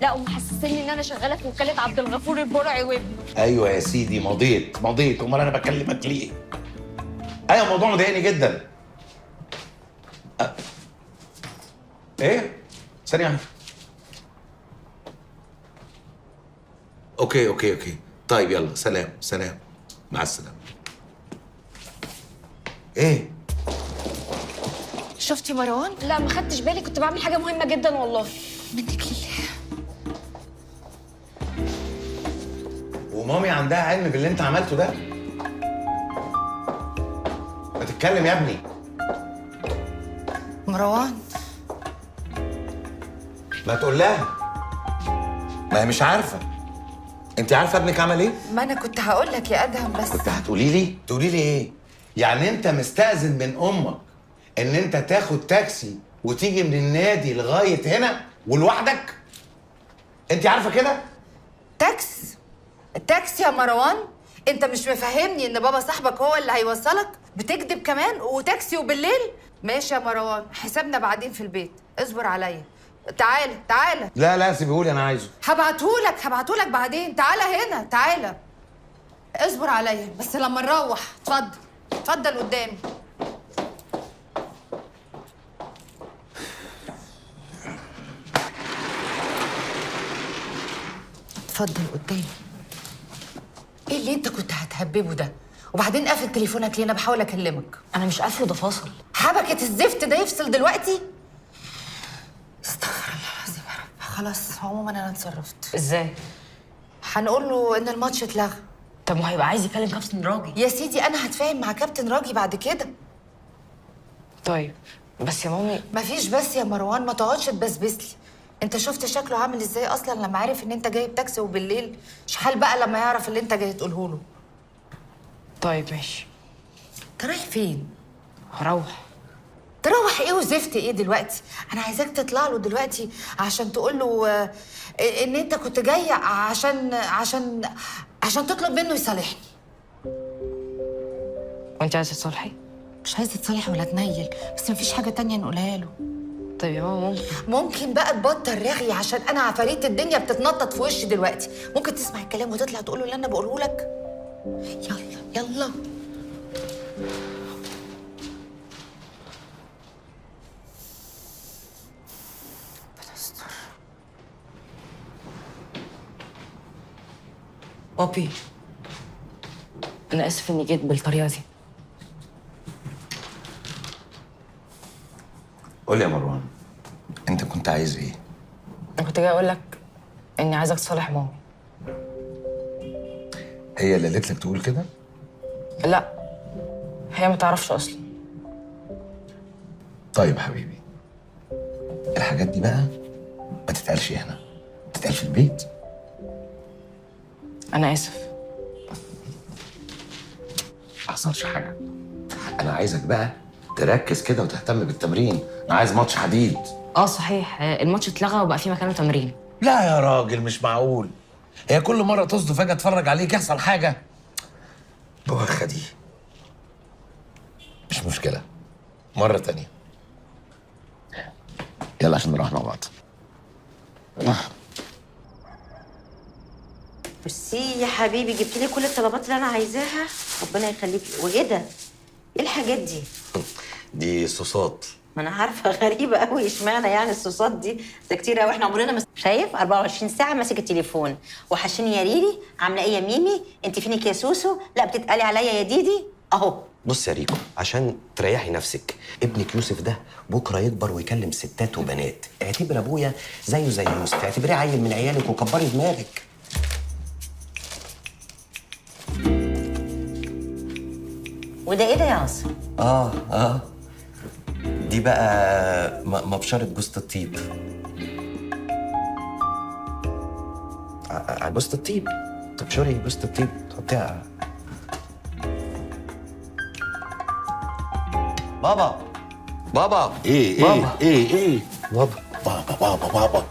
لا ومحسسني ان انا شغاله في وكاله عبد الغفور البرعي وابنه. ايوه يا سيدي مضيت امال انا بكلمك ليه؟ ايوه الموضوع مضايقني جدا. ايه؟ ثانية واحدة. اوكي طيب يلا سلام مع السلامة. ايه؟ شفتي مروان؟ لا ما خدتش بالي، كنت بعمل حاجه مهمه جدا والله. منك لله. ومامي عندها علم باللي انت عملته ده؟ ما تتكلم يا ابني. مروان ما تقول لها. ما هي مش عارفة. انت عارفة ابنك عمل ايه؟ ما انا كنت هقول لك يا ادهم بس كنت هتقولي لي؟ تقولي لي ايه؟ يعني انت مستأذن من امك ان انت تاخد تاكسي وتيجي من النادي لغاية هنا ولوحدك؟ انت عارفة كده؟ تاكس يا مروان. انت مش مفهمني ان بابا صاحبك هو اللي هيوصلك؟ بتكذب كمان وتاكسي وبالليل؟ ماشي يا مروان، حسابنا بعدين في البيت، اصبر عليا. تعالى. لا سيبهولي انا عايزه. هبعتهولك بعدين. تعالى هنا، تعالى. اصبر عليا بس لما نروح. اتفضل قدامي. اتفضل قدامي. ايه اللي انت كنت هتهببه ده؟ وبعدين قافل تليفونك ليه؟ انا بحاول اكلمك. انا مش قافله، ده فاصل. حبكة الزفت ده يفصل دلوقتي؟ استغفر الله العظيم يا رب. خلاص عموما انا اتصرفت. ازاي؟ هنقول له ان الماتش اتلغى. طب ما هيبقى عايز يكلم كابتن راجي. يا سيدي انا هتفاهم مع كابتن راجي بعد كده. طيب بس يا مامي. مفيش بس يا مروان، ما تقعدش تبسبس لي. انت شفت شكله عامل ازاي اصلا لما عرف ان انت جايب تاكسي وبالليل؟ شحال بقى لما يعرف اللي انت جاي تقوله له. طيب ماشي. انت رايح فين؟ هروح. تروح ايه وزفت ايه دلوقتي؟ انا عايزاك تطلع له دلوقتي عشان تقول له ان انت كنت جاي عشان تطلب منه يصالحني. وانت عايزه تصالحي؟ مش عايزه تصالح ولا تنيل، بس مفيش حاجه تانية نقولها له. طيب يا ماما ممكن بقى تبطل رغي عشان انا عفاريت الدنيا بتتنطط في وشي دلوقتي. ممكن تسمع الكلام وتطلع تقول له اللي انا بقوله لك. يلا. بابي، انا اسف اني جيت بالطريقه دي. قول لي يا مروان، انت كنت عايز ايه؟ انا كنت جاي اقول لك اني عايزك تصالح مامي. هي اللي قالت لك تقول كده؟ لا، هي ما تعرفش اصلا. طيب حبيبي، الحاجات دي بقى ما تتقالش هنا، تتقال في البيت. انا اسف. ما حصلش حاجه. انا عايزك بقى تركز كده وتهتم بالتمرين. انا عايز ماتش حديد. صحيح، الماتش اتلغى وبقى في مكانه تمرين. لا يا راجل مش معقول. هي كل مره تصدف فجاه اتفرج عليك يحصل حاجه. بوخه دي. مش مشكله، مره تانية. يلا عشان نروح مع بعض. ميرسي يا حبيبي، جبت لي كل الطلبات اللي انا عايزاها، ربنا يخليك. وايه ده؟ ايه الحاجات دي؟ دي صوصات. ما انا عارفه، غريبه قوي، اشمعنى يعني الصوصات دي؟ ده كتير قوي، احنا عمرنا شايف 24 ساعه ماسك التليفون. وحشني يا ريري، عامله ايه يا ميمي؟ انت فينك يا سوسو؟ لا بتتقلي عليا يا ديدي اهو. بص يا ريكو، عشان تريحي نفسك، ابنك يوسف ده بكره يكبر ويكلم ستات وبنات. اعتبر ابويا زيه زي يوسف، اعتبريه عيل من عيالك وكبري دماغك. وده ايه ده يا عاصم؟ دي بقى مبشرة جوزة الطيب. جوزة الطيب، تبشري جوزة الطيب تحطيها. بابا ايه بابا. ايه بابا بابا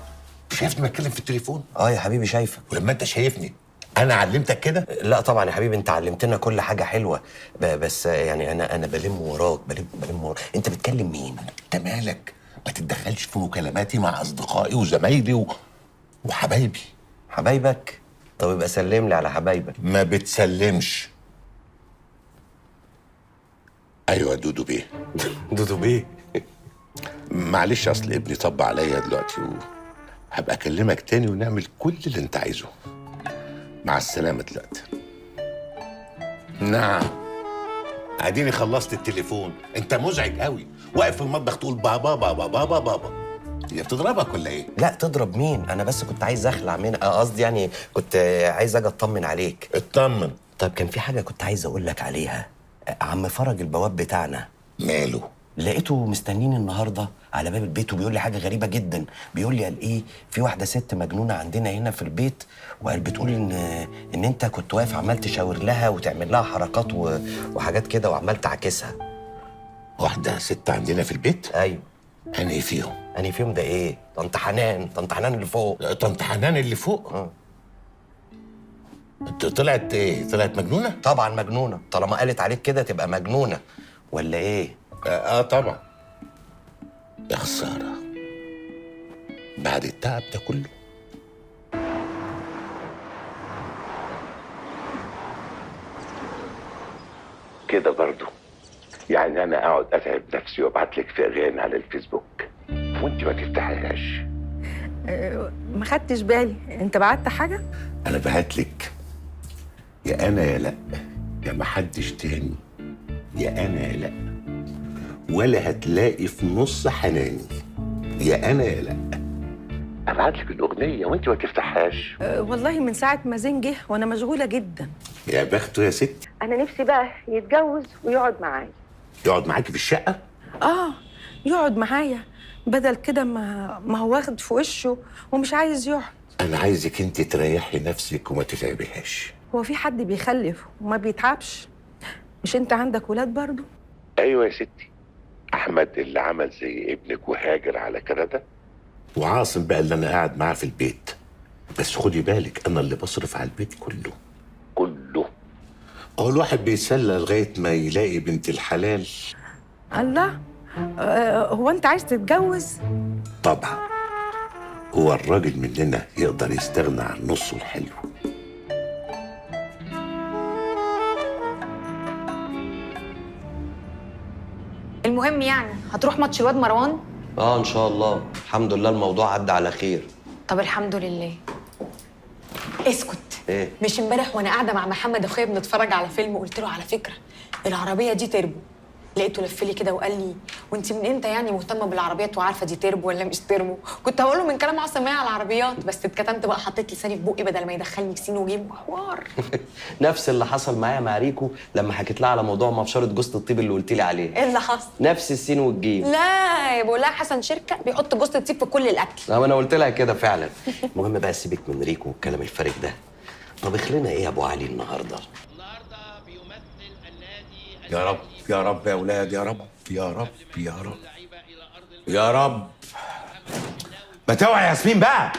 شايفني بتكلم في التليفون؟ يا حبيبي شايفك. ولما انت شايفني انا علمتك كده؟ لا طبعا يا حبيبي، انت علمتنا كل حاجه حلوه، بس يعني انا بلم وراك، بلم وراك. انت بتكلم مين؟ انت مالك؟ ما تتدخلش في مكالماتي مع اصدقائي وزمايلي وحبايبي. حبايبك؟ طب يبقى سلم لي على حبايبك. ما بتسلمش. ايوه دودو بيه. دودو بيه. معلش اصل ابني طب عليا دلوقتي وهبقى اكلمك تاني ونعمل كل اللي انت عايزه. مع السلامه دلوقتي. نعم. اديني خلصت التليفون. انت مزعج قوي، واقف في المطبخ تقول بابا بابا بابا بابا. هي بتضربك ولا ايه؟ لا تضرب مين؟ انا بس كنت عايز اخلع من قصدي يعني كنت عايز اجي اطمن عليك. اطمن. طب كان في حاجه كنت عايز اقول لك عليها. عم فرج البواب بتاعنا ماله؟ لقيته مستنيني النهارده على باب البيت وبيقول لي حاجه غريبه جدا. بيقول لي قال ايه، في واحده ست مجنونه عندنا هنا في البيت، وقال بتقول ان انت كنت واقف عمال تشاور لها وتعمل لها حركات وحاجات كده وعمال تعاكسها. واحده ست عندنا في البيت؟ ايوه. انهي فيهم؟ انهي فيهم ده ايه؟ طنط حنان. طنط حنان اللي فوق. طنط حنان اللي فوق؟ طلعت ايه؟ طلعت مجنونه؟ طبعا مجنونه، طالما قالت عليك كده تبقى مجنونه ولا ايه؟ طبعا. يا خساره بعد التعب ده كله. كده برضو يعني انا اقعد اتعب نفسي وابعت لك في اغاني على الفيسبوك وانت ما تفتحيهاش؟ ما خدتش بالي. انت بعت حاجه؟ انا بعت لك يا انا يا لا، يا محدش تاني، يا انا يا لا، ولا هتلاقي في نص حناني، يا انا يا لا. ابعت لك الاغنيه وانت ما تفتحهاش. والله من ساعه ما زين جه وانا مشغوله جدا. يا بخته يا ستي. انا نفسي بقى يتجوز ويقعد معايا. يقعد معاكي في الشقه؟ يقعد معايا بدل كده ما هو واخد في وشه ومش عايز يقعد. انا عايزك انت تريحي نفسك وما تتعبيهاش. هو في حد بيخلف وما بيتعبش؟ مش انت عندك ولاد برضو؟ ايوه يا ستي. احمد اللي عمل زي ابنك وهاجر على كندا، وعاصم بقى اللي انا قاعد معاه في البيت. بس خدي بالك انا اللي بصرف على البيت كله كله. هو الواحد بيتسلى لغايه ما يلاقي بنت الحلال. الله. هو انت عايز تتجوز؟ طبعا. هو الراجل مننا يقدر يستغنى عن نصه الحلو. المهم يعني هتروح ماتش الواد مروان؟ ان شاء الله. الحمد لله الموضوع عدى على خير. طب الحمد لله. اسكت. ايه؟ مش امبارح وانا قاعده مع محمد اخويا بنتفرج على فيلم قلت له على فكره العربيه دي تربو. لقيته لف لي كده وقال لي وانت من امتى يعني مهتمه بالعربيات وعارفه دي تربو ولا مش تربو؟ كنت هقول له من كلام عاصم على العربيات بس اتكتمت بقى، حطيت لساني في بقي بدل ما يدخلني في سين وجيم وحوار. نفس اللي حصل معايا مع ريكو لما حكيت لها على موضوع مبشره جوزة الطيب اللي قلت لي عليه. ايه اللي حصل؟ نفس السين والجيم. لا بقول لها حسن شركه بيحط جوزة الطيب في كل الاكل. انا قلت لها كده فعلا. المهم بقى سيبك من ريكو والكلام الفارغ ده. طبخ لنا ايه يا ابو علي النهارده؟ يا رب يا رب يا اولاد، يا رب يا رب يا رب يا رب. ما توعي يا ياسمين بقى.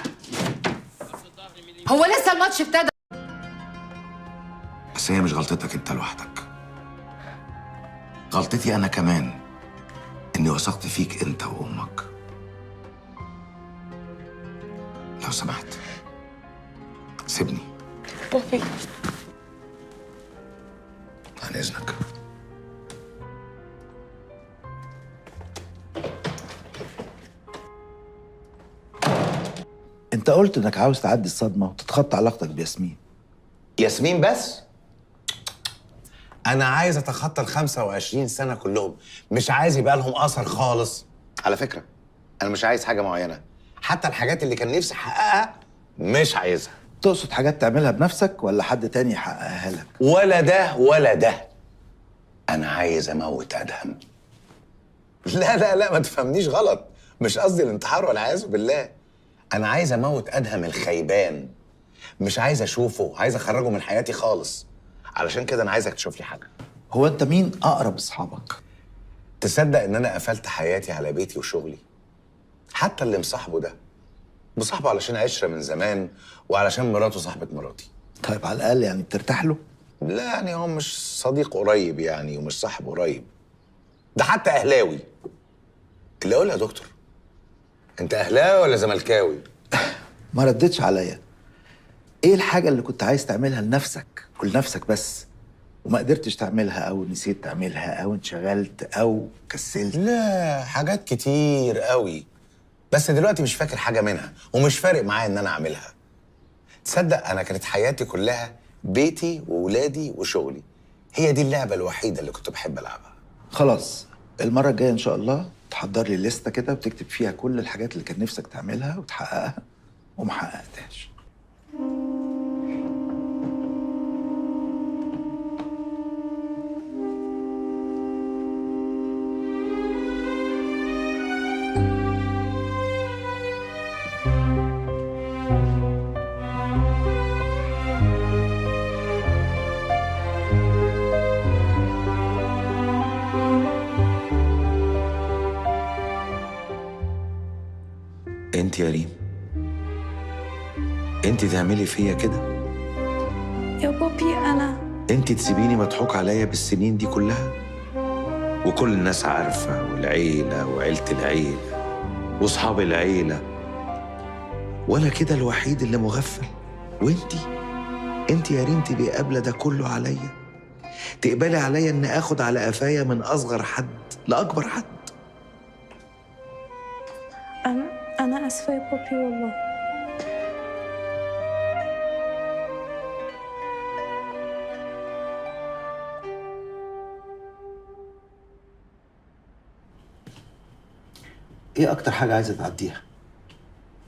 هو لسه الماتش ابتدى. بس هي مش غلطتك انت لوحدك، غلطتي انا كمان اني وثقت فيك انت وامك. لو سمحت سيبني. بوبي عن اذنك. انت قلت انك عاوز تعدي الصدمه وتتخطى علاقتك بياسمين. ياسمين بس؟ انا عايز اتخطى ال 25 سنه كلهم، مش عايز يبقى لهم اثر خالص. على فكره انا مش عايز حاجه معينه، حتى الحاجات اللي كان نفسي احققها مش عايزها. تقصد حاجات تعملها بنفسك ولا حد تاني يحققها لك؟ ولا ده ولا ده. انا عايز اموت ادهم. لا لا لا ما تفهمنيش غلط، مش قصدي الانتحار والعياذ بالله. انا عايز اموت ادهم الخيبان، مش عايز اشوفه، عايز اخرجه من حياتي خالص. علشان كده انا عايزك تشوف لي حاجه. هو انت مين اقرب اصحابك؟ تصدق ان انا قفلت حياتي على بيتي وشغلي؟ حتى اللي مصاحبه ده مصاحبه علشان عشره من زمان وعلشان مراته صاحبه مراتي. طيب على الاقل يعني بترتاح له؟ لا يعني هو مش صديق قريب يعني ومش صاحب قريب، ده حتى اهلاوي. اللي اقولها يا دكتور، انت اهلاوي ولا زملكاوي؟ ما ردتش عليا. ايه الحاجة اللي كنت عايز تعملها لنفسك ولنفسك بس وما قدرتش تعملها او نسيت تعملها او انشغلت او كسلت؟ لا، حاجات كتير قوي، بس دلوقتي مش فاكر حاجة منها ومش فارق معايا ان انا اعملها. تصدق انا كانت حياتي كلها بيتي وولادي وشغلي، هي دي اللعبة الوحيدة اللي كنت بحب العبها. خلاص، المرة الجاية ان شاء الله تحضر لي لستة كده وتكتب فيها كل الحاجات اللي كان نفسك تعملها وتحققها وما حققتهاش. انت يا ريم، انت تعملي فيا كده؟ يا بابي أنا انت تسيبيني مضحوك عليا بالسنين دي كلها، وكل الناس عارفة، والعيلة وعيلة العيلة واصحاب العيلة، وانا كده الوحيد اللي مغفل. انت يا ريم تبقي قابلة ده كله عليا، تقبلي عليا ان اخد على قفايا من اصغر حد لاكبر حد. أنا آسفة يا بابي والله. ايه اكتر حاجة عايزة تعديها؟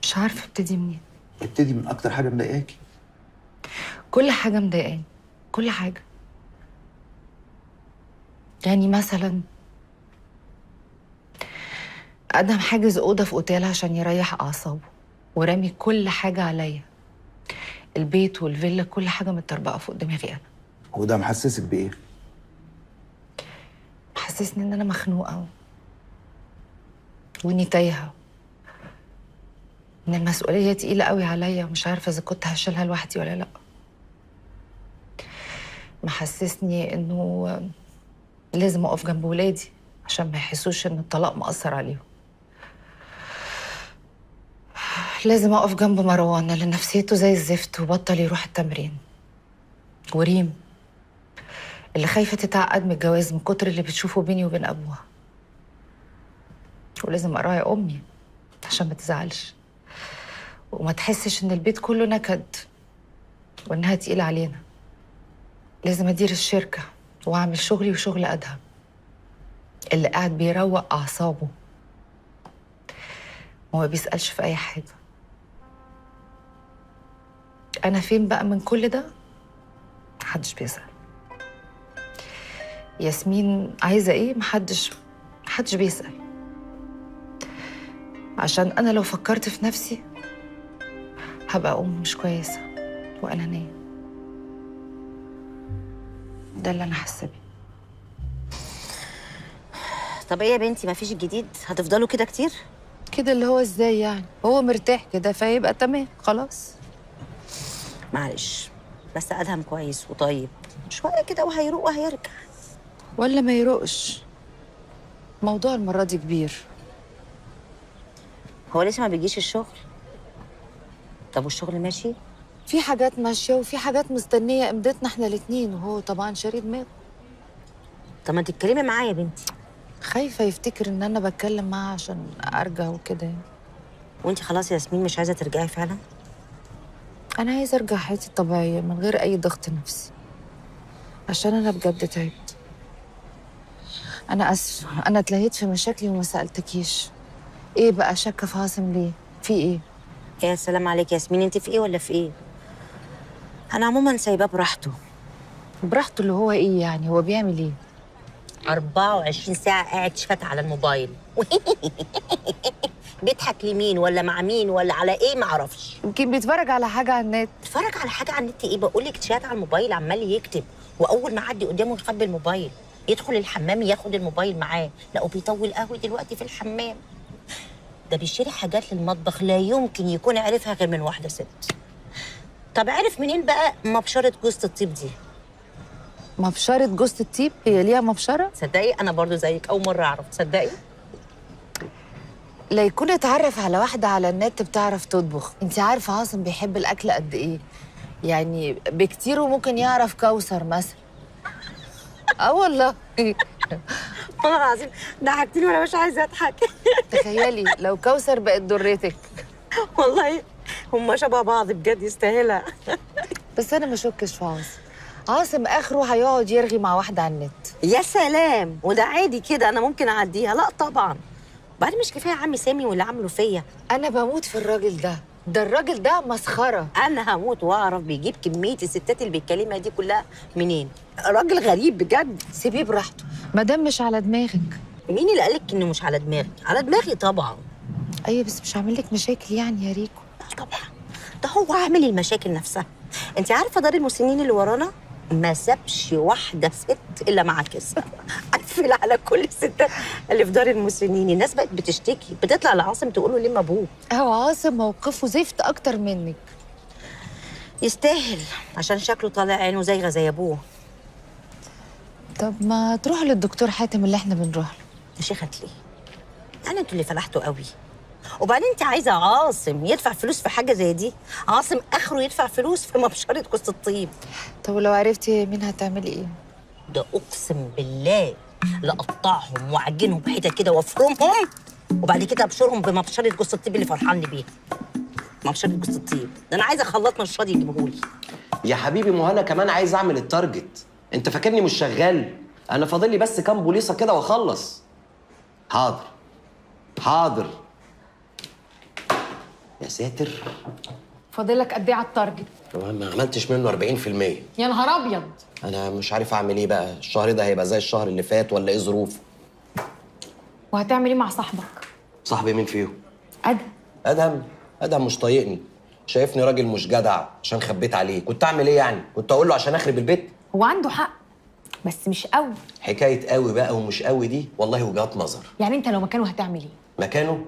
مش عارفة ابتدي منين. ابتدي من اكتر حاجة مضايقاكي. كل حاجة مضايقاني، كل حاجة. يعني مثلا ادهم حاجز اوضه في اوتيل عشان يريح اعصابه، ورامي كل حاجه عليا، البيت والفيلا كل حاجه متطربقه فوق دماغي انا. وده محسسك بايه؟ محسسني ان انا مخنوقه واني تايهه، ان المسؤوليه تقيله قوي عليا ومش عارفه اذا كنت هشيلها لوحدي ولا لا. محسسني انه لازم اقف جنب ولادي عشان ما يحسوش ان الطلاق مأثر عليهم. لازم اقف جنب مروان اللي نفسيته زي الزفت وبطل يروح التمرين، وريم اللي خايفه تتعقد من الجواز من كتر اللي بتشوفه بيني وبين ابوها. ولازم اراعي امي عشان ما تزعلش وما تحسش ان البيت كله نكد وانها تقيله علينا. لازم ادير الشركه واعمل شغلي وشغل ادهم اللي قاعد بيروق اعصابه وما بيسالش في اي حاجه. انا فين بقى من كل ده؟ محدش بيسال. ياسمين عايزه ايه؟ محدش بيسال. عشان انا لو فكرت في نفسي هبقى ام مش كويسه وانانيه. ده اللي انا حاسه بيه. طب ايه يا بنتي، مفيش جديد؟ هتفضلوا كده كتير؟ كده اللي هو ازاي يعني؟ هو مرتاح كده فيبقى تمام خلاص. معلش، بس ادهم كويس وطيب، شويه كده وهيروق وهيرجع. ولا ما يروقش، موضوع المره دي كبير. هو لسه ما بيجيش الشغل؟ طب والشغل ماشي؟ في حاجات ماشيه وفي حاجات مستنيه امدتنا احنا الاتنين، وهو طبعا شاري دماغه. طب ما تتكلمي معايا يا بنتي. خايفه يفتكر ان انا بتكلم معاه عشان ارجع وكده يعني. وانتي خلاص يا ياسمين مش عايزه ترجعي فعلا؟ انا عايزه ارجع حياتي الطبيعيه من غير اي ضغط نفسي، عشان انا بجد تعبت. انا اسفه، انا اتلهيت في مشاكلي وما سالتكيش. ايه بقى شاكه في عاصم ليه؟ في ايه؟ يا سلام عليك يا ياسمين، انت في ايه ولا في ايه؟ انا عموما سايباه براحته. براحته اللي هو ايه يعني؟ هو بيعمل ايه؟ 24 ساعه قاعد شات على الموبايل. بيضحك لمين ولا مع مين ولا على ايه معرفش. يمكن بيتفرج على حاجه على النت. بيتفرج على حاجه على النت؟ ايه بقول لك، شات على الموبايل عمال يكتب، واول ما عدي قدامه يخبي الموبايل، يدخل الحمام ياخد الموبايل معاه. لا وبيطول قوي دلوقتي في الحمام. ده بيشتري حاجات للمطبخ لا يمكن يكون عرفها غير من واحده ست. طب عرف منين بقى مبشره جوزة الطيب دي؟ مبشره جوزة الطيب؟ هي ليها مبشره؟ تصدقي انا برضو زيك اول مره اعرف. تصدقي لا يكون اتعرف على واحدة على النت بتعرف تطبخ. انت عارفة عاصم بيحب الأكل قد ايه؟ يعني بكتير وممكن يعرف كوثر مثلا. اه والله. والله العظيم ضحكتني وانا مش عايزه اضحك. تخيلي لو كوثر بقت ضرتك. والله هم شبه بعض بجد، يستاهلها. بس أنا ما شكش في عاصم. عاصم آخره هيقعد يرغي مع واحدة على النت. يا سلام، وده عادي كده، انا ممكن اعديها؟ لا طبعا. بعدين مش كفايه عمي سامي واللي عمله فيا؟ أنا بموت في الراجل ده. ده الراجل ده مسخرة. انا هموت واعرف بيجيب كميه الستات اللي بيتكلمها دي كلها منين. راجل غريب بجد. سيبيه براحته مادام مش على دماغك. مين اللي قالك انه مش على دماغي؟ على دماغي طبعا. أيوة بس مش عامل لك مشاكل يعني يا ريكو. طبعا، ده هو عامل المشاكل نفسها. انت عارفه دار المسنين اللي ورانا ما سابش واحده ست الا مع كسها. قفل على كل الستات اللي في دار المسنين. الناس بقت بتشتكي، بتطلع لعاصم تقول له ليه ابوه. هو عاصم موقفه زفت اكتر منك. يستاهل عشان شكله طالع عينه زيغه زي ابوه. طب ما تروح للدكتور حاتم اللي احنا بنروح له. يا شيخه ليه؟ يعني انتوا اللي فلحتوا قوي. وبعدين انت عايزه عاصم يدفع فلوس في حاجه زي دي؟ عاصم اخره يدفع فلوس في مبشره كوس الطيب. طب ولو عرفتي مين هتعملي ايه؟ ده اقسم بالله لاقطعهم واعجنهم بحتت كده وافرمهم، وبعد كده ابشرهم بمبشره جوز الطيب اللي فرحان لي بيها. مبشره جوز الطيب ده انا عايزه خلاط نشاط يجيبهولي. يا حبيبي ما انا كمان عايز اعمل التارجت. انت فاكرني مش شغال؟ انا فاضل لي بس كام بوليصه كده واخلص. حاضر حاضر. يا ساتر. فاضلك قد ايه على التارجت؟ ما عملتش منه 40%. يا نهار ابيض. انا مش عارف اعمل ايه بقى. الشهر ده هيبقى زي الشهر اللي فات ولا ايه ظروفه؟ وهتعمل ايه مع صاحبك؟ صاحبي مين فيهم؟ ادهم. ادهم مش طايقني. شايفني راجل مش جدع عشان خبيت عليه. كنت اعمل ايه يعني؟ كنت اقول له عشان اخرب البيت؟ هو عنده حق بس مش قوي. حكايه قوي بقى ومش قوي دي والله وجهات نظر. يعني انت لو مكانه هتعمل ايه؟ مكانه؟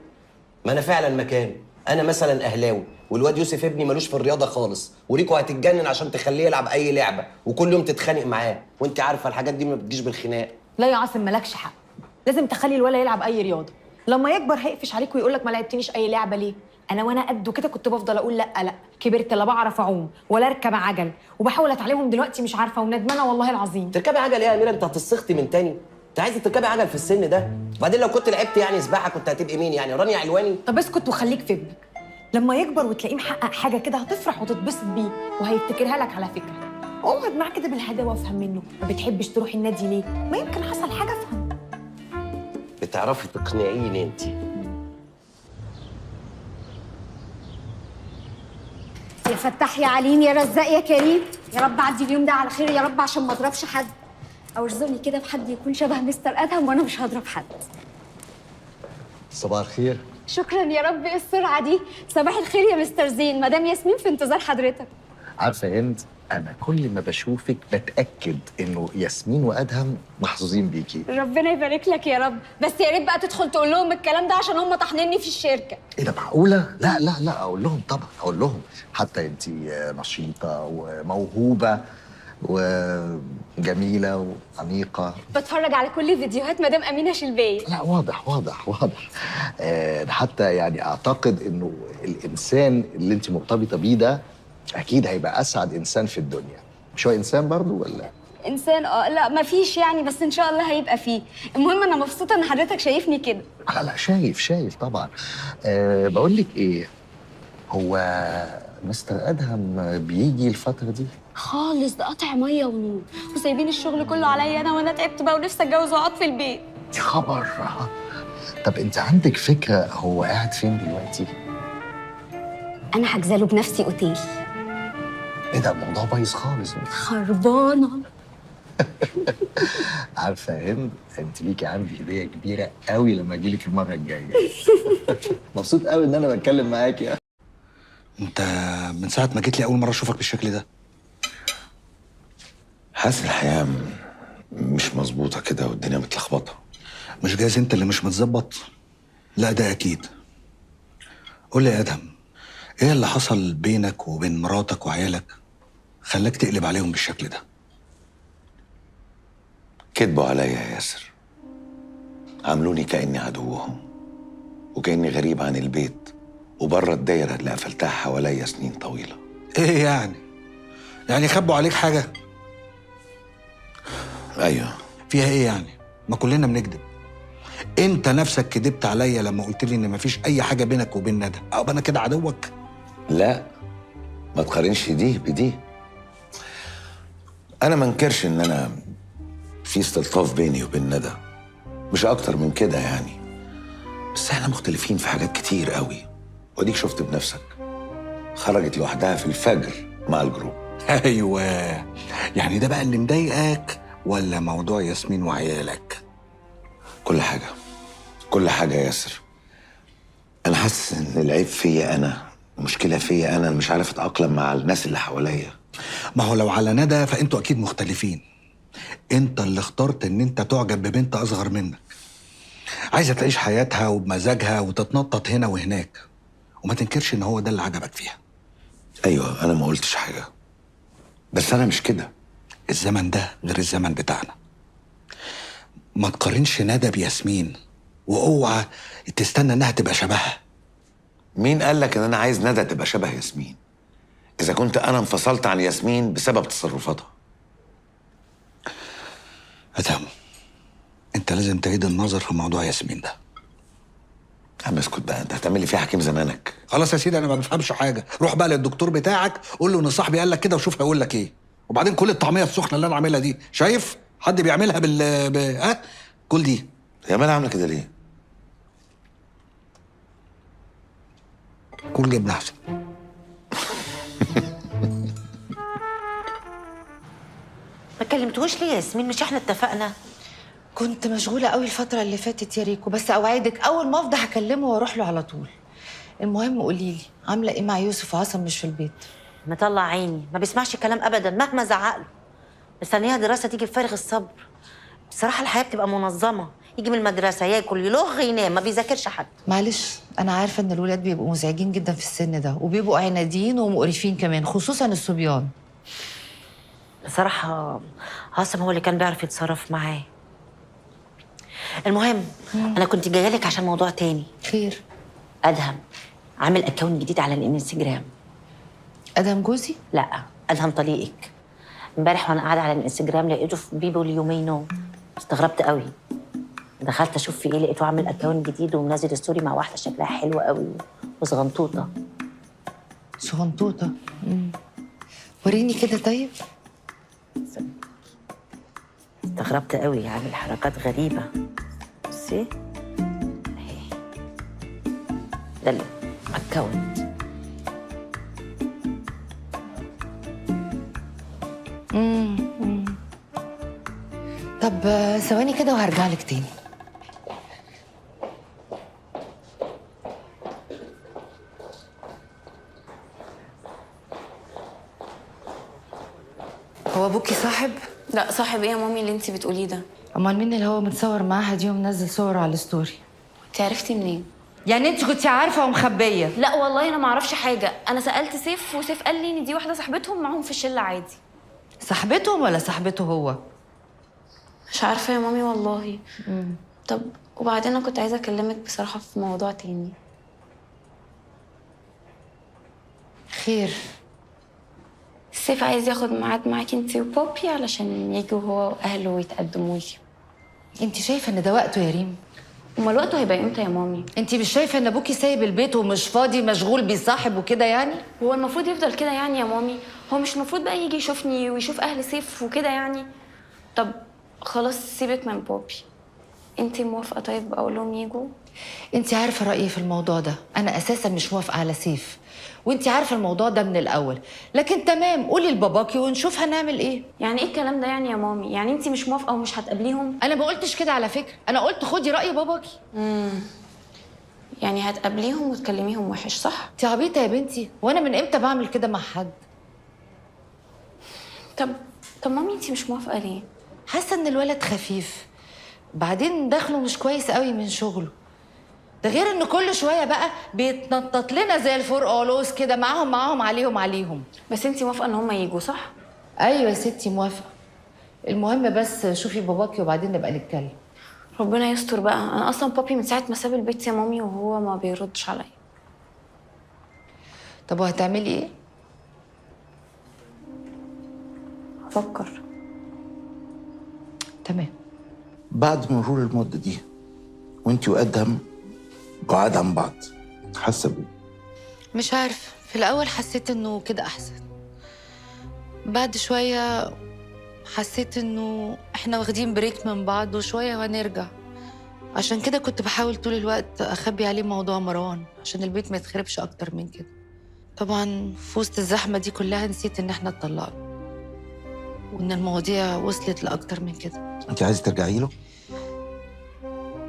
ما انا فعلا مكانه. انا مثلا اهلاوي والواد يوسف ابني ملوش في الرياضه خالص، وريكو هتتجنن عشان تخليه يلعب اي لعبه وكل يوم تتخانق معاه، وانت عارفه الحاجات دي ما بتجيش بالخناق. لا يا عاصم مالكش حق. لازم تخلي الولد يلعب اي رياضه. لما يكبر هيقفش عليك ويقول لك ما لعبتنيش اي لعبه ليه؟ انا وانا قده كده كنت بفضل اقول لا لا، كبرت لا بعرف اعوم ولا اركب عجل، وبحاول اتعلمهم دلوقتي مش عارفه وندمانه والله العظيم. تركبي عجل ايه يا اميره؟ انت هتسخطي من تاني. انت عايزه تركبي عجل في السن ده؟ وبعدين لو كنت لعبت يعني سباحه كنت هتبقي مين يعني؟ رانيا علواني؟ طب اسكت وخليك في ابنك. لما يكبر وتلاقيه محقق حاجه كده هتفرح وتتبسط بيه وهيفتكرها لك على فكره. اقعد معاه كده بالهداوه وافهم منه. ما بتحبش تروحي النادي ليه؟ ما يمكن حصل حاجه افهم. بتعرفي تقنعيني انت. يا فتاح يا عليم يا رزاق يا كريم، يا رب عدي اليوم ده على خير يا رب عشان ما اضربش حد، او ارزقني كده بحد يكون شبه مستر ادهم وانا مش هضرب حد. صباح الخير. شكرا يا رب. ايه السرعه دي؟ صباح الخير يا مستر زين، مدام ياسمين في انتظار حضرتك. عارفه يا هند، انا كل ما بشوفك بتاكد انه ياسمين وادهم محظوظين بيكي. ربنا يبارك لك يا رب، بس يا ريت بقى تدخل تقول لهم الكلام ده عشان هم طحنني في الشركه. ايه ده معقوله؟ لا لا لا، اقول لهم طبعا، اقول لهم. حتى انت نشيطه وموهوبه وجميله وعميقه. بتفرج على كل فيديوهات مدام امينه شلبيه. لا واضح واضح واضح. حتى يعني اعتقد انه الانسان اللي انت مرتبطه بيه ده اكيد هيبقى اسعد انسان في الدنيا. مش هو انسان برضه ولا؟ انسان لا مفيش يعني، بس ان شاء الله هيبقى فيه. المهم انا مبسوطه ان حضرتك شايفني كده. لا لا، شايف طبعا. بقول لك ايه، هو مستر ادهم بيجي الفتره دي؟ خالص، ده قطع ميه ونور، وسايبين الشغل كله عليا انا، وانا تعبت بقى ونفسي اتجوز واقعد في البيت. يا خبر. طب انت عندك فكره هو قاعد فين دلوقتي؟ انا حاجزه له بنفسي اوتيل. ايه ده؟ الموضوع بايظ خالص. خربانه. عارفه يا هند، انت ليكي عندي هديه كبيره قوي لما اجيلك المره الجايه. مبسوط قوي ان انا بتكلم معاكي. انت من ساعه ما جيت لي اول مره اشوفك بالشكل ده. حاسس الحياه مش مظبوطه كده والدنيا متلخبطه. مش جايز انت اللي مش متظبط؟ لا ده اكيد. قول لي يا ادهم، ايه اللي حصل بينك وبين مراتك وعيالك خلاك تقلب عليهم بالشكل ده؟ كدبوا عليا يا ياسر، عاملوني كأني عدوهم، وكأني غريب عن البيت وبره الدايرة اللي قفلتها حواليا سنين طويلة. ايه يعني؟ يعني خبوا عليك حاجة؟ أيوه. فيها ايه يعني؟ ما كلنا بنكذب. انت نفسك كدبت عليا لما قلت لي ان مفيش اي حاجة بينك وبين ندى، او انا كده عدوك؟ لا، ما تقارنش دي بدي. أنا ما انكرش إن أنا في استلطاف بيني وبين ندى، مش أكتر من كده يعني. بس احنا مختلفين في حاجات كتير قوي، وديك شفت بنفسك خرجت لوحدها في الفجر مع الجروب. ايوه، يعني ده بقى اللي مضايقك ولا موضوع ياسمين وعيالك؟ كل حاجة، كل حاجة يا ياسر. أنا حاسس إن العيب فيا أنا، المشكلة فيا أنا مش عارف أتأقلم مع الناس اللي حواليا. ما هو لو على ندى فأنتوا أكيد مختلفين. أنت اللي اخترت إن أنت تعجب ببنت أصغر منك، عايزة تعيش حياتها وبمزاجها وتتنطط هنا وهناك، وما تنكرش إن هو ده اللي عجبك فيها. أيوة، أنا ما قلتش حاجة، بس أنا مش كده. الزمن ده غير الزمن بتاعنا. ما تقارنش ندى بياسمين، واوعى تستنى انها تبقى شبهها. مين قال لك ان انا عايز ندى تبقى شبه ياسمين؟ اذا كنت انا انفصلت عن ياسمين بسبب تصرفاتها. ادهم، انت لازم تعيد النظر في موضوع ياسمين ده. عم اسكت بقى، انت هتعمل لي فيها حكيم زمانك. خلاص يا سيدي، انا ما بفهمش حاجه. روح بقى للدكتور بتاعك قول له ان صاحبي قال لك كده وشوف هيقول لك ايه. وبعدين كل الطعميه السخنه اللي انا عاملها دي، شايف حد بيعملها كل دي. يا مال عامله كده ليه؟ كل جبنه احسن. ما كلمتهوش ليه يا ياسمين؟ مش احنا اتفقنا؟ كنت مشغولة قوي الفترة اللي فاتت يا ريكو، بس أوعدك أول ما أفضى هكلمه وأروح له على طول. المهم قولي لي عاملة إيه مع يوسف وعصام مش في البيت؟ مطلع عيني، ما بيسمعش كلام أبدا مهما زعقله. مستنيها دراسة تيجي بفارغ الصبر. بصراحة الحياة بتبقى منظمة، يجي من المدرسة ياكل يلغ ينام، ما بيذاكرش حد. معلش، أنا عارفة إن الولاد بيبقوا مزعجين جدا في السن ده، وبيبقوا عناديين ومقرفين كمان، خصوصا الصبيان. بصراحة عاصم هو اللي كان بيعرف يتصرف معاه. المهم أنا كنت جاية لك عشان موضوع تاني. خير؟ أدهم عامل أكونت جديد على الانستجرام. أدهم جوزي؟ لا، أدهم طليقك. امبارح وأنا قاعدة على الانستجرام لقيته في بيبو اليومينو، استغربت قوي. دخلت أشوف في إيه، لقيته عامل أكونت جديد ومنزل ستوري مع واحدة شكلها حلو قوي وصغنطوطة. صغنطوطة؟ وريني كده طيب. استغربت قوي، عامل حركات غريبة. بصي اهي، ده الاكونت. طب ثواني كده وهرجع لك تاني. هو ابوكي صاحب؟ لا، صاحب ايه يا مامي اللي انت بتقوليه ده؟ امال مين اللي هو متصور معاها دي ومنزل صوره على الستوري؟ انت عرفتي منين؟ يعني انت كنتي عارفه ومخبيه؟ لا والله انا ما اعرفش حاجه، انا سالت سيف وسيف قال لي ان دي واحده صاحبتهم معاهم في الشله عادي. صاحبتهم ولا صاحبته هو؟ مش عارفه يا مامي والله. طب وبعدين انا كنت عايزه اكلمك بصراحه في موضوع تاني. خير؟ سيف عايز ياخد ميعاد معاكي انتي وبوبي علشان يجوا هو واهله ويتقدموا لي. انت شايفه ان ده وقته يا ريم؟ امال وقته هيبقى امتى يا مامي؟ انت مش شايفه ان ابوكي سايب البيت ومش فاضي، مشغول بيصاحب وكده يعني؟ هو المفروض يفضل كده يعني يا مامي؟ هو مش المفروض بقى يجي يشوفني ويشوف اهل سيف وكده يعني؟ طب خلاص سيبك من بوبي، انتي موافقه طيب اقول لهم يجوا؟ انت عارفه رايي في الموضوع ده، انا اساسا مش موافقه على سيف، وانت عارفه الموضوع ده من الاول، لكن تمام قولي لباباكي ونشوف هنعمل ايه. يعني ايه الكلام ده يعني يا مامي؟ يعني انتي مش موافقه ومش هتقابليهم؟ انا ما قلتش كده على فكره، انا قلت خدي راي باباكي. يعني هتقابليهم وتكلميهم وحش صح؟ انت عبيطه يا بنتي، وانا من امتى بعمل كده مع حد؟ طب مامي انتي مش موافقه ليه؟ حاسه ان الولد خفيف، بعدين دخله مش كويس قوي من شغله، ده غير ان كل شويه بقى بيتنطط لنا زي الفرقالوس كده، معاهم عليهم. بس انتي موافقه ان هم يجوا صح؟ ايوه يا ستي موافقه. المهم بس شوفي باباكي وبعدين نبقى نتكلم. ربنا يستر بقى. انا اصلا بابي من ساعه ما ساب البيت يا مامي وهو ما بيردش عليا. طب وهتعملي ايه؟ افكر. تمام. بعد مرور المدة دي وانتي وأدهم بعاد عن بعض، حاسة بإيه؟ مش عارف، في الأول حسيت إنه كده أحسن. بعد شوية حسيت إنه إحنا واخدين بريك من بعض وشوية وهنرجع. عشان كده كنت بحاول طول الوقت أخبي عليه موضوع مروان عشان البيت ما يتخربش أكتر من كده. طبعا في وسط الزحمة دي كلها نسيت إن إحنا اتطلقنا وإن المواضيع وصلت لأكتر من كده. انتي عايزة ترجعي له؟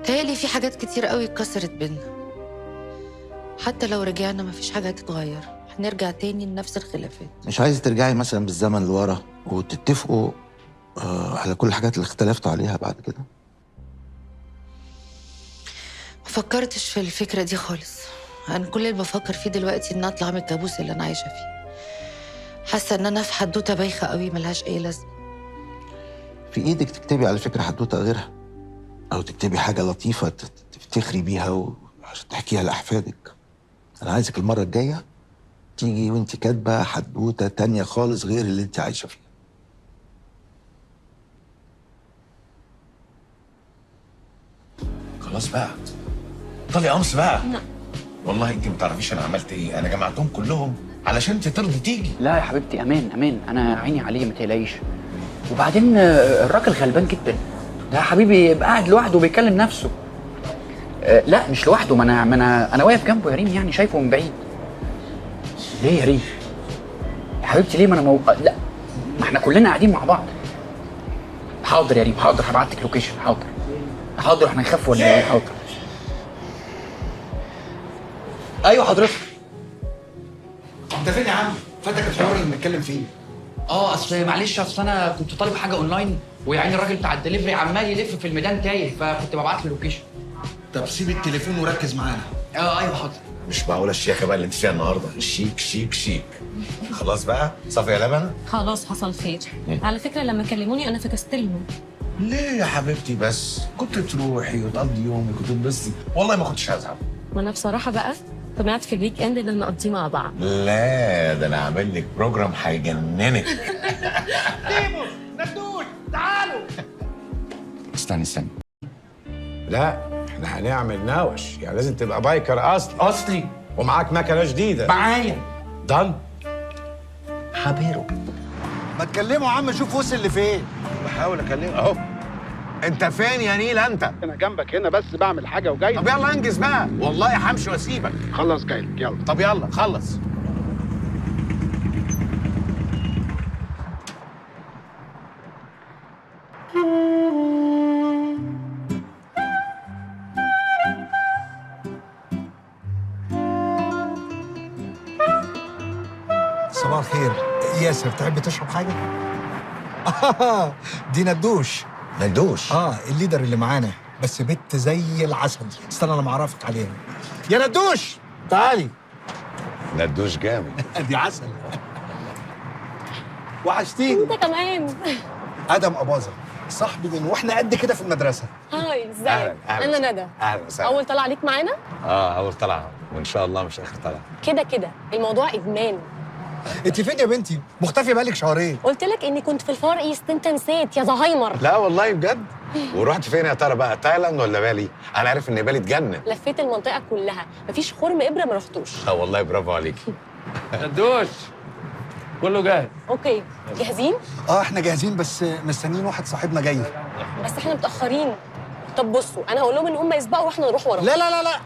تهيألي في حاجات كتير قوي اتكسرت بينا. حتى لو رجعنا مفيش حاجة هتتغير، هنرجع تاني لنفس الخلافات. مش عايزة ترجعي مثلا بالزمن لورا وتتفقوا على كل الحاجات اللي اختلفتوا عليها بعد كده؟ ما فكرتش في الفكرة دي خالص. أنا كل اللي بفكر فيه دلوقتي إن أطلع من الكابوس اللي أنا عايشة فيه. حاسة إن أنا في حدوتة بايخة قوي ملهاش أي لازمة. في إيدك تكتبي على فكرة حدوتة غيرها، أو تكتبي حاجة لطيفة تفتخري بيها عشان تحكيها لأحفادك. أنا عايزك المرة الجاية تيجي وأنت كاتبة حدوتة تانية خالص غير اللي أنت عايشة فيها. خلاص بقى، طلي قمص بقى. لا والله انت ما تعرفيش انا عملت ايه. انا جمعتهم كلهم علشان انت ترضي تيجي. لا يا حبيبتي، امان امان، انا عيني عليه ما تقلقيش. وبعدين الراجل غلبان جدا ده يا حبيبي، يبقى قاعد لوحده وبيكلم نفسه. لا مش لوحده، ما انا واقف جنبه يا ريم، يعني شايفه من بعيد. ليه يا ريم يا حبيبتي ليه؟ ما انا لا، ما احنا كلنا قاعدين مع بعض. حاضر يا ريم، حاضر، هبعت لك لوكيشن. حاضر احنا نخاف ولا ايه؟ حاضر. ايوه حضرتك. انت فين يا عم؟ فاتك الحوار اللي بنتكلم فيه. اصل معلش، اصل انا كنت طالب حاجه اونلاين، ويعني الراجل بتاع الدليفري عمال يلف في الميدان تايه، فكنت ببعت له اللوكيشن. طب سيب التليفون وركز معانا. ايوه حاضر. مش معقوله الشياكه بقى اللي انت فيها النهارده. شيك شيك شيك. خلاص بقى صافي يا لبن. خلاص حصل خير. على فكره لما كلموني انا فكست لهم. ليه يا حبيبتي بس؟ كنت تروحي وتقضي يومك وتنبسطي، والله ما كنتش هزعل. ما انا بصراحه بقى طمعت في الويك اند اللي نقضيه مع بعض. لا ده انا عامل لك بروجرام هيجننك. ديمو ندوش تعالوا. استني. لا احنا هنعمل نوش، يعني لازم تبقى بايكر اصلي ومعاك مكنه جديده. معايا ضل حبيرو. ما تكلموا يا عم، شوف وصل لفين. بحاول اكلمه اهو. انت فين يا نيل انت؟ انا جنبك هنا بس بعمل حاجه وجاي. طب يلا انجز بقى، والله همشي واسيبك. خلص جاي لك يلا. طب يلا خلص. صباح الخير. ياسر، تحب تشرب حاجه؟ دي ندوش. الليدر اللي معانا، بس بنت زي العسل. استنى انا معرفك عليها. يا ندوش تعالي. ندوش جامد. دي عسل. وحشتيني. انت كمان. ادم اباظه صاحبي من واحنا قد كده في المدرسه. هاي ازيك؟ انا ندى. اهلا وسهلا. اول طلعه ليك معانا؟ اول طلعه، وان شاء الله مش اخر طلعه. كده الموضوع ادمان. انت فين يا بنتي؟ مختفيه بقالك شهرين. قلت لك اني كنت في الفار ايست، انت نسيت يا زهايمر. لا والله بجد. ورحت فين يا ترى بقى؟ تايلاند ولا بالي؟ انا عارف ان بالي تجنن. لفيت المنطقه كلها، مفيش خرم ابره ما رحتوش. والله برافو عليكي. ندوش كله جاهز. اوكي جاهزين؟ احنا جاهزين، بس مستنيين واحد صاحبنا جاي. بس احنا متاخرين. طب بصوا، انا هقول لهم ان هم يسبقوا واحنا نروح وراهم. لا لا لا لا.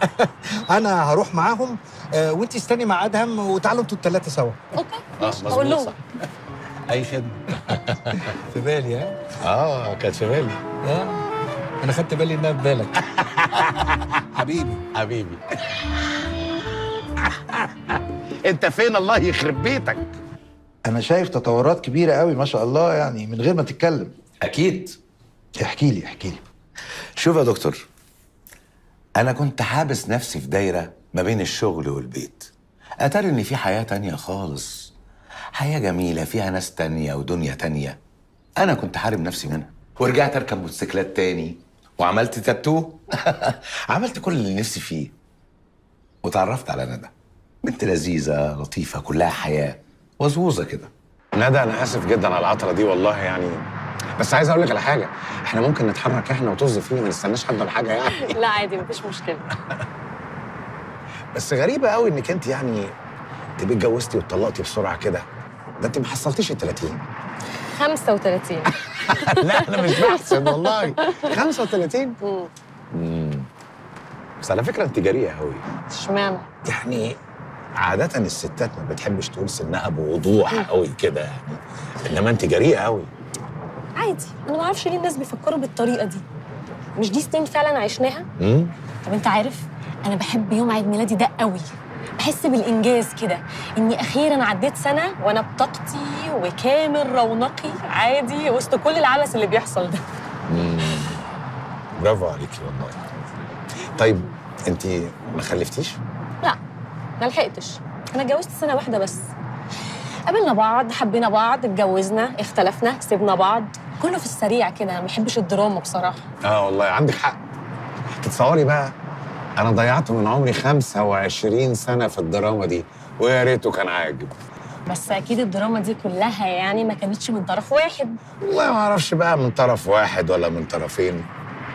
انا هروح معاهم، وانت استني مع ادهم وتعالوا انتوا الثلاثه سوا. اوكي هقول لهم. اي خدمه. في بالي. كانت في بالي. انا خدت بالي انها في بالك. حبيبي. انت فين الله يخرب بيتك؟ أنا شايف تطورات كبيرة قوي ما شاء الله، يعني من غير ما تتكلم. اكيد. احكي لي. شوف يا دكتور، انا كنت حابس نفسي في دايره ما بين الشغل والبيت. اتاري ان في حياه تانية خالص، حياه جميله فيها ناس تانية ودنيا تانية. انا كنت حارب نفسي منها، ورجعت اركب موتوسيكلات تاني وعملت تاتو. عملت كل اللي نفسي فيه، وتعرفت على ندى. بنت لذيذه لطيفه كلها حياه، وزوزه كده. ندى انا اسف جدا على العطره دي والله يعني، بس عايز اقول لك على حاجه، احنا ممكن نتحرك احنا وطز فيه، ما نستناش حد ولا حاجه يعني. لا عادي مفيش مشكله. بس غريبه قوي انك انت يعني تبقي اتجوزتي واتطلقتي بسرعه كده. ده انت ما حصلتيش ال 30. 35. لا انا مش بحسد والله. 35. بس على فكره انت جريئه قوي. اشمعنى؟ يعني عاده الستات ما بتحبش تقول سنها بوضوح قوي كده يعني، انما انت جريئه قوي. عادي، انا ما اعرفش ليه الناس بيفكروا بالطريقه دي. مش دي سنين فعلا عشناها؟ طب انت عارف انا بحب يوم عيد ميلادي ده قوي. بحس بالانجاز كده، اني اخيرا عديت سنه وانا بطاقتي وكامل رونقي عادي وسط كل العبث اللي بيحصل ده. برافو عليكي والله. طيب انت ما خلفتيش؟ لا ما لحقتش، انا اتجوزت سنه واحده بس. قابلنا بعض، حبينا بعض، اتجوزنا، اختلفنا، سيبنا بعض، كله في السريع كده. ما بحبش الدراما بصراحه. والله عندك حق. تتصوري بقى انا ضيعت من عمري 25 سنه في الدراما دي، ويا ريته كان عاجب. بس اكيد الدراما دي كلها يعني ما كانتش من طرف واحد. والله ما اعرفش بقى من طرف واحد ولا من طرفين،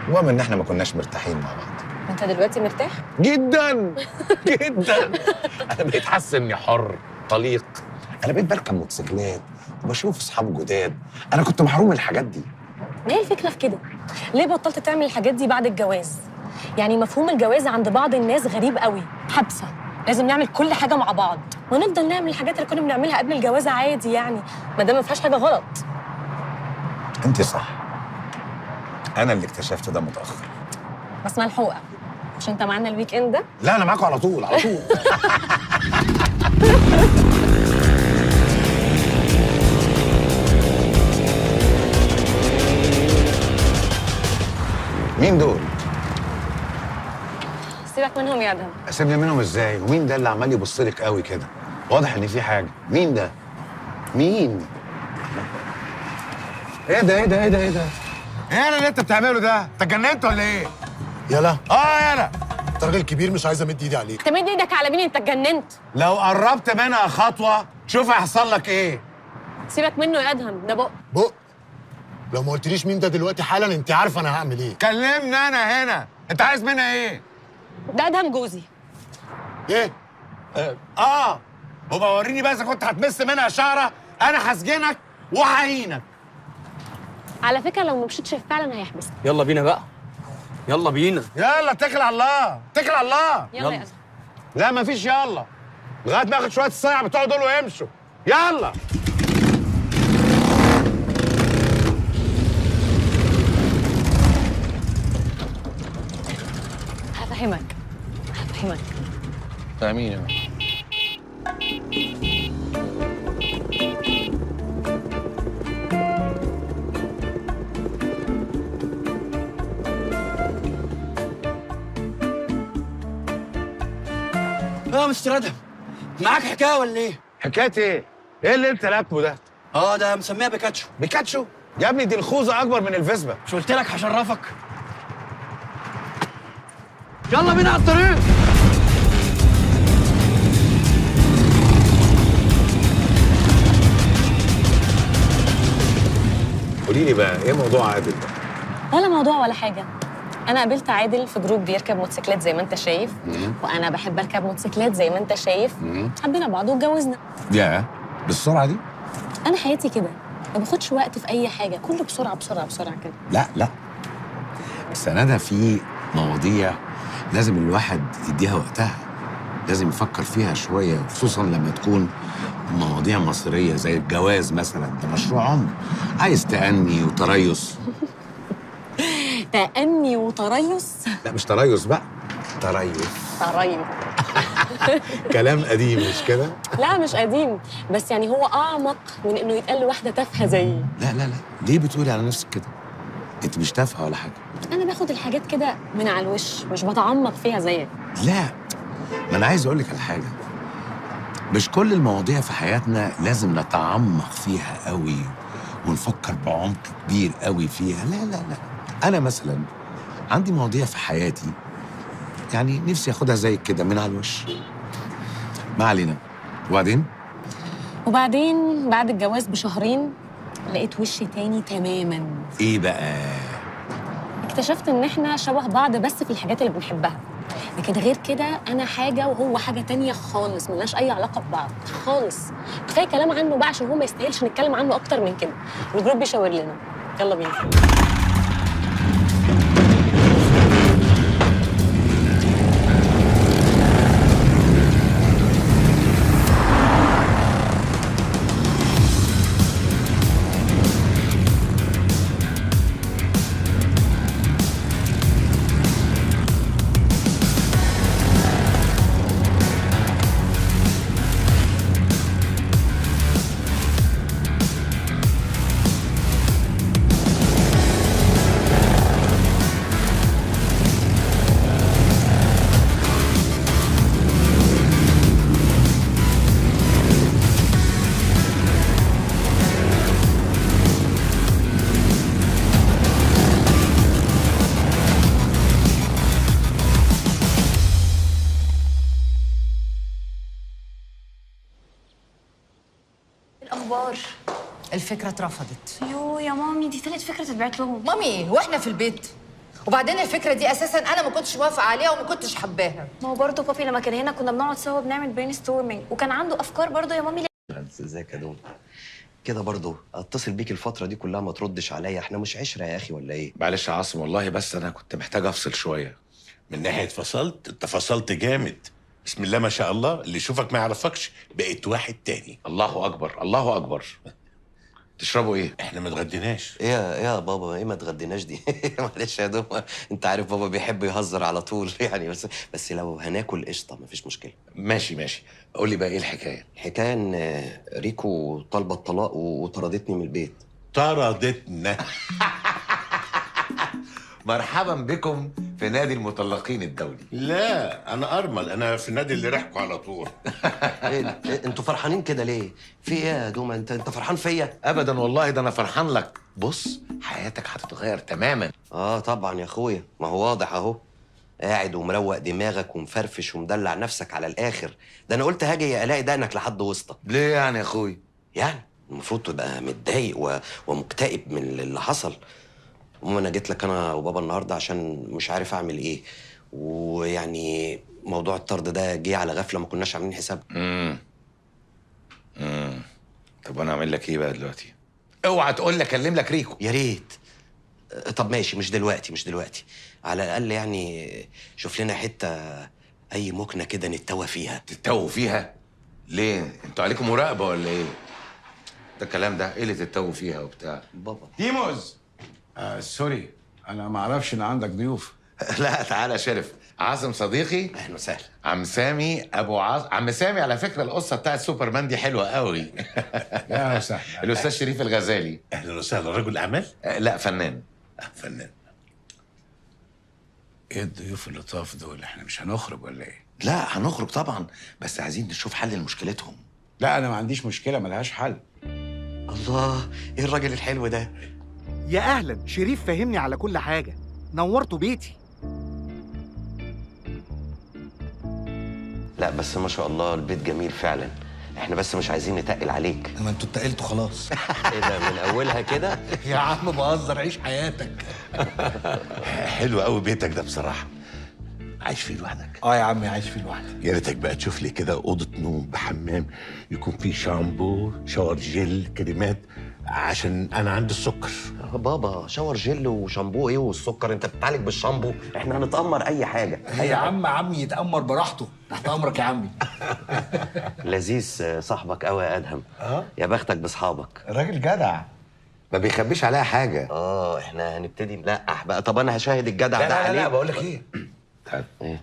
المهم ان احنا ما كناش مرتاحين مع بعض. انت دلوقتي مرتاح؟ جدا جدا. انا بقيت حاسس اني حر طليق. انا بقيت بركب موتوسيكلات وبشوف اصحاب جداد. انا كنت محروم من الحاجات دي. ما هي الفكره في كده، ليه بطلت تعمل الحاجات دي بعد الجواز؟ يعني مفهوم الجواز عند بعض الناس غريب قوي، حبسه، لازم نعمل كل حاجه مع بعض ونفضل نعمل الحاجات اللي كنا بنعملها قبل الجواز عادي يعني، ما دام ما فيهاش حاجه غلط. انت صح، انا اللي اكتشفت ده متاخر. بس ملحوقه، مش انت معانا الويك اند ده؟ لا انا معاكم على طول على طول. مين دول؟ سيبك منهم يا ادهم. اسيبني منهم ازاي؟ ومين ده اللي عمال يبص لك قوي كده؟ واضح ان في حاجه. مين ده؟ مين؟ ايه ده ايه ده ايه ده ايه ده؟ ايه اللي انت بتعمله ده؟ انت اتجننت ولا ايه؟ يلا يلا. انت راجل كبير مش عايز امد ايدي عليك. تمد ايدك على مين؟ انت اتجننت؟ لو قربت منها خطوه شوف هيحصل لك ايه. سيبك منه يا ادهم، ده بق. لو ما قلتليش مين ده دلوقتي حالا انت عارفه انا هعمل ايه. كلمني انا هنا، انت عايز منها ايه؟ ده ادهم جوزي. ايه؟ وبقى وريني بقى اذا كنت هتمس منها شعره انا هسجنك وهعينك. على فكره لو ما مشيتش فعلا هيحبسك. يلا بينا بقى، يلا بينا. يلا اتكل على الله، اتكل على الله. يلا يا ادهم. لا مفيش يلا، لغايه ما اخد شويه الصيع بتوع دول ويمشوا. يلا. هفهمك. فاهمين يا مستر ادهم، معاك حكايه ولا ايه؟ حكايه ايه؟ ايه اللي انت راكبه ده؟ ده مسميها بيكاتشو. بيكاتشو؟ يا ابني دي الخوذه اكبر من الفيسبا. مش قلت لك هشرفك؟ يلا بينا على الطريق. قولي لي بقى ايه موضوع عادل ده؟ ولا موضوع ولا حاجه. انا قابلت عادل في جروب بيركب موتوسيكلات زي ما انت شايف، وانا بحب اركب موتوسيكلات زي ما انت شايف. حبينا بعض واتجوزنا. يا بالسرعه دي؟ انا حياتي كده، ما باخدش وقت في اي حاجه، كله بسرعه بسرعه بسرعه كده. لا بس انا في مواضيع لازم الواحد يديها وقتها، لازم يفكر فيها شويه، خصوصا لما تكون مواضيع مصيريه زي الجواز مثلا. ده مشروع عمر، عايز تأني وتريث. تأني وتريث؟ لا مش تريث بقى، تريث. كلام قديم مش كده؟ لا مش قديم، بس يعني هو اعمق من انه يتقال لواحده تافهه زيي. لا ليه بتقولي على نفسك كده؟ انت مش تافهه ولا حاجه. انا باخد الحاجات كده من على الوش، مش بتعمق فيها زيك. لا ما انا عايز اقول لك على حاجه، مش كل المواضيع في حياتنا لازم نتعمق فيها قوي ونفكر بعمق كبير قوي فيها. لا انا مثلا عندي مواضيع في حياتي يعني نفسي اخدها زيك كده من على الوش. ما علينا. وبعدين وبعدين بعد الجواز بشهرين لقيت وش تاني تماما. ايه بقى؟ اكتشفت ان احنا شبه بعض بس في الحاجات اللي بنحبها، لكن غير كده انا حاجه وهو حاجه تانية خالص، ملناش اي علاقه ببعض خالص. كفايه كلام عنه بقى عشان هو ما يستاهلش نتكلم عنه اكتر من كده. الجروب بيشاور لنا. يلا بينا. الاخبار؟ الفكره اترفضت. يو يا مامي، دي تالت فكره تتبعت لهم. مامي واحنا في البيت؟ وبعدين الفكره دي اساسا انا ما كنتش موافقه عليها وما كنتش حباها. ما هو برضه بابي لما كان هنا كنا بنقعد سوا بنعمل برين ستورمينج، وكان عنده افكار برضه يا مامي. ازيك يا دوم؟ كده برضه اتصل بيك الفتره دي كلها ما تردش عليا، احنا مش عشره يا اخي ولا ايه؟ معلش يا عاصم والله، بس انا كنت محتاج افصل شويه. من ناحيه فصلت، انت فصلت جامد. بسم الله ما شاء الله، اللي يشوفك ما يعرفكش، بقيت واحد تاني. الله اكبر الله اكبر. تشربوا ايه؟ احنا ما اتغديناش. ايه يا بابا، ايه ما اتغديناش دي؟ معلش يا دوم، انت عارف بابا بيحب يهزر على طول يعني، بس لو هناكل قشطه مفيش مشكله. ماشي. قول لي بقى ايه الحكايه؟ الحكايه ان ريكو طالبه الطلاق وطردتني من البيت. طردتنا؟ مرحبا بكم في نادي المطلقين الدولي. لا انا ارمل، انا في النادي اللي ريحكوا على طول. إيه انتوا فرحانين كده ليه؟ في ايه يا دوما؟ انت فرحان فيا؟ ابدا والله، ده انا فرحان لك. بص، حياتك هتتغير تماما. طبعا يا اخويا، ما هو واضح اهو. قاعد ومروق دماغك ومفرفش ومدلع نفسك على الاخر. ده انا قلت هاجي الاقي دقنك لحد وسطك. ليه يعني يا اخويا؟ يعني المفروض تبقى متضايق ومكتئب من اللي حصل. المهم انا جيت لك انا وبابا النهارده عشان مش عارف اعمل ايه، ويعني موضوع الطرد ده جه على غفله ما كناش عاملين حساب. طب وانا اعمل لك ايه بقى دلوقتي؟ اوعى تقول لي اكلم لك ريكو. يا ريت. طب ماشي، مش دلوقتي، على الاقل يعني شوف لنا حته اي مكنه كده نتوه فيها. تتوه فيها؟ ليه؟ انتوا عليكم مراقبه ولا ايه؟ ده الكلام ده ايه اللي تتوه فيها وبتاع؟ بابا تيموز. سوري، انا ما اعرفش ان عندك ضيوف. لا تعالى شرف. عاصم صديقي. اهلا وسهلا. عم سامي ابو عم سامي، على فكره القصه بتاعت سوبرمان دي حلوه قوي. يا وسهلا. الاستاذ شريف الغزالي. اهلا وسهلا. رجل اعمال؟ لا فنان. فنان. ايه الضيوف اللطاف دول؟ احنا مش هنخرج ولا ايه؟ لا هنخرج طبعا، بس عايزين نشوف حل لمشكلتهم. لا انا ما عنديش مشكله ملهاش حل. الله، ايه الراجل الحلو ده؟ يا اهلا، شريف فهمني على كل حاجه. نورتوا بيتي. لا بس ما شاء الله البيت جميل فعلا. احنا بس مش عايزين نتقل عليك. ما انتوا اتقلتوا خلاص. ايه ده من اولها كده؟ يا عم بهزر، عيش حياتك. حلو قوي بيتك ده بصراحه. عايش فيه لوحدك؟ يا عمي عايش فيه لوحدي. يا ريتك بقى تشوف لي كده اوضه نوم بحمام، يكون فيه شامبو، شاور جل، كريمات، عشان انا عندي السكر. بابا شاور جل وشامبو ايه والسكر؟ انت بتعالج بالشامبو؟ احنا هنتأمر اي حاجه. يا عمي يتأمر براحته، تحت امرك يا عمي. لذيذ صاحبك قوي يا ادهم. يا بختك باصحابك. راجل جدع، ما بيخبيش عليها حاجه. احنا هنبتدي نلقح بقى. طب انا هشاهد الجدع ده عليه. لا بقول لك ايه، ايه؟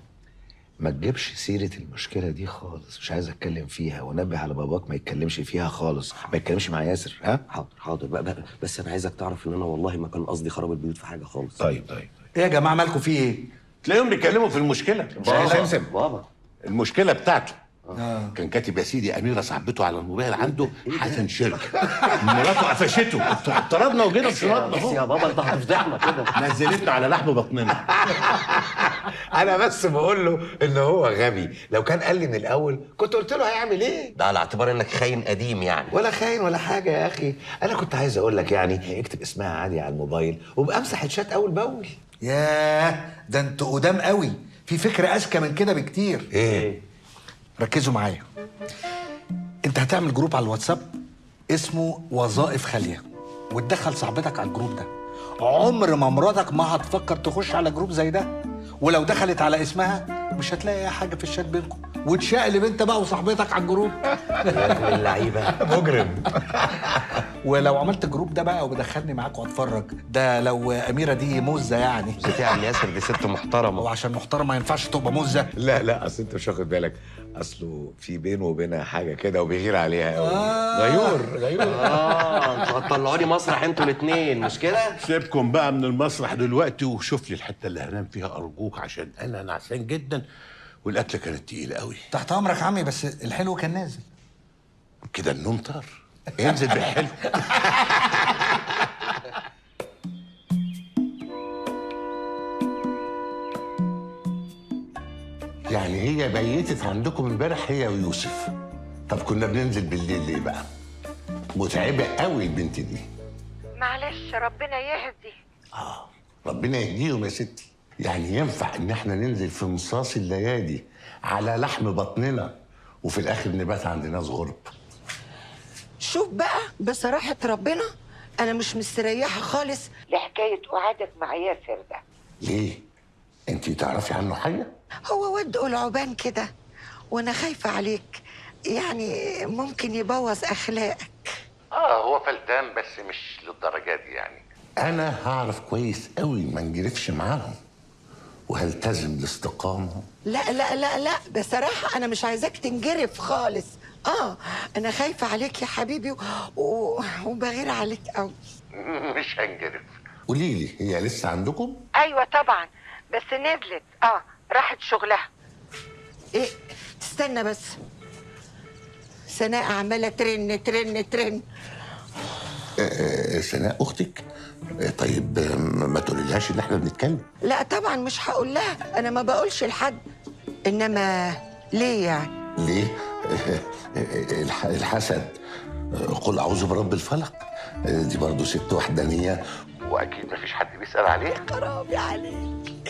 ما تجيبش سيره المشكله دي خالص، مش عايز اتكلم فيها، ونبه على باباك ما يتكلمش فيها خالص، ما يتكلمش مع ياسر. ها حاضر بقى. بس انا عايزك تعرف ان انا والله ما كان قصدي خراب البيوت في حاجه خالص. طيب ايه يا جماعه مالكم في ايه؟ تلاقيهم بيتكلموا في المشكله. بابا المشكله بتاعته. كان كاتب يا سيدي اميره صاحبته على الموبايل عنده حسن شركه. مراته قفشته، اضطربنا وجينا في شنطنا بس يا بابا انت هتفضحنا كده. نزلتنا على لحم بطننا. انا بس بقول له ان هو غبي، لو كان قال لي من الاول كنت قلت له هيعمل ايه. ده على اعتبار انك خاين قديم يعني. ولا خاين ولا حاجه يا اخي، انا كنت عايز اقول لك يعني اكتب اسمها عادي على الموبايل وابقى امسح الشات اول باول. ياه، ده انتوا قدام قوي. في فكره اذكى من كده بكتير. ايه؟ ركزوا معايا. انت هتعمل جروب على الواتساب اسمه وظائف خاليه، وتدخل صاحبتك على الجروب ده. عمر ما مراتك ما هتفكر تخش على جروب زي ده، ولو دخلت على اسمها مش هتلاقي اي حاجه في الشات بينكم، وتشقلب انت بقى وصاحبتك على الجروب. يا ابن اللعيبه مجرم. ولو عملت الجروب ده بقى وبدخلني معاك واتفرج، ده لو اميره دي مزه يعني. ستي يا عم ياسر دي ست محترمه. وعشان محترمه ما ينفعش تبقى مزه. لا اصل انت مش واخد بالك، اصله في بينه وبينها حاجه كده وبيغير عليها قوي. غيور. انتوا هتطلعوني مسرح انتوا الاثنين مش كده؟ سيبكم بقى من المسرح دلوقتي وشوف لي الحته اللي هنام فيها ارجوك، عشان انا نعسان جدا والاكله كانت تقيله قوي. تحت امرك عمي، بس الحلو كان نازل. كده النوم طار. انزل بالحلو. يعني هي بيتت عندكم امبارح هي ويوسف؟ طب كنا بننزل بالليل ليه بقى؟ متعبه قوي البنت دي. معلش ربنا يهدي. ربنا يهديهم يا ستي. يعني ينفع ان احنا ننزل في مصاص الليالي على لحم بطننا وفي الاخر نبات عند ناس غرب؟ شوف بقى بصراحة ربنا أنا مش مستريحة خالص لحكاية قعدك مع ياسر ده. ليه؟ انتي تعرفي عنه حاجة؟ هو واد قلعبان كده وأنا خايفة عليك، يعني ممكن يبوظ أخلاقك. هو فلتان بس مش للدرجة دي يعني. أنا هعرف كويس قوي ما نجرفش معاهم وهلتزم الاستقامة. لا لا لا لا، بصراحة أنا مش عايزاك تنجرف خالص. أنا خايفة عليك يا حبيبي وبغير عليك قوي. مش هنجرف. قولي لي هي لسه عندكم؟ أيوة طبعا، بس نزلت راحت شغلها. إيه، استنى بس. سناء عمالة ترن ترن ترن. سناء أختك؟ طيب ما تقوليلهاش إن إحنا بنتكلم؟ لا طبعا مش هقول لها، أنا ما بقولش لحد. إنما ليه يعني؟ ليه؟ الحسد. قل أعوذ برب الفلق. دي برضه ست وحدانية وأكيد مفيش حد بيسأل عليها. يا خرابي عليك،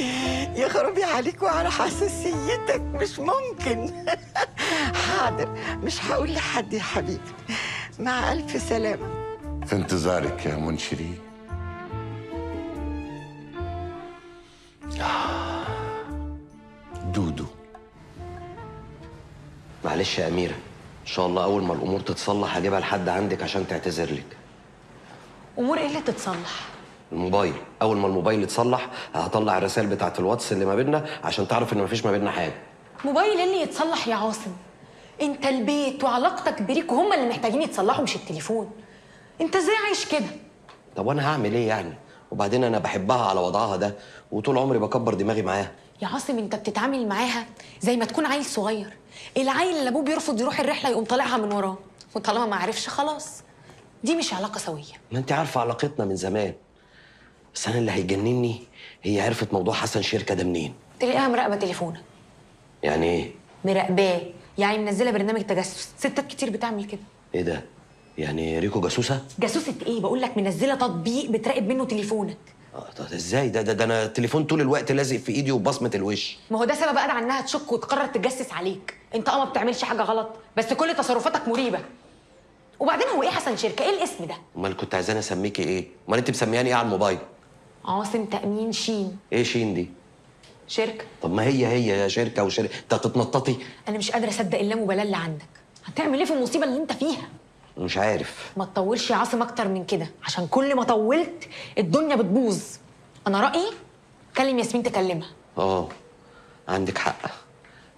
يا خرابي عليك وعلى حساسيتك، مش ممكن. حاضر، مش هقول لحد يا حبيبي. مع ألف سلامة. في انتظارك يا منشري. دودو. معلش يا أميرة، إن شاء الله أول ما الأمور تتصلح هجيبها لحد عندك عشان تعتذر لك. امور ايه اللي تتصلح؟ الموبايل، أول ما الموبايل يتصلح هطلع الرسائل بتاعت الواتس اللي ما بيننا عشان تعرف إن مفيش ما بيننا حاجة. موبايل ايه اللي يتصلح يا عاصم؟ انت البيت وعلاقتك بريكو هما اللي محتاجين يتصلحوا مش التليفون. انت ازاي عايش كده؟ طب وأنا هعمل إيه يعني؟ وبعدين أنا بحبها على وضعها ده وطول عمري بكبر دماغي معاها. يا عاصم انت بتتعامل معاها زي ما تكون عيل صغير، العيل اللي ابوه بيرفض يروح الرحله يقوم طالعها من وراه، وطالما ما عرفش خلاص. دي مش علاقه سويه. ما انت عارفه علاقتنا من زمان، بس انا اللي هيجنني هي عرفت موضوع حسن شركه ده منين. تلاقيها مراقبه تليفونك. يعني ايه مراقباه؟ يعني منزله برنامج تجسس، ستات كتير بتعمل كده. ايه ده؟ يعني ريكو جاسوسه؟ جاسوسه ايه؟ بقول لك منزله تطبيق بتراقب منه تليفونك. طب ازاي ده انا التليفون طول الوقت لازق في ايدي وبصمه الوش. ما هو ده سبب قادر عنها تشك وتقرر تتجسس عليك. انت ما بتعملش حاجه غلط، بس كل تصرفاتك مريبه. وبعدين هو ايه حسن شركه؟ ايه الاسم ده؟ امال كنت عايزاني اسميكي ايه؟ امال انت مسمياني ايه على الموبايل؟ عاصم تامين شين. ايه شين دي؟ شركه. طب ما هي يا شركه وشركه، انت هتتنططي. انا مش قادره اصدق اللامبالاه اللي عندك. هتعمل ايه في المصيبه اللي انت فيها؟ مش عارف. ما تطولش يا عاصم اكتر من كده، عشان كل ما طولت الدنيا بتبوظ. انا رايي كلم ياسمين تكلمها. عندك حق.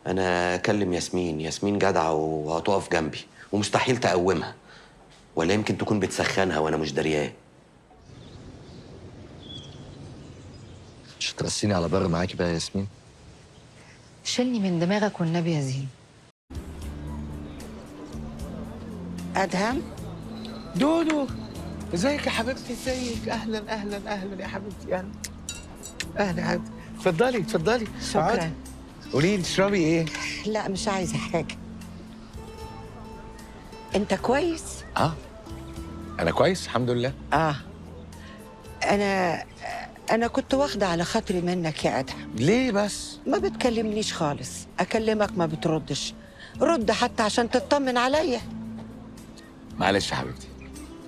انا اكلم ياسمين جدعه وهتقف جنبي ومستحيل تقومها، ولا يمكن تكون بتسخنها وانا مش دريان. مش ترسيني على بر معاكي بقى يا ياسمين؟ شيلني من دماغك والنبي يا زين. ادهم. دودو، ازيك يا حبيبتي؟ ازيك؟ اهلا اهلا اهلا يا حبيبتي، اهلا اهلا يا حبيبتي. اتفضلي اتفضلي. شكرا. قولي لي تشربي ايه؟ لا مش عايزه حاجه. انت كويس؟ انا كويس الحمد لله. انا كنت واخده على خاطري منك يا ادهم. ليه بس؟ ما بتكلمنيش خالص، اكلمك ما بتردش. رد حتى عشان تطمن عليا. معلش يا حبيبتي،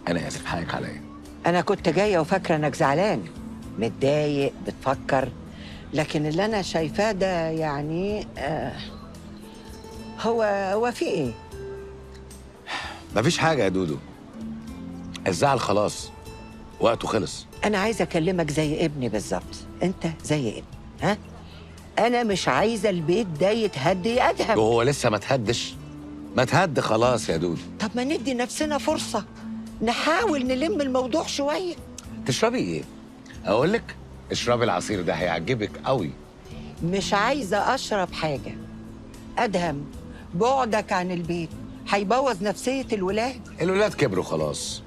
انا اسف، حقك عليا. انا كنت جايه وفاكره انك زعلان متضايق بتفكر، لكن اللي انا شايفاه ده يعني هو في ايه؟ مفيش حاجه يا دودو، الزعل خلاص وقته خلص. انا عايزه اكلمك زي ابني بالظبط. انت زي ابني، ها؟ انا مش عايزه البيت ده يتهد يا ادهم. وهو لسه ما تهدش؟ ما تهد خلاص يا دودو. طب ما ندي نفسنا فرصه، نحاول نلم الموضوع شويه. تشربي ايه؟ اقول لك اشربي العصير ده هيعجبك قوي. مش عايزه اشرب حاجه. ادهم، بعدك عن البيت هيبوظ نفسيه الولاد. الولاد كبروا خلاص،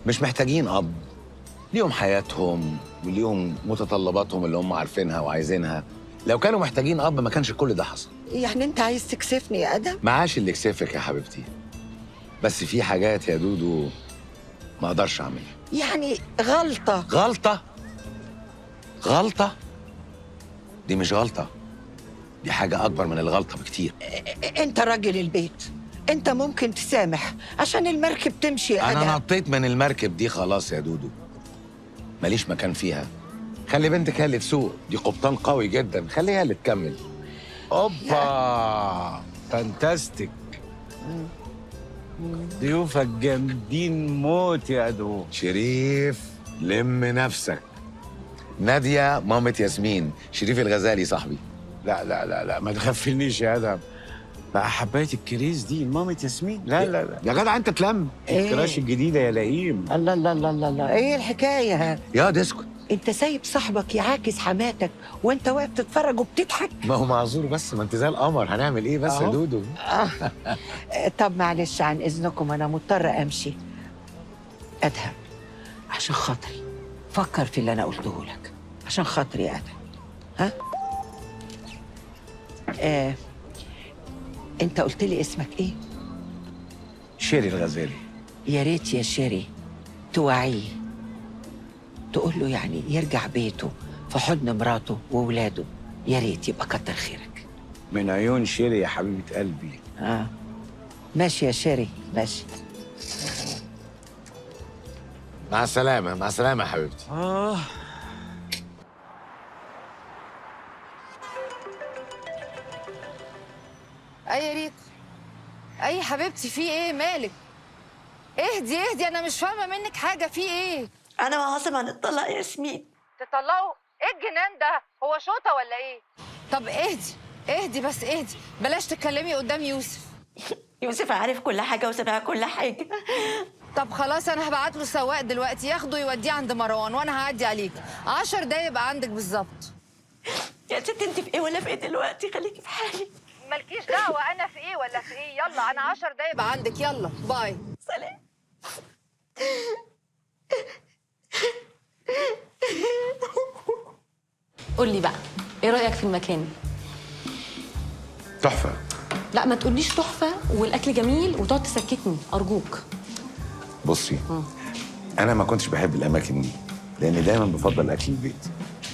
مش محتاجين اب. ليهم حياتهم وليهم متطلباتهم اللي هم عارفينها وعايزينها. لو كانوا محتاجين اب ما كانش كل ده حصل. يعني انت عايز تكسفني يا ادهم؟ معاش اللي يكسفك يا حبيبتي، بس في حاجات يا دودو ما اقدرش اعملها. يعني غلطه. غلطه؟ دي مش غلطه، دي حاجه اكبر من الغلطه بكتير. انت راجل البيت، انت ممكن تسامح عشان المركب تمشي يا ادهم. انا نطيت من المركب دي خلاص يا دودو، ماليش مكان فيها. خلي بنتك هي اللي تسوق، دي قبطان قوي جدا، خليها اللي تكمل. اوبا فانتاستيك، ضيوفك جامدين موت يا ادو. شريف لم نفسك. نادية مامة ياسمين، شريف الغزالي صاحبي. لا لا لا لا، ما تغفلنيش يا ادهم. بقى حبايه الكريز دي مامة ياسمين؟ لا لا لا يا جدع انت تلم. الكراش الجديده يا لئيم. الله الله الله الله الله، ايه الحكايه؟ يا اسكت. انت سايب صاحبك يعاكس حماتك وانت واقف تتفرج وبتضحك؟ ما هو معذور، بس ما انت زي القمر، هنعمل ايه بس يا دودو؟ طب معلش عن اذنكم، انا مضطره امشي. ادهم، عشان خاطري فكر في اللي انا قلته لك، عشان خاطري يا ادهم. ها؟ انت قلت لي اسمك ايه؟ شيري الغزالي. يا ريت يا شيري توعيه، تقول له يعني يرجع بيته في حضن مراته وولاده. يا ريت، يبقى كتر خيرك. من عيون شيري يا حبيبه قلبي. ماشي يا شيري، ماشي. مع السلامة، مع السلامة يا حبيبتي. اي يا ريكو، اي حبيبتي، في ايه؟ مالك؟ اهدي اهدي، انا مش فاهمه منك حاجه، في ايه؟ انا وعاصم هنطلق يا ياسمين. تطلقوا؟ ايه الجنان ده؟ هو شوطه ولا ايه؟ طب اهدي اهدي بس اهدي، بلاش تتكلمي قدام يوسف. يوسف عارف كل حاجه وسمع كل حاجه. طب خلاص، انا هبعت له سواق دلوقتي ياخده يوديه عند مروان، وانا هعدي عليك 10 دقايق يبقى عندك بالظبط. يا ست انت في ايه ولا في ايه دلوقتي؟ خليكي في حالك. مالكيش دعوه انا في ايه ولا في ايه. يلا انا 10 دقايق يبقى عندك، يلا باي. سلام. قول لي بقى، ايه رايك في المكان؟ تحفة. لا ما تقوليش تحفه والاكل جميل وتقعد تسكتني ارجوك. بصي، انا ما كنتش بحب الاماكن دي لان دايما بفضل اكل البيت.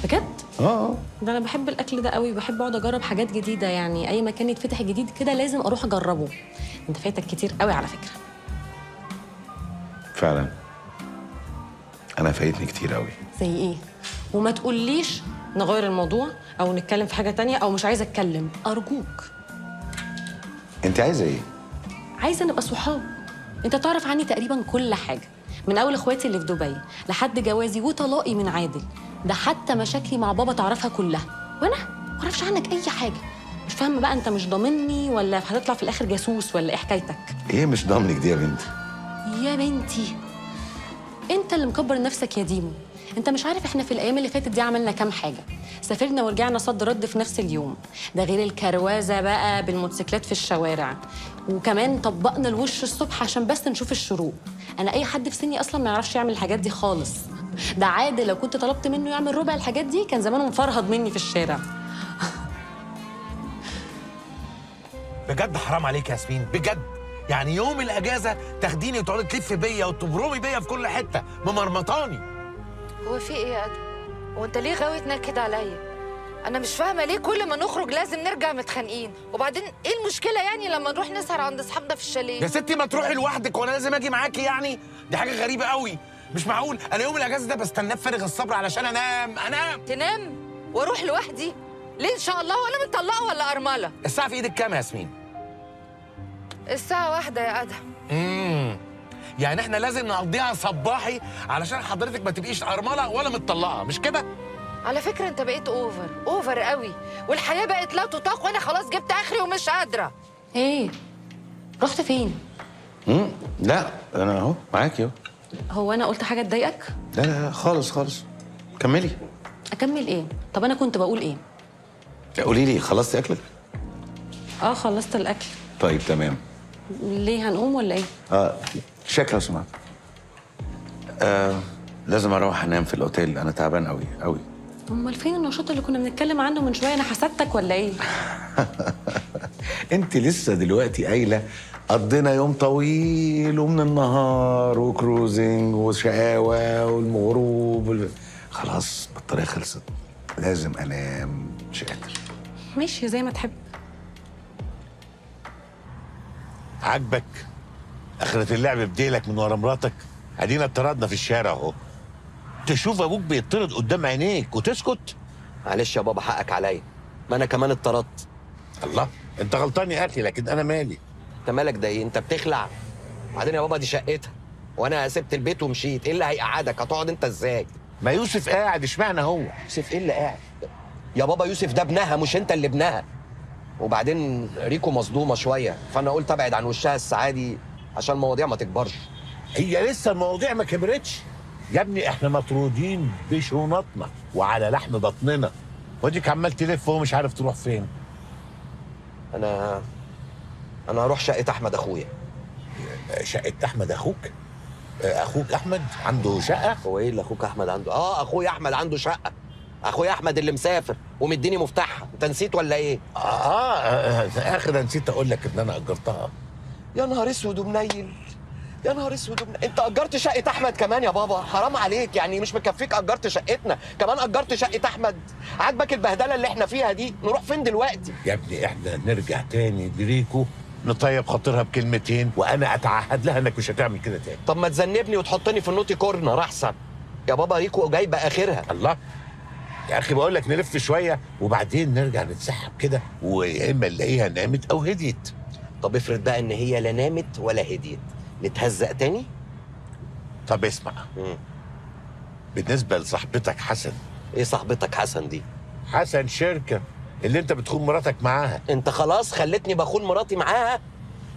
بجد؟ اه ده انا بحب الاكل ده قوي، بحب اقعد اجرب حاجات جديده، يعني اي مكان يتفتح جديد كده لازم اروح اجربه. انت فايتك كتير قوي على فكره. فعلا انا فايتني كتير قوي. زي ايه؟ وما تقوليش نغير الموضوع او نتكلم في حاجه تانية او مش عايزه اتكلم ارجوك. انت عايزه ايه؟ عايزه نبقى صحاب. انت تعرف عني تقريبا كل حاجه، من اول اخواتي اللي في دبي لحد جوازي وطلاقي من عادل، ده حتى مشاكلي مع بابا تعرفها كلها، وانا ما اعرفش عنك اي حاجه. مش فاهمه بقى، انت مش ضامني ولا هتطلع في الاخر جاسوس ولا ايه حكايتك؟ ايه مش ضامنك دي يا بنتي؟ يا بنتي انت اللي مكبر نفسك يا ديمو. انت مش عارف احنا في الايام اللي فاتت دي عملنا كام حاجه. سافرنا ورجعنا صد رد في نفس اليوم، ده غير الكروازه بقى بالموتوسيكلات في الشوارع، وكمان طبقنا الوش الصبح عشان بس نشوف الشروق. انا اي حد في سني اصلا ما يعرفش يعمل الحاجات دي خالص. ده عادل لو كنت طلبت منه يعمل ربع الحاجات دي كان زمانه مفرهد مني في الشارع. بجد حرام عليك يا ياسمين، بجد. يعني يوم الاجازه تاخديني وتقعدي تلفي بيا وتبرمي بيا في كل حته، ممرمطاني. هو في ايه يا ادم؟ هو انت ليه غاوي تنكد عليا؟ انا مش فاهمه ليه كل ما نخرج لازم نرجع متخانقين، وبعدين ايه المشكله يعني لما نروح نسهر عند اصحابنا في الشاليه؟ يا ستي ما تروحي لوحدك وانا لازم اجي معاكي يعني؟ دي حاجه غريبه قوي، مش معقول. انا يوم الاجازه ده بستناه بفارغ الصبر علشان انام. تنام واروح لوحدي؟ ليه ان شاء الله؟ ولا مطلقه ولا ارمله؟ الساعه في ايدك كام يا ياسمين؟ الساعه 1 يا ادم. يعني احنا لازم نقضيها صباحي علشان حضرتك ما تبقيش ارمله ولا متطلقه، مش كده؟ على فكره انت بقيت اوفر قوي، والحياه بقت لا تطاق، وانا خلاص جبت اخري ومش قادره. ايه؟ رحت فين؟ لا انا اهو معاكي اهو. هو انا قلت حاجه تضايقك؟ لا لا خالص خالص، كملي. اكمل ايه؟ طب انا كنت بقول ايه؟ قولي لي، خلصتي اكلك؟ اه خلصت الاكل. طيب تمام. ليه، هنقوم ولا ايه؟ شكرا لو سمحت. لازم اروح انام في الاوتيل، انا تعبان قوي قوي. امال فين النشاط اللي كنا بنتكلم عنه من شويه؟ انا حسدتك ولا ايه؟ انت لسه دلوقتي قايله قضينا يوم طويل ومن النهار وكروزنج وشقاوه والغروب خلاص البطاريه خلصت، لازم انام، مش قادر. ماشي زي ما تحب. عاجبك اخرة اللعب بديلك من ورا مراتك؟ ادينا اتطردنا في الشارع اهو، تشوف ابوك بيطرد قدام عينيك وتسكت؟ معلش يا بابا حقك عليا، ما انا كمان اتطردت. الله، انت غلطان يا اخي، لكن انا مالي؟ انت مالك ده ايه؟ انت بتخلع؟ بعدين يا بابا دي شقتها وانا سبت البيت ومشيت، ايه اللي هيقعدك؟ هتقعد انت ازاي؟ ما يوسف قاعد، اشمعنى هو؟ يوسف ايه اللي قاعد؟ يا بابا يوسف ده ابنها مش انت اللي ابنها. وبعدين ريكو مصدومه شويه، فانا قلت ابعد عن وشها السعادي عشان المواضيع ما تكبرش. هي لسه المواضيع ما كبرتش يا ابني، احنا مطرودين بشنطنا وعلى لحم بطننا، وديك عمال تلف وهو مش عارف تروح فين. انا هروح شقه احمد اخويا. شقه احمد اخوك؟ اخوك احمد عنده شقه؟ هو ايه اللي اخوك احمد عنده؟ اخويا احمد عنده شقه. اخويا احمد اللي مسافر ومديني مفتاحها، انت نسيت ولا ايه؟ اخر نسيت اقول لك ان انا اجرتها. يا نهار اسود ومنيل، يا نهار اسود ومنيل. انت اجرت شقه احمد كمان يا بابا؟ حرام عليك، يعني مش مكفيك اجرت شقتنا كمان اجرت شقه احمد؟ عاجبك البهدله اللي احنا فيها دي؟ نروح فين دلوقتي؟ يا ابني احنا نرجع تاني لريكو، نطيب خاطرها بكلمتين، وانا اتعهد لها انك مش هتعمل كده تاني. طب ما تذنبني وتحطني في النوتي كورنر احسن يا بابا، ريكو جايبه اخرها. الله يا اخي، بقول لك نلف شويه وبعدين نرجع نتسحب كده، ويا اما نلاقيها نامت او هديت. طب افرض بقى ان هي لا نامت ولا هديت، نتهزق تاني؟ طب اسمع، بالنسبه لصاحبتك حسن. ايه صاحبتك حسن دي؟ حسن شركه اللي انت بتخون مراتك معاها. انت خلاص خلتني بخون مراتي معاها؟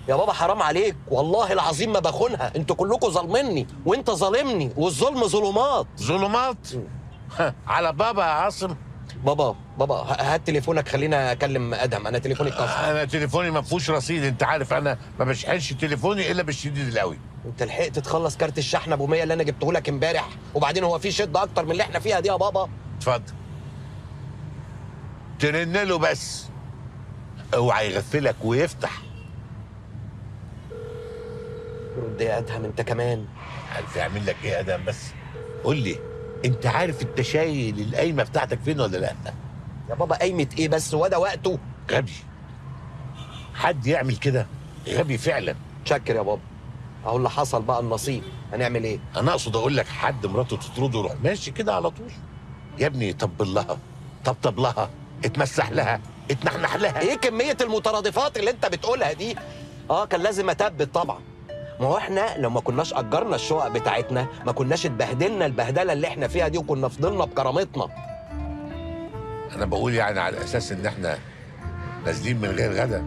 يا بابا حرام عليك، والله العظيم ما بخونها، انتوا كلكم ظالميني وانت ظالمني، والظلم ظلمات. ظلمات؟ على بابا يا عاصم. بابا هات تليفونك، خلينا اكلم ادهم، انا تليفوني اتكسر. انا تليفوني ما فيهوش رصيد، انت عارف انا ما بشحنش تليفوني الا بالشديد القوي. انت لحقت تخلص كارت الشحن ابو 100 اللي انا جبته لك امبارح؟ وبعدين هو في شده اكتر من اللي احنا فيها دي يا بابا؟ اتفضل ترن له بس، اوعى يغفلك ويفتح. رد يا ادهم انت كمان. عارف يعمل لك ايه يا ادهم؟ بس قول لي، انت عارف انت شايل القايمه بتاعتك فين ولا لا؟ يا بابا قايمه ايه بس؟ وده وقته؟ غبي، حد يعمل كده؟ غبي فعلا. شكر يا بابا، اهو اللي حصل بقى النصيب، هنعمل ايه؟ انا اقصد اقول لك حد مراته تطرده يروح ماشي كده على طول؟ يا ابني طبل لها، طبطب لها، اتمسح لها، اتنحنح لها. ايه كميه المترادفات اللي انت بتقولها دي؟ كان لازم اتبت طبعا. ما هو احنا لو ما كناش اجرنا الشقق بتاعتنا ما كناش اتبهدلنا البهدله اللي احنا فيها دي، وكنا فضلنا بكرامتنا. انا بقول يعني على اساس ان احنا نازلين من غير غدا.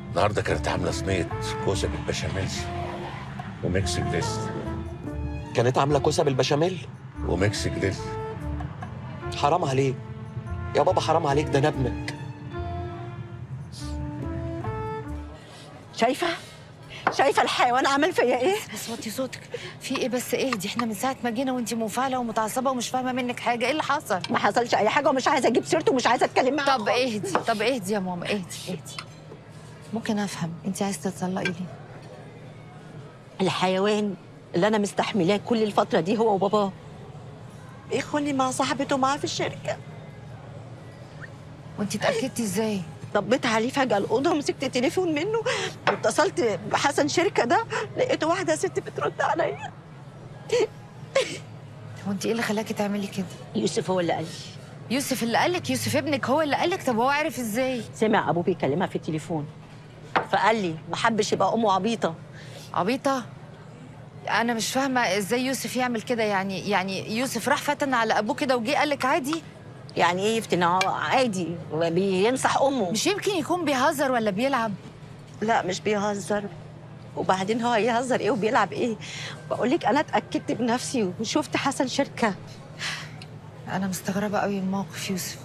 النهارده كانت عامله صينيه كوسه بالبشاميل وميكس جريس. كانت عامله كوسه بالبشاميل؟ وميكس جريل. حرام عليك يا بابا، حرام عليك، ده انا ابنك. شايفه الحيوان عمل فيا ايه؟ بس وطي صوتك. في ايه بس؟ اهدي، احنا من ساعه ما جينا وانت منفعله ومتعصبه ومش فاهمه منك حاجه. ايه اللي حصل؟ ما حصلش اي حاجه ومش عايزه اجيب سيرته ومش عايزه اتكلم معاه. طب اهدي، طب اهدي يا ماما، اهدي. ممكن افهم انت عايزه تتطلقي ليه؟ الحيوان اللي انا مستحملاه كل الفتره دي هو وباباه بيخوني مع صاحبته معاه في الشركه. وانت اتاكدتي ازاي؟ طبيت عليه فجاه الاوضه ومسكت التليفون منه واتصلت بحسن شركه ده، لقيت واحده ست بترد عليا. وانت ايه اللي خلاكي تعملي كده؟ يوسف هو اللي قال لي. يوسف اللي قالك؟ يوسف ابنك هو اللي قالك؟ طب هو عارف ازاي؟ سمع ابوه بيكلمها في التليفون فقال لي ما حبش يبقى امه عبيطه. عبيطه؟ انا مش فاهمه ازاي يوسف يعمل كده. يعني يوسف راح فتن على ابوه كده وجي قالك عادي؟ يعني ايه يفتن؟ عادي بينصح امه. مش يمكن يكون بيهزر ولا بيلعب؟ لا مش بيهزر. وبعدين هو يهزر ايه وبيلعب ايه؟ بقول لك انا اتاكدت بنفسي وشفت حسن شركه. انا مستغربه قوي من موقف يوسف،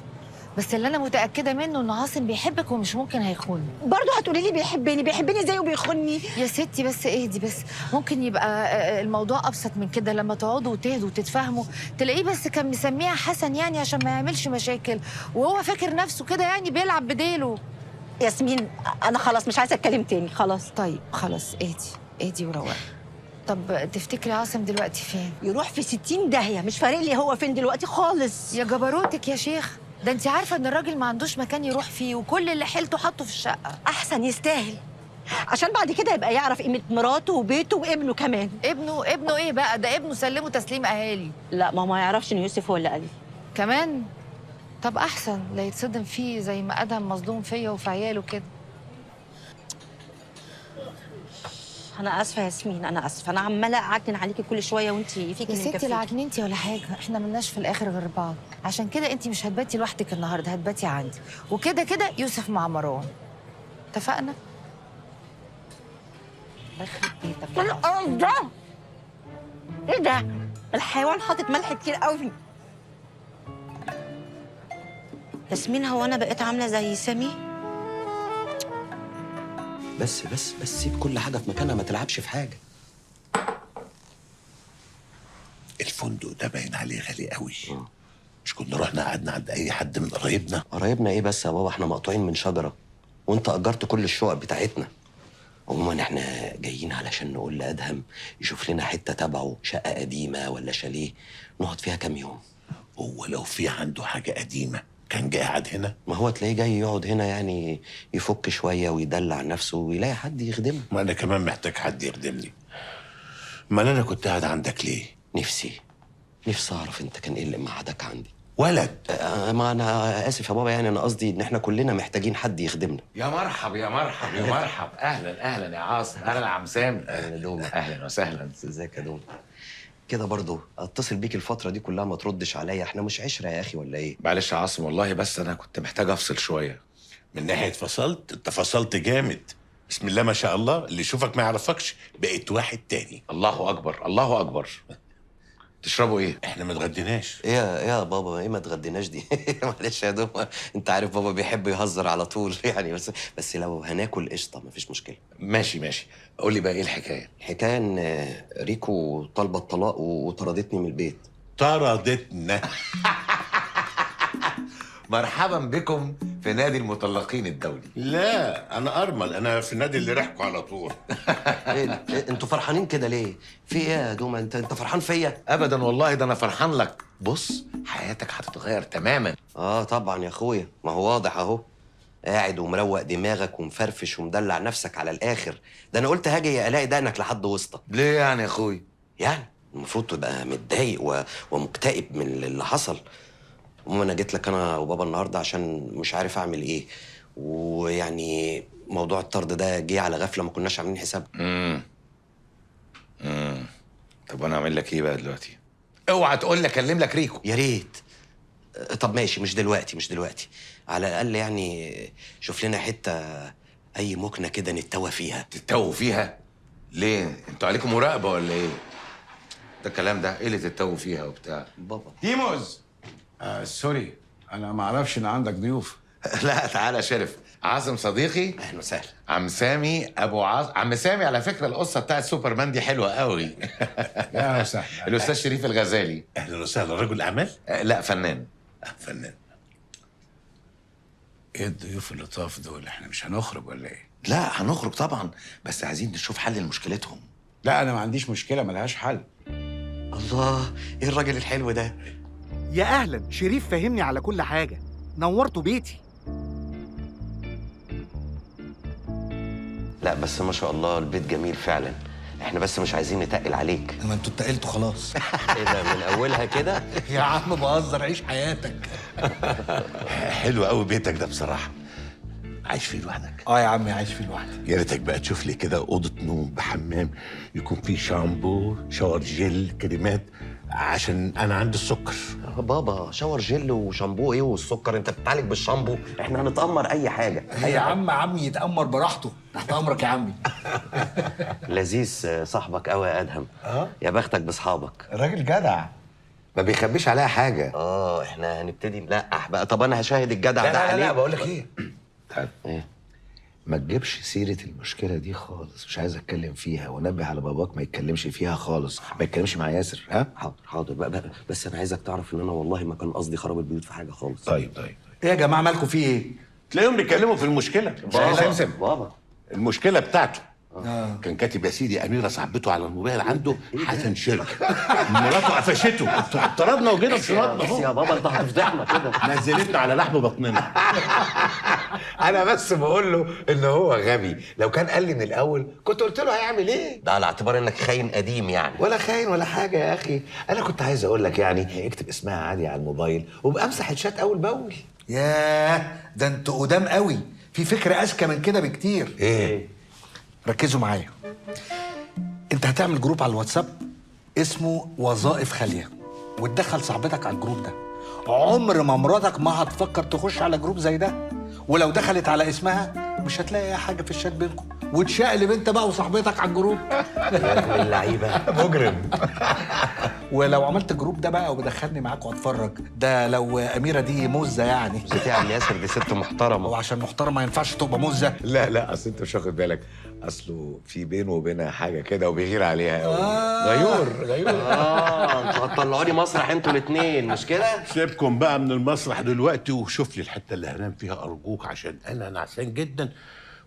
بس اللي انا متاكده منه ان عاصم بيحبك ومش ممكن هيخوني. برضه هتقولي لي بيحبني ازاي وبيخوني؟ يا ستي بس اهدي بس. ممكن يبقى الموضوع ابسط من كده. لما تقعدوا وتهدوا وتتفاهموا تلاقيه بس كان مسميها حسن يعني عشان ما يعملش مشاكل، وهو فاكر نفسه كده يعني بيلعب بديله. ياسمين انا خلاص مش عايزه اتكلم تاني خلاص. طيب خلاص اهدي وروقي. طب تفتكري عاصم دلوقتي فين؟ يروح في 60 داهيه، مش فارق لي هو فين دلوقتي خالص. يا جبروتك يا شيخ، ده انت عارفه ان الراجل ما عندوش مكان يروح فيه وكل اللي حيلته حطه في الشقه. احسن يستاهل، عشان بعد كده يبقى يعرف قيمه مراته وبيته وابنه كمان. ابنه ايه بقى؟ ده ابنه سلمه تسليم اهالي. لا ما يعرفش ان يوسف هو اللي قال لي كمان. طب احسن لا يتصدم فيه زي ما ادهم مصدوم فيا وفي عياله كده. انا اسفه يا ياسمين، انا اسفه، انا عماله اعكن عليكي كل شويه وانت فيكي يا ستي لا عكننتي ولا حاجه، احنا ملناش في الاخر غير بعض، عشان كده انت مش هتباتي لوحدك النهارده، هتباتي عندي، وكده كده يوسف مع مروان. اتفقنا؟ يخرب بيتك. القرف ده ايه ده؟ الحيوان حاطط ملح كتير قوي. ياسمين هو انا بقيت عامله زي سامي؟ بس سيب كل حاجه في مكانها، ما تلعبش في حاجه. الفندق ده باين عليه غالي قوي. مش كنا رحنا قعدنا عند اي حد من قرايبنا؟ قرايبنا ايه بس يا بابا؟ احنا مقطوعين من شجره وانت اجرت كل الشقق بتاعتنا. عموما احنا جايين علشان نقول لادهم يشوف لنا حته تبعه، شقه قديمه ولا شاليه نقعد فيها كام يوم. هو لو في عنده حاجه قديمه كان جاي قاعد هنا؟ ما هو تلاقيه جاي يقعد هنا يعني يفك شويه ويدلع نفسه ويلاقي حد يخدمه. ما انا كمان محتاج حد يخدمني. ما انا كنت قاعد عندك ليه؟ نفسي اعرف انت كان ايه اللي مقعدك عندي؟ ولد. ما انا اسف يا بابا، يعني انا قصدي ان احنا كلنا محتاجين حد يخدمنا. يا مرحب يا مرحب يا مرحب. اهلا يا عاصم. اهلا يا عم سامي. اهلا يا دوما. اهلا وسهلا. ازيك يا دوما؟ كده برضو اتصل بيك الفتره دي كلها ما تردش عليا، احنا مش عشره يا اخي ولا ايه؟ معلش يا عاصم والله، بس انا كنت محتاج افصل شويه. من ناحيه فصلت؟ انت فصلت جامد، بسم الله ما شاء الله. اللي يشوفك ما يعرفكش، بقيت واحد تاني. الله اكبر الله اكبر. تشربوا ايه؟ احنا ما اتغديناش. ايه يا بابا؟ ايه ما اتغديناش دي؟ معلش يا دوما، انت عارف بابا بيحب يهزر على طول يعني. بس لو هناكل قشطه مفيش مشكله. ماشي. قول لي بقى ايه الحكايه؟ الحكايه ان ريكو طالبه الطلاق وطردتني من البيت. طردتنا؟ مرحبا بكم في نادي المطلقين الدولي. لا انا ارمل، انا في النادي اللي ريحكوا على طول. إيه انتوا فرحانين كده ليه؟ في ايه يا دوما؟ انت فرحان فيا؟ ابدا والله، ده انا فرحان لك. بص حياتك هتتغير تماما. طبعا يا اخويا، ما هو واضح اهو، قاعد ومروق دماغك ومفرفش ومدلع نفسك على الاخر. ده انا قلت هاجي الاقي دقنك لحد وسطك. ليه يعني يا اخويا؟ يعني المفروض تبقى متضايق ومكتئب من اللي حصل. المهم انا جيت لك انا وبابا النهارده عشان مش عارف اعمل ايه، ويعني موضوع الطرد ده جه على غفله ما كناش عاملين حساب. طب انا اعمل لك ايه بقى دلوقتي؟ اوعى تقول لي اكلم لك ريكو. يا ريت. طب ماشي، مش دلوقتي، على الاقل يعني شوف لنا حته اي مكنه كده نتوه فيها. تتوه فيها؟ ليه؟ انتوا عليكم مراقبه ولا ايه؟ ده الكلام ده قله التو فيها وبتاع بابا تيموز سوري انا ما اعرفش ان عندك ضيوف. لا تعالى يا شرف. عاصم صديقي. اهلا وسهلا. عم سامي ابو عم سامي على فكره القصه بتاعت سوبرمان دي حلوه قوي. اهلا وسهلا. الاستاذ شريف الغزالي. اهلا وسهلا. رجل اعمال؟ لا فنان. فنان. ايه الضيوف اللطاف دول؟ احنا مش هنخرج ولا ايه؟ لا هنخرج طبعا، بس عايزين نشوف حل لمشكلتهم. لا انا ما عنديش مشكله ملهاش حل. الله، ايه الراجل الحلو ده؟ يا اهلا، شريف فهمني على كل حاجه، نورتوا بيتي. لا بس ما شاء الله البيت جميل فعلا، احنا بس مش عايزين نتقل عليك. ما انتوا اتقلتوا خلاص. ايه ده من اولها كده؟ يا عم بهزر، عيش حياتك. حلو قوي بيتك ده بصراحه. عايش فيه لوحدك؟ يا عمي عايش فيه لوحدي. يا ريتك بقى تشوف لي كده اوضه نوم بحمام يكون فيه شامبو، شاور جل، كريمات، عشان انا عندي السكر. بابا شاور جل وشامبو ايه والسكر؟ انت بتتعالج بالشامبو، احنا هنتأمر اي حاجه. يا عمي يتأمر براحته، تحت امرك يا عمي. لذيذ صاحبك قوي يا ادهم. يا بختك باصحابك. الراجل جدع ما بيخبيش عليها حاجه. احنا هنبتدي نلقح بقى. طب انا هشاهد الجدع لا ده لا عليه. لا بقول لك ايه، ايه؟ ما تجيبش سيره المشكله دي خالص، مش عايز اتكلم فيها، ونبه على باباك ما يتكلمش فيها خالص، ما يتكلمش مع ياسر. ها حاضر بقى. بس انا عايزك تعرف ان انا والله ما كان قصدي خراب البيوت في حاجه خالص. طيب ايه يا جماعه مالكم في ايه؟ تلاقيهم بيتكلموا في المشكله. بابا المشكله بتاعته كان كاتب يا سيدي اميره صاحبته على الموبايل عنده حسن شركه، مراته قفشته، اضطربنا وجينا بشراطنا بس يا بابا انت هتفضحنا كده. نزلتنا على لحم بطننا. انا بس بقول له ان هو غبي، لو كان قال لي من الاول كنت قلت له هيعمل ايه. ده على اعتبار انك خاين قديم يعني. ولا خاين ولا حاجه يا اخي، انا كنت عايز اقول لك يعني اكتب اسمها عادي على الموبايل وابقى امسح الشات اول باول. ياه ده انتوا قدام قوي، في فكره اذكى من كده بكتير. ايه؟ ركزوا معايا. انت هتعمل جروب على الواتساب اسمه وظائف خاليه، وتدخل صاحبتك على الجروب ده. عمر ما مراتك ما هتفكر تخش على جروب زي ده، ولو دخلت على اسمها مش هتلاقي اي حاجه في الشات بينكم، وتشقلب انت بقى وصاحبتك على الجروب. يا اللعيبه مجرم. ولو عملت الجروب ده بقى وبدخلني معاك واتفرج، ده لو اميره دي مزه يعني. بتاع ياسر دي ست محترمه، وعشان محترمه ما ينفعش تبقى مزه. لا لا اصل انت مش واخد بالك، اصله في بينه وبينها حاجه كده وبيغير عليها قوي. غيور. انتوا هتطلعوني مسرح انتوا الاثنين مش كده؟ سيبكم بقى من المسرح دلوقتي وشوف لي الحته اللي هنام فيها ارجوك، عشان انا نعسان جدا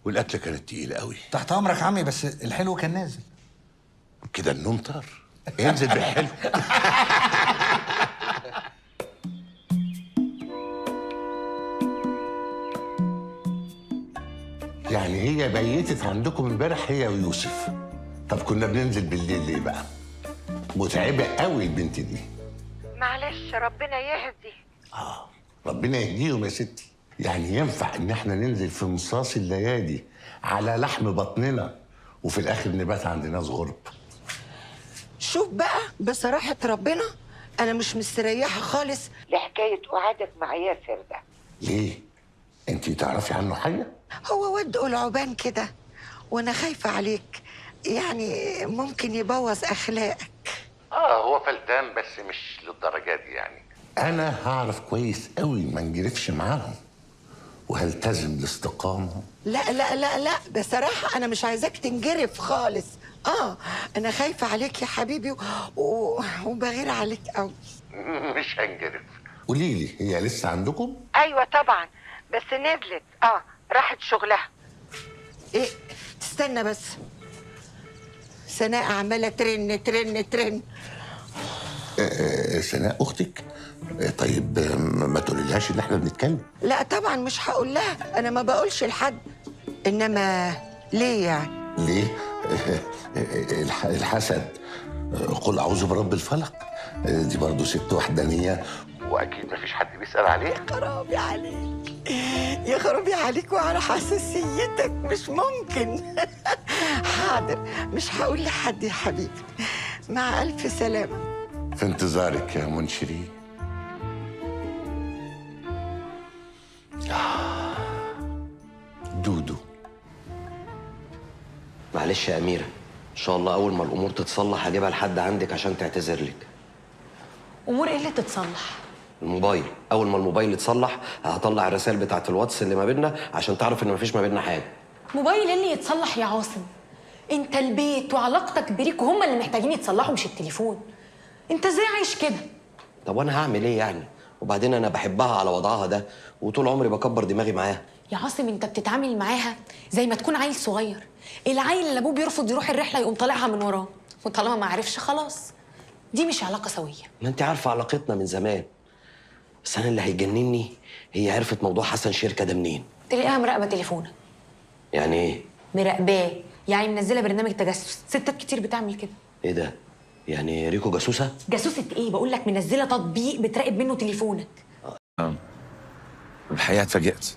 والاكله كانت تقيله قوي. تحت امرك يا عمي، بس الحلو كان نازل كده. النوم طار، ينزل بالحلو. يعني هي بيتت عندكم امبارح هي ويوسف؟ طب كنا بننزل بالليل ليه بقى؟ متعبه قوي البنت دي. معلش ربنا يهدي. ربنا يهديهم يا ستي. يعني ينفع ان احنا ننزل في مصاص الليالي على لحم بطننا وفي الاخر نبات عند ناس غرب؟ شوف بقى بصراحة ربنا أنا مش مستريحة خالص لحكاية قعدك مع ياسر ده. ليه؟ انتي تعرفي عنه حاجة؟ هو واد قلعبان كده، وأنا خايفة عليك، يعني ممكن يبوظ أخلاقك. هو فلتان بس مش للدرجة دي يعني. انا هعرف كويس قوي ما نجرفش معاهم وهلتزم الاستقامة. لا لا لا لا، بصراحة أنا مش عايزاك تنجرف خالص. أنا خايفة عليك يا حبيبي وبغير عليك قوي. مش هنجرف. قولي لي هي لسه عندكم؟ أيوة طبعا، بس نزلت راحت شغلها. إيه تستنى بس، سناء عمالة ترن ترن ترن. سناء أختك؟ طيب ما تقوليلهاش إن إحنا بنتكلم. لا طبعا مش هقول لها، أنا ما بقولش لحد. إنما ليه يعني؟ ليه؟ الحسد. قل أعوذ برب الفلق. دي برضه ست وحدانية وأكيد مفيش حد بيسأل عليها. يا خرابي عليك، يا خرابي عليك وعلى حساسيتك، مش ممكن. حاضر مش هقول لحد يا حبيبي، مع ألف سلامة. في انتظارك يا منشري. دودو معلش يا أميرة، ان شاء الله اول ما الامور تتصلح هجيبها لحد عندك عشان تعتذر لك. امور ايه اللي تتصلح؟ الموبايل، اول ما الموبايل يتصلح هطلع الرسائل بتاعه الواتس اللي ما بيننا عشان تعرف ان مفيش ما بيننا حاجه. موبايل ايه اللي يتصلح يا عاصم؟ انت البيت وعلاقتك بريك هم اللي محتاجين يتصلحوا مش التليفون. انت ازاي عايش كده؟ طب وانا هعمل ايه يعني؟ وبعدين انا بحبها على وضعها ده وطول عمري بكبر دماغي معاها. يا عاصم انت بتتعامل معاها زي ما تكون عيل صغير، العيل اللي ابوه بيرفض يروح الرحله يقوم طالعها من وراه، وطالما ما عرفش خلاص. دي مش علاقه سويه. ما انت عارفه علاقتنا من زمان. بس انا اللي هيجنني هي عرفت موضوع حسن شركه ده منين؟ تلاقيها مراقبه تليفونك. يعني ايه؟ مراقباه، يعني منزله برنامج تجسس، ستات كتير بتعمل كده. ايه ده؟ يعني ريكو جاسوسه؟ جاسوسه ايه؟ بقول لك منزله تطبيق بتراقب منه تليفونك. الحقيقه اتفاجئت.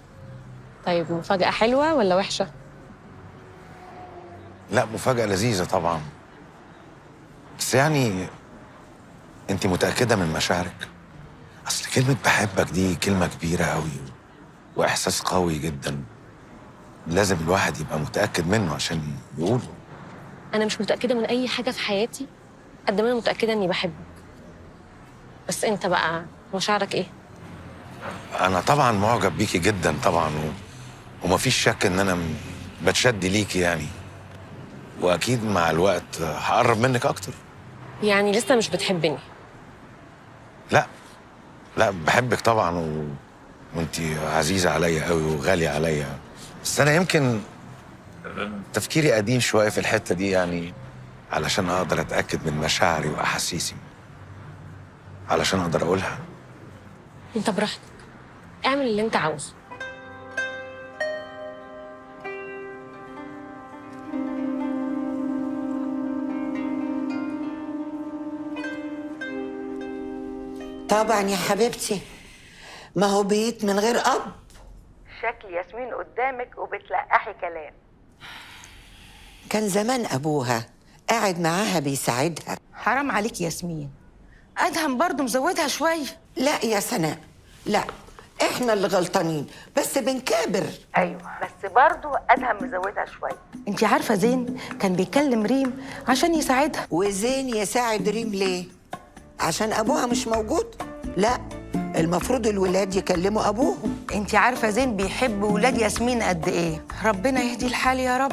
طيب مفاجاه حلوه ولا وحشه؟ لا مفاجاه لذيذه طبعا. بس يعني انت متاكده من مشاعرك؟ اصل كلمه بحبك دي كلمه كبيره قوي واحساس قوي جدا، لازم الواحد يبقى متاكد منه عشان يقوله. انا مش متاكده من اي حاجه في حياتي قد ما انا متاكده اني بحبك. بس انت بقى مشاعرك ايه؟ انا طبعا معجب بيكي جدا طبعا ومفيش شك ان انا بتشد ليكي يعني، واكيد مع الوقت هقرب منك اكتر. يعني لسه مش بتحبني؟ لا بحبك طبعا وانتي عزيزه عليا قوي وغاليه عليا، بس انا يمكن تفكيري قديم شويه في الحته دي يعني، علشان اقدر اتاكد من مشاعري واحاسيسي علشان اقدر اقولها. انت براحتك، اعمل اللي انت عاوزه. طبعا يا حبيبتي، ما هو بيت من غير اب. شكل ياسمين قدامك وبتلقحي كلام. كان زمان ابوها قاعد معاها بيساعدها. حرام عليك ياسمين، ادهم برضه مزودها شويه. لا يا سناء، لا احنا اللي غلطانين، بس بنكابر. ايوه بس برضه ادهم مزودها شويه. انت عارفه زين كان بيكلم ريم عشان يساعدها. وزين يساعد ريم ليه؟ عشان ابوها مش موجود؟ لا، المفروض الولاد يكلموا ابوهم. انت عارفه زين بيحب ولاد ياسمين قد ايه. ربنا يهدي الحال يا رب.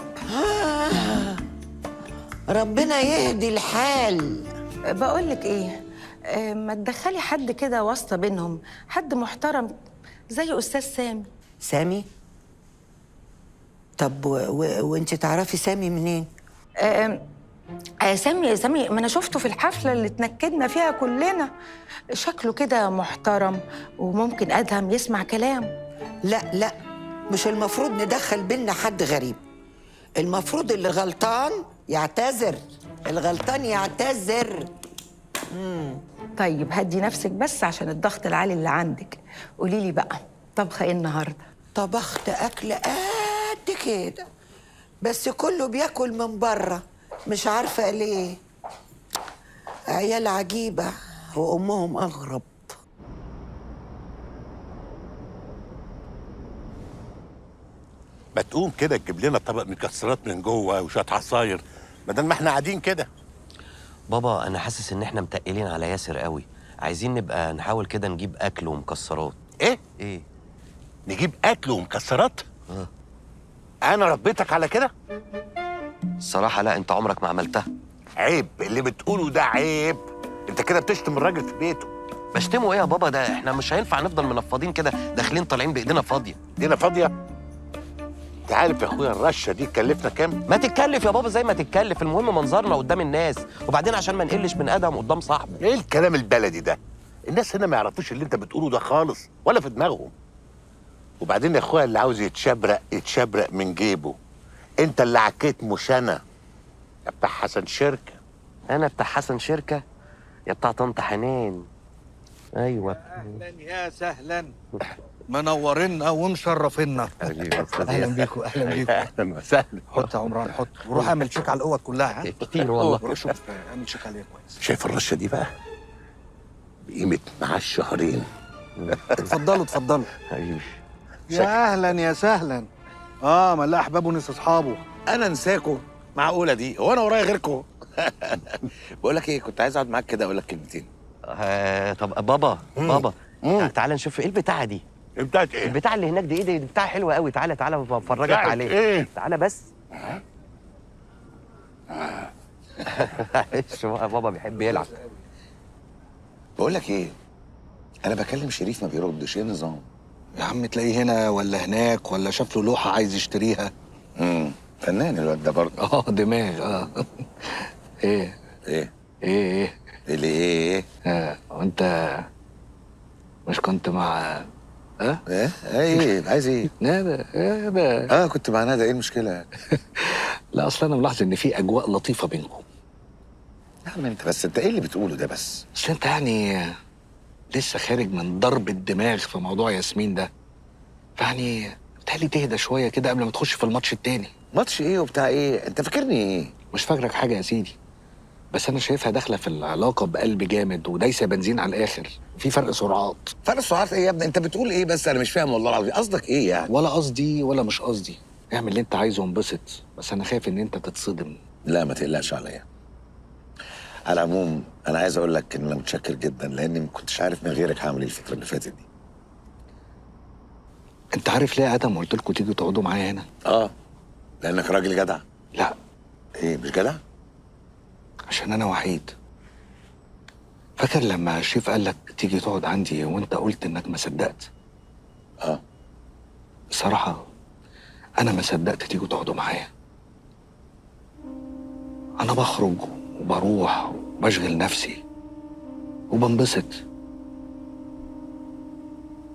ربنا يهدي الحال. بقول لك ايه، ما تدخلي حد كده واسطه بينهم، حد محترم زي استاذ سامي. سامي؟ طب وانت تعرفي سامي منين؟ سامي ما انا شفته في الحفله اللي اتنكدنا فيها كلنا، شكله كده محترم وممكن ادهم يسمع كلام. لا مش المفروض ندخل بينا حد غريب. المفروض اللي غلطان يعتذر، الغلطان يعتذر. طيب هدي نفسك بس عشان الضغط العالي اللي عندك. قولي لي بقى طبخه ايه النهارده؟ طبخت اكل قد كده، بس كله بياكل من بره، مش عارفه ليه. عيال عجيبه وامهم اغرب. ما تقوم كده تجيب لنا طبق مكسرات من جوه وشويه عصاير بدل ما احنا قاعدين كده. بابا انا حاسس ان احنا متقلين على ياسر قوي، عايزين نبقى نحاول كده نجيب اكل ومكسرات. ايه نجيب اكل ومكسرات؟ انا ربيتك على كده؟ الصراحه لا، انت عمرك ما عملتها. عيب اللي بتقوله ده، عيب. انت كده بتشتم الراجل في بيته. بشتمه ايه يا بابا؟ ده احنا مش هينفع نفضل منفضين كده داخلين طالعين بايدينا فاضيه. ايدينا فاضيه؟ انت عارف يا اخويا الرشه دي تكلفنا كام؟ ما تتكلف يا بابا زي ما تتكلف، المهم منظرنا قدام الناس، وبعدين عشان ما نقلش من ادهم قدام صاحبه. ايه الكلام البلدي ده؟ الناس هنا ما يعرفوش اللي انت بتقوله ده خالص ولا في دماغهم. وبعدين يا اخويا اللي عاوز يتشبرق من جيبه. انت اللي عكيت مش انا. يا بتاع حسن شركه. انا بتاع حسن شركه؟ يا بتاع طنط حنان. ايوه. اهلا يا سهلا، منورنا ومشرفينا. اهلا بيكم اهلا بيكم. اهلا وسهلا. حط يا عمران حط، وروح اعمل تشيك على الاوض كلها. كتير والله. روح شوف اعمل تشيك عليها كويس. شايف الرشه دي بقى؟ بقيمه معاش شهرين. اتفضلوا حبيبي. يا اهلا يا سهلا. ملاح احبابه ناس اصحابه. انا انساكم معقوله دي؟ هو انا ورايا غيركم؟ بقول لك ايه، كنت عايز اقعد معاك كده اقول لك كلمتين. طب بابا تعالى نشوف ايه البتاعه دي. بتاعت ايه؟ البتاع اللي هناك دي ايه؟ دي بتاع حلوه قوي. تعالى بفرجك بتاعت عليه. ايه؟ تعالى بس. شو بابا بيحب يلعب. بقول لك ايه، انا بكلم شريف ما بيردش، ايه النظام؟ يا عم تلاقيه هنا ولا هناك ولا شاف له لوحه عايز يشتريها. فنان الواد ده برضه. دماغ. ايه ايه اللي ايه وانت مش كنت مع ايه عايز ايه؟ ندى كنت مع ندى، ايه المشكله؟ لا اصل انا ملاحظ ان في اجواء لطيفه بينكم. يا عم انت ايه اللي بتقوله ده بس؟ بس انت يعني لسه خارج من ضرب الدماغ في موضوع ياسمين ده، يعني بتهيألي تهدى شويه كده قبل ما تخش في الماتش التاني. ماتش ايه وبتاع ايه؟ انت فاكرني ايه؟ مش فاكرك حاجه يا سيدي، بس انا شايفها داخله في العلاقه بقلب جامد ودايسه بنزين على الاخر. في فرق سرعات. فرق سرعات ايه يا ابني؟ انت بتقول ايه بس؟ انا مش فاهم والله العظيم، قصدك ايه يعني؟ ولا قصدي ولا مش قصدي، اعمل اللي انت عايزه وانبسط، بس انا خايف ان انت تتصدم. لا ما تقلقش عليا. على العموم انا عايز اقول لك ان انا متشكر جدا، لاني ما كنتش عارف من غيرك هعمل ايه الفتره اللي فاتت دي. انت عارف ليه يا ادم قلت لكم تيجوا تقعدوا معايا هنا؟ لانك راجل جدع. لا. ايه مش جدع؟ عشان انا وحيد. فاكر لما الشيف قال لك تيجي تقعد عندي وانت قلت انك ما صدقت؟ بصراحه انا ما صدقت تيجوا تقعدوا معايا. انا بخرج وبروح وبشغل نفسي وبنبسط،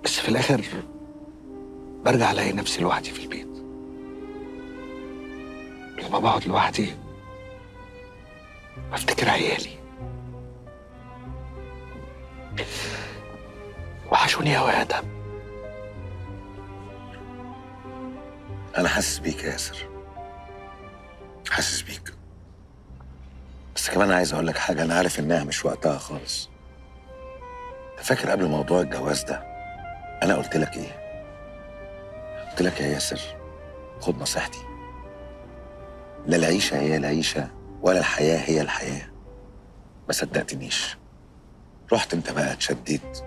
بس في الاخر برجع الاقي نفسي لوحدي في البيت. لما بقعد لوحدي بفتكر عيالي، وحشوني يا ادم. انا حاسس بيك يا ياسر، حاسس بيك، بس كمان عايز اقول لك حاجه. انا عارف انها مش وقتها خالص. فاكر قبل موضوع الجواز ده انا قلت لك ايه؟ قلت لك يا ياسر خد نصيحتي، لا العيشه هي العيشه ولا الحياه هي الحياه. ما صدقتنيش، رحت انت بقى اتشديت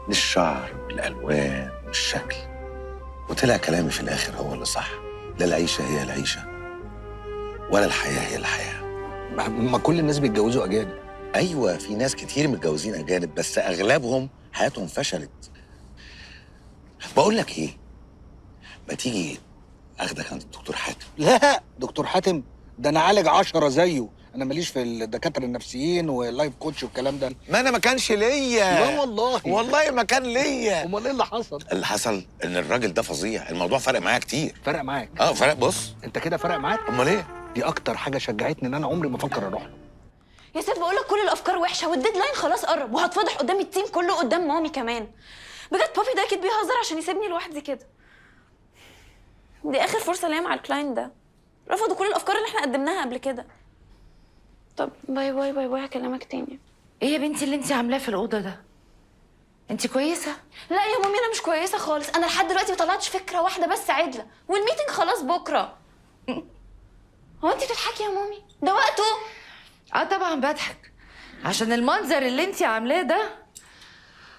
للشعر والالوان والشكل، وطلع كلامي في الاخر هو اللي صح. لا العيشه هي العيشه ولا الحياه هي الحياه. ما كل الناس بيتجوزوا اجانب. ايوه في ناس كتير متجوزين اجانب، بس اغلبهم حياتهم فشلت. بقول لك ايه، ما تيجي اخدك عند الدكتور حاتم؟ لا دكتور حاتم ده انا عالج 10 زيه، انا ماليش في الدكاتره النفسيين واللايف كوتش والكلام ده. ما انا ما كانش ليا. لا والله ما كان ليا. امال ايه اللي حصل؟ اللي حصل ان الراجل ده فظيع، الموضوع فرق معايا كتير. فرق معاك؟ فرق. بص انت كده فرق معاك؟ امال ايه؟ دي اكتر حاجه شجعتني ان انا عمري ما افكر اروح له. يا سيف بقول لك كل الافكار وحشه والديدلاين خلاص قرب، وهتفضح قدام التيم كله قدام مامي كمان. بجد بابي ده اكيد بيهزر عشان يسيبني لوحدي كده. دي اخر فرصه ليا مع الكلاينت ده، رفضوا كل الافكار اللي احنا قدمناها قبل كده. طب باي باي باي باي، هكلمك تاني. ايه يا بنتي اللي انت عاملاه في الاوضه ده؟ انت كويسه؟ لا يا مامي انا مش كويسه خالص، انا لحد دلوقتي ما طلعتش فكره واحده بس عدله، والميتنج خلاص بكره. هو انت بتضحكي يا مامي؟ ده وقته. طبعا بضحك عشان المنظر اللي انت عاملاه ده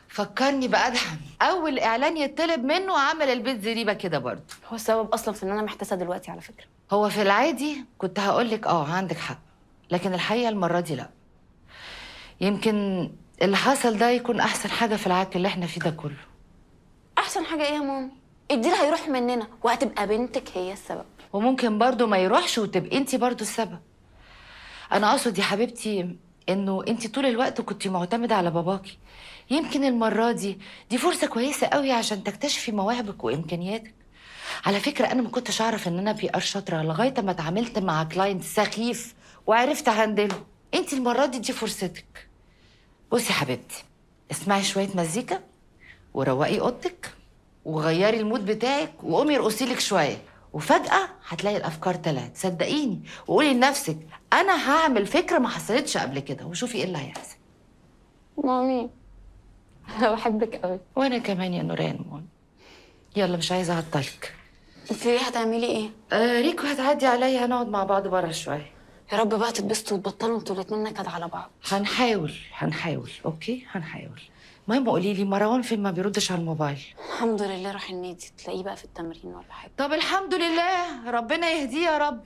فكرني بأدهم. اول اعلان يطلب منه عمل البيت زريبه كده برضه. هو السبب اصلا في ان انا محتاسه دلوقتي على فكره. هو في العادي كنت هقول لك عندك حق، لكن الحقيقه المره دي لا. يمكن اللي حصل ده يكون احسن حاجه في العك اللي احنا فيه ده كله. احسن حاجه ايه يا مامي؟ الديل هيروح مننا وهتبقى بنتك هي السبب. وممكن برضه ما يروحش وتبقي انت برضه السبب. انا اقصد يا حبيبتي انه انت طول الوقت كنتي معتمده على باباكي. يمكن المره دي فرصه كويسه قوي عشان تكتشفي مواهبك وامكانياتك. على فكره انا ما كنتش اعرف ان انا بي ار شاطره لغايه ما اتعاملت مع كلاينت سخيف وعرفت اهندله. انت المره دي فرصتك. بصي يا حبيبتي، اسمعي شويه مزيكا وروقي اوضتك وغيري المود بتاعك وقومي ارقصي لك شويه، وفجاه هتلاقي الافكار طلعت. صدقيني وقولي لنفسك انا هعمل فكره ما حصلتش قبل كده، وشوفي ايه اللي هيحصل. مامي انا بحبك قوي. وانا كمان يا نوران. يلا مش عايزه اعطلك. انت ايه هتعملي ايه؟ ريكو هتعدي عليا، هنقعد مع بعض بره شويه. يا رب بقى تتبسطوا وتبطلوا انتوا الاتنين نكد على بعض. هنحاول اوكي هنحاول. المهم قولي لي مروان فين؟ ما بيردش على الموبايل. الحمد لله راح النادي، تلاقيه بقى في التمرين ولا حاجه. طب الحمد لله، ربنا يهديه يا رب.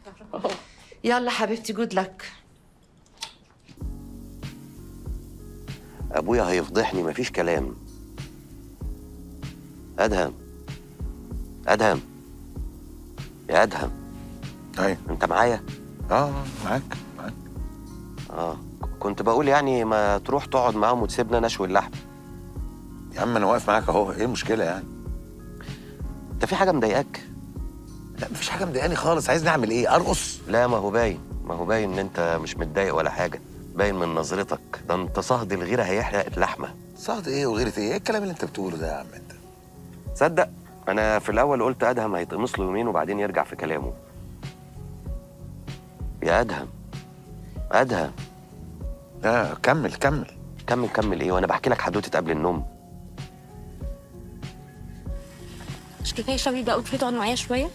يلا حبيبتي جود لك. ابويا هيفضحني مفيش كلام. ادهم يا ادهم. ايوه انت معايا؟ معاك. كنت بقول يعني ما تروح تقعد معاهم وتسيبنا نشوي اللحم. يا عم انا واقف معاك اهو، ايه المشكله يعني؟ انت في حاجه مضايقاك؟ لا مفيش حاجه مضايقاني خالص. عايز نعمل ايه؟ ارقص؟ لا ما هو باين ان انت مش متضايق ولا حاجه، باين من نظرتك. ده انت صهد الغيره هيحرق اللحمه. صهد ايه وغيرة ايه؟ ايه الكلام اللي انت بتقوله ده يا عم انت؟ تصدق انا في الاول قلت ادهم هيتقمص له يومين وبعدين يرجع في كلامه. يا ادهم كمل ايه وانا بحكي لك حدوته قبل النوم. مش كفايه شوي بقى وتفوتوا تقعد معايا شويه؟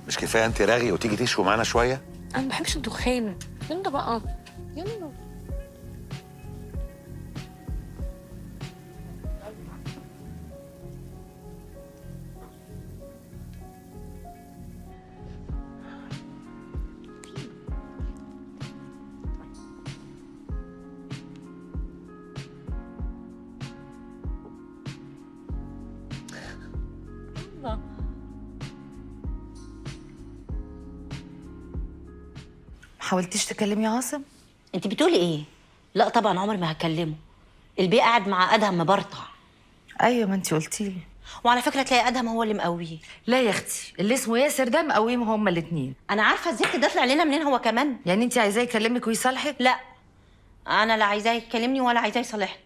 مش كفايه انت راغي وتيجي تشوي معانا شويه؟ انا ما بحبش الدخان. يلا بقى يلا. ما حاولتيش تكلمي عاصم؟ انت بتقولي ايه؟ لا طبعا عمري ما هكلمه. البيه قاعد مع ادهم مبرطع. ايوه ما انت قلتي لي. وعلى فكره تلاقي ادهم هو اللي مقويه. لا يا اختي، اللي اسمه ياسر ده مقويهم هما الاثنين. انا عارفه الزفت ده طلع لنا منين هو كمان. يعني انت عايزاه يكلمك ويصالحك؟ لا انا لا عايزاه يكلمني ولا عايزاه يصالحني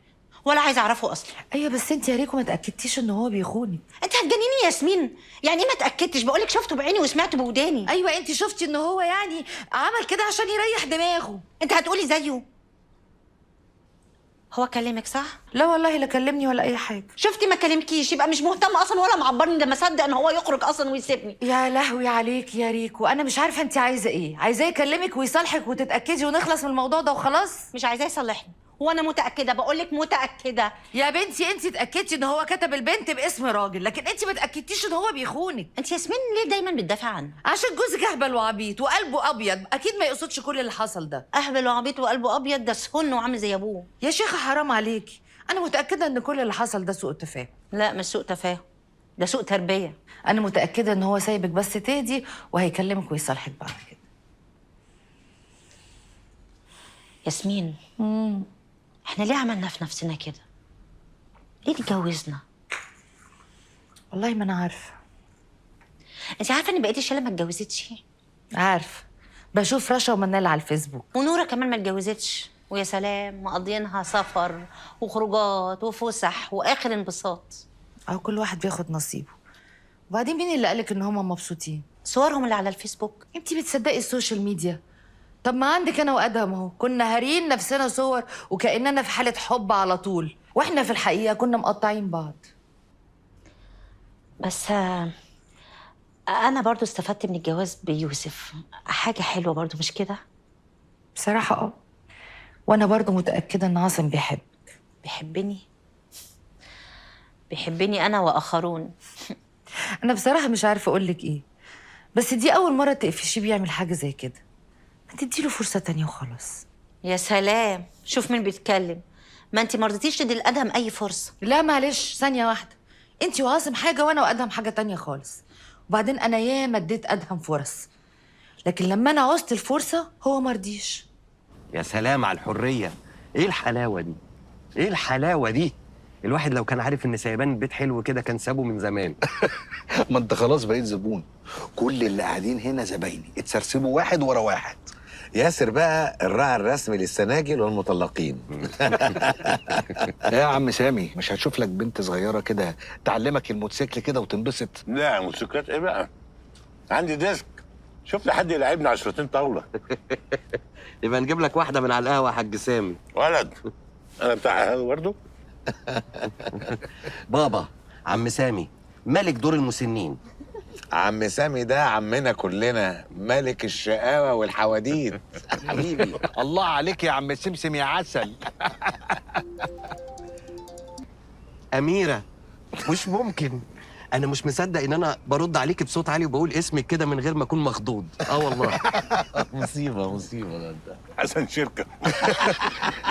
ولا عايزه اعرفه اصلا. ايوه بس انت يا ريكو ما تاكدتيش ان هو بيخونك. انت هتجنني يا ياسمين. يعني ايه ما اتاكدتش؟ بقولك شفته بعيني وسمعته بوداني. ايوه انت شفتي ان هو يعني عمل كده عشان يريح دماغه. انت هتقولي زيه؟ هو كلمك صح؟ لا والله لا كلمني ولا اي حاجه. شفتي ما كلمكيش، يبقى مش مهتم اصلا ولا معبرني لما صدق ان هو يخرج اصلا ويسيبني. يا لهوي عليك يا ريكو، انا مش عارفه انت عايزه ايه. عايزاه يكلمك ويصالحك وتتاكدي ونخلص من الموضوع ده وخلاص؟ مش عايزاه يصالحني وانا متاكده، بقولك متاكده. يا بنتي انت اتاكدتي ان هو كتب البنت باسم راجل، لكن انت ما اتاكدتيش ان هو بيخونك. انت ياسمين ليه دايما بتدافع عنه؟ عشان جوزك اهبل وعبيط وقلبه ابيض، اكيد ما يقصدش كل اللي حصل ده. اهبل وعبيط وقلبه ابيض؟ ده سخن وعامل زي ابوه. يا شيخه حرام عليكي، انا متاكده ان كل اللي حصل ده سوء تفاهم. لا مش سوء تفاهم، ده سوء تربيه. انا متاكده ان هو سايبك بس تهدي وهيكلمك ويصالحك بعد كده. ياسمين احنا ليه عملنا في نفسنا كده؟ ليه اتجوزنا؟ والله ما انا عارفه. انت عارفه ان بقيت الشله ما اتجوزتش؟ عارفه، بشوف رشا ومنال على الفيسبوك. ونوره كمان ما اتجوزتش، ويا سلام مقضيينها سفر وخروجات وفسح واخر انبساط. اهو كل واحد بياخد نصيبه. وبعدين مين اللي قالك ان هم مبسوطين؟ صورهم اللي على الفيسبوك. انت بتصدقي السوشيال ميديا؟ طب ما عندك انا وادهم اهو، كنا هارين نفسنا صور وكاننا في حاله حب على طول، واحنا في الحقيقه كنا مقطعين بعض. بس انا برضو استفدت من الجواز بيوسف، حاجه حلوه برضو مش كده؟ بصراحه وانا برضو متاكده ان عاصم بيحبك. بيحبني انا واخرون. انا بصراحه مش عارفه اقول لك ايه، بس دي اول مره تقفشيه بيعمل حاجه زي كده. ما تديله فرصه تانية وخلاص. يا سلام، شوف مين بيتكلم. ما انت ما رضيتيش تدي لادهم اي فرصه. لا معلش ثانيه واحده، انت وعاصم حاجه وانا وادهم حاجه تانية خالص. وبعدين انا ياما اديت ادهم فرص، لكن لما انا عوزت الفرصه هو ما رضيش. يا سلام على الحريه، ايه الحلاوه دي؟ ايه الحلاوه دي؟ الواحد لو كان عارف ان سيبان البيت حلو كده كان سابه من زمان. ما انت خلاص بقيت زبون. كل اللي قاعدين هنا زبايني، اتسرسبوا واحد ورا واحد. ياسر بقى الراعي الرسمي للسناجل والمطلقين. يا عم سامي، مش هتشوف لك بنت صغيره كده تعلمك الموتوسيكل كده وتنبسط؟ لا موتوسيكلات ايه بقى؟ عندي ديسك. شوف لي حد يلعبني 10 طاوله. يبقى نجيب لك واحده من على القهوه يا حاج سامي. ولد انا بتاع قهوه برضه. بابا عم سامي ملك دور المسنين. عم سامي ده عمنا كلنا، ملك الشقاوة والحواديت. حبيبي الله عليك يا عم سمسم يا عسل. أميرة، مش ممكن. أنا مش مصدق إن أنا برد عليك بصوت عالي وبقول اسمك كده من غير ما أكون مخضوض. والله. مصيبة ده انت. حسن شركة.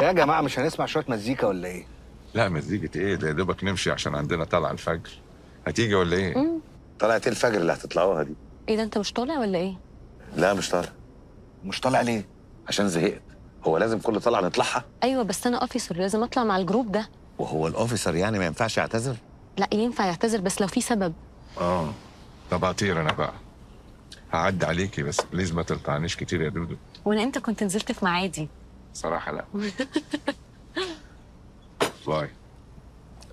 يا جماعه مش هنسمع شويه مزيكا ولا ايه؟ لا مزيكة ايه ده، يا دوبك نمشي عشان عندنا طلعة الفجر. هتيجي ولا ايه؟ طلعت الفجر اللي هتطلعوها دي؟ ايه ده، انت مش طالع ولا ايه؟ لا مش طالع. مش طالع ليه؟ عشان زهقت. هو لازم كل طلعة نطلعها؟ ايوه بس انا اوفيسر، لازم اطلع مع الجروب ده. وهو الاوفيسر يعني ما ينفعش يعتذر؟ لا ينفع يعتذر بس لو في سبب. طب هطير انا بقى. هعدي عليكي بس بليز ما تلطعنيش كتير يا دودو. وانا امتى كنت نزلت في معادي؟ صراحة لا.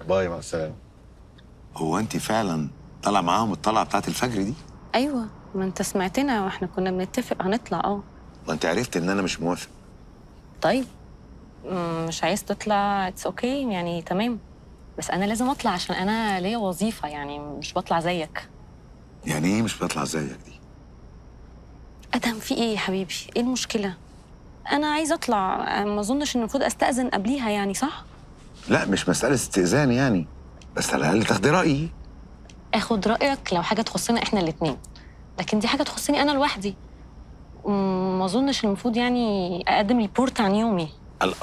باي مع السلامة. هو انت فعلا طالعة معاهم الطلعة بتاعت الفجر دي؟ ايوه، ما انت سمعتنا واحنا كنا بنتفق هنطلع. وانت عرفت ان انا مش موافق. طيب مش عايز تطلع اتس اوكي يعني تمام، بس انا لازم اطلع عشان انا ليا وظيفه، يعني مش بطلع زيك. يعني ايه مش بطلع زيك دي؟ ادهم في ايه يا حبيبي؟ ايه المشكله؟ انا عايزه اطلع، ما اظنش ان المفروض استاذن قبليها يعني، صح؟ لا مش مسألة استئذان يعني، بس على الأقل تاخدي رأيي. اخد رايك لو حاجه تخصنا احنا الاتنين، لكن دي حاجه تخصني انا لوحدي. ما اظنش المفروض يعني اقدم ريبورت عن يومي.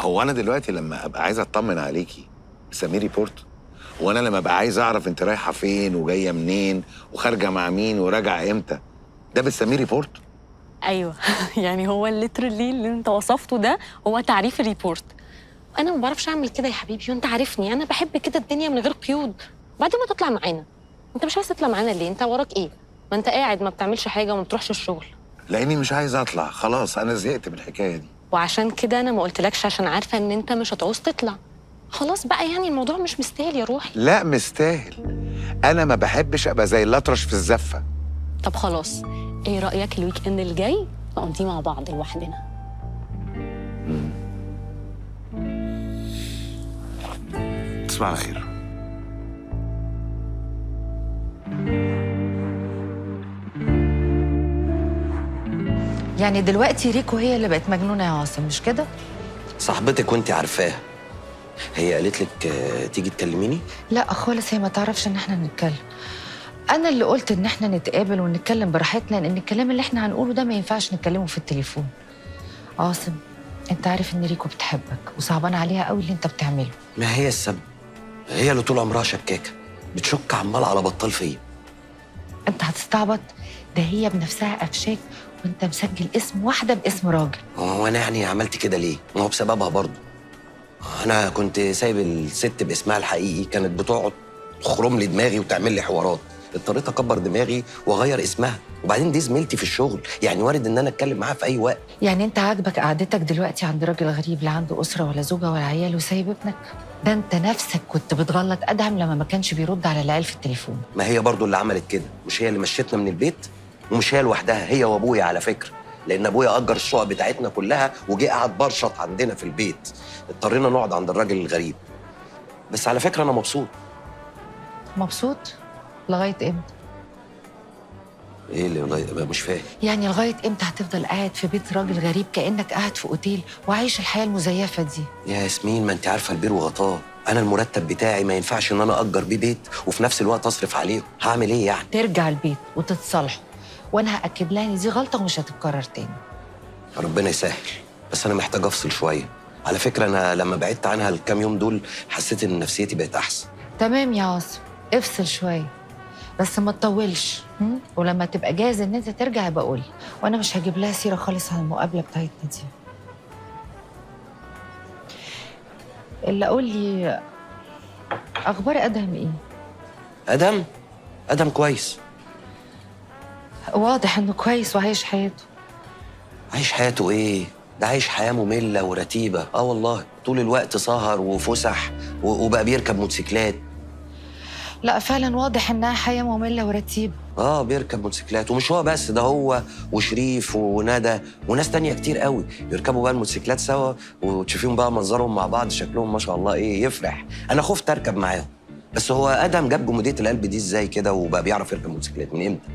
هو أنا دلوقتي لما أبقى عايز أطمن عليكي بسميه ريبورت؟ وأنا لما أبقى عايز أعرف أنت رايحة فين وجاية منين وخارجة مع مين وراجعة إمتى، ده بتسميه ريبورت؟ ايوه يعني هو الليترلي اللي انت وصفته ده هو تعريف الريبورت. انا ما بعرفش اعمل كده يا حبيبي، وانت عارفني انا بحب كده الدنيا من غير قيود. بعدين ما تطلع معانا. انت مش عايز تطلع معانا ليه؟ انت وراك ايه؟ ما انت قاعد ما بتعملش حاجه وما بتروحش الشغل. لأني مش عايز أطلع، خلاص أنا زهقت من الحكاية دي. وعشان كده انا ما قلتلكش، عشان عارفه ان انت مش هتعوز تطلع. خلاص بقى يعني الموضوع مش مستاهل يا روحي. لا مستاهل. أنا ما بحبش أبقى زي الأطرش في الزفة. طب خلاص، ايه رايك الويك اند الجاي نقضيه مع بعض لوحدنا؟ تصبح على خير. يعني دلوقتي ريكو هي اللي بقت مجنونه يا عاصم، مش كده؟ صاحبتك وانت عارفاها، هي قالت لك تيجي تكلميني؟ لا خالص، هي ما تعرفش ان احنا نتكلم. انا اللي قلت ان احنا نتقابل ونتكلم براحتنا، لان الكلام اللي احنا هنقوله ده ما ينفعش نتكلمه في التليفون. عاصم، انت عارف ان ريكو بتحبك وصعبان عليها قوي اللي انت بتعمله. ما هي السبب، هي اللي طول عمرها شكاكه، بتشك عمال على بطال فيا. انت هتستعبط؟ ده هي بنفسها قفشاك وانت مسجل اسم واحده باسم راجل. هو انا يعني عملت كده ليه؟ ما هو بسببها برضه. انا كنت سايب الست باسمها الحقيقي، كانت بتقعد تخرم لي دماغي وتعمل لي حوارات، اضطريت اكبر دماغي واغير اسمها، وبعدين دي زميلتي في الشغل، يعني وارد ان انا اتكلم معاها في اي وقت. يعني انت عاجبك قعدتك دلوقتي عند راجل غريب لا عنده اسره ولا زوجه ولا عيال وسايب ابنك؟ ده انت نفسك كنت بتغلط ادهم لما ما كانش بيرد على العيال في التليفون. ما هي برضو اللي عملت كده، مش هي اللي مشيتنا من البيت؟ ومش هي لوحدها، هي وابويا على فكره، لان ابويا اجر الشقق بتاعتنا كلها وجه قعد برشط عندنا في البيت، اضطرينا نقعد عند الراجل الغريب. بس على فكره انا مبسوط. مبسوط؟ لغايه امتى؟ ايه اللي لغايه؟ مش فاهم. يعني لغايه امتى هتفضل قاعد في بيت راجل غريب كانك قاعد في اوتيل وعايش الحياه المزيفه دي؟ يا ياسمين، ما انت عارفه البير وغطاه، انا المرتب بتاعي ما ينفعش ان انا اجر بيه بيت وفي نفس الوقت اصرف عليه، هعمل ايه يعني؟ ترجع البيت وتتصالحوا، وانا هاكد لها ان دي غلطه ومش هتتكرر تاني. ربنا يسهل، بس انا محتاج افصل شويه. على فكره انا لما بعدت عنها الكام يوم دول حسيت ان نفسيتي بقت احسن. تمام يا عاصم، افصل شويه بس ما تطولش، ولما تبقى جاهز ان انت ترجع يبقى قولي، وانا مش هجيب لها سيره خالص عن المقابله بتاعتنا دي. الا قول لي اخبار ادهم ايه؟ ادهم كويس. واضح انه كويس وعايش حياته. عايش حياته ايه؟ ده عايش حياه ممله ورتيبه، والله طول الوقت سهر وفسح وبقى بيركب موتوسيكلات. لا فعلا واضح انها حياه ممله ورتيبه. بيركب موتوسيكلات، ومش هو بس، ده هو وشريف وندى وناس تانية كتير قوي يركبوا بقى الموتوسيكلات سوا، وتشوفيهم بقى منظرهم مع بعض شكلهم ما شاء الله ايه يفرح. انا خفت اركب معاهم، بس هو ادهم جاب جمودية القلب دي ازاي كده وبقى بيعرف يركب موتوسيكلات من امتى؟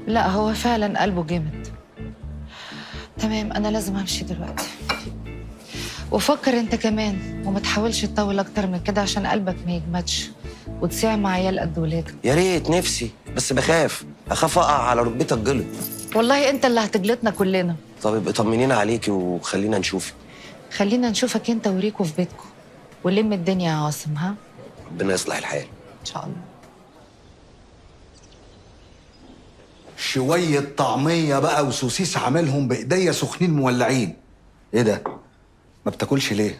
لا هو فعلا قلبه جامد. تمام، انا لازم امشي دلوقتي. وفكر انت كمان وما تحاولش تطول اكتر من كده عشان قلبك ما يجمدش وتصيع مع عيال قد ولادك. يا ريت نفسي، بس اخاف اقع على ركبتك جلط. والله انت اللي هتجلطنا كلنا. طب ابقي طمنينا عليكي وخلينا نشوفك. خلينا نشوفك انت وريكو في بيتكم ولم الدنيا يا عاصم. ها، ربنا يصلح الحال ان شاء الله. شوية طعمية بقى وسوسيس عاملهم بإيديا سخنين مولعين. ايه ده؟ ما بتاكلش ليه؟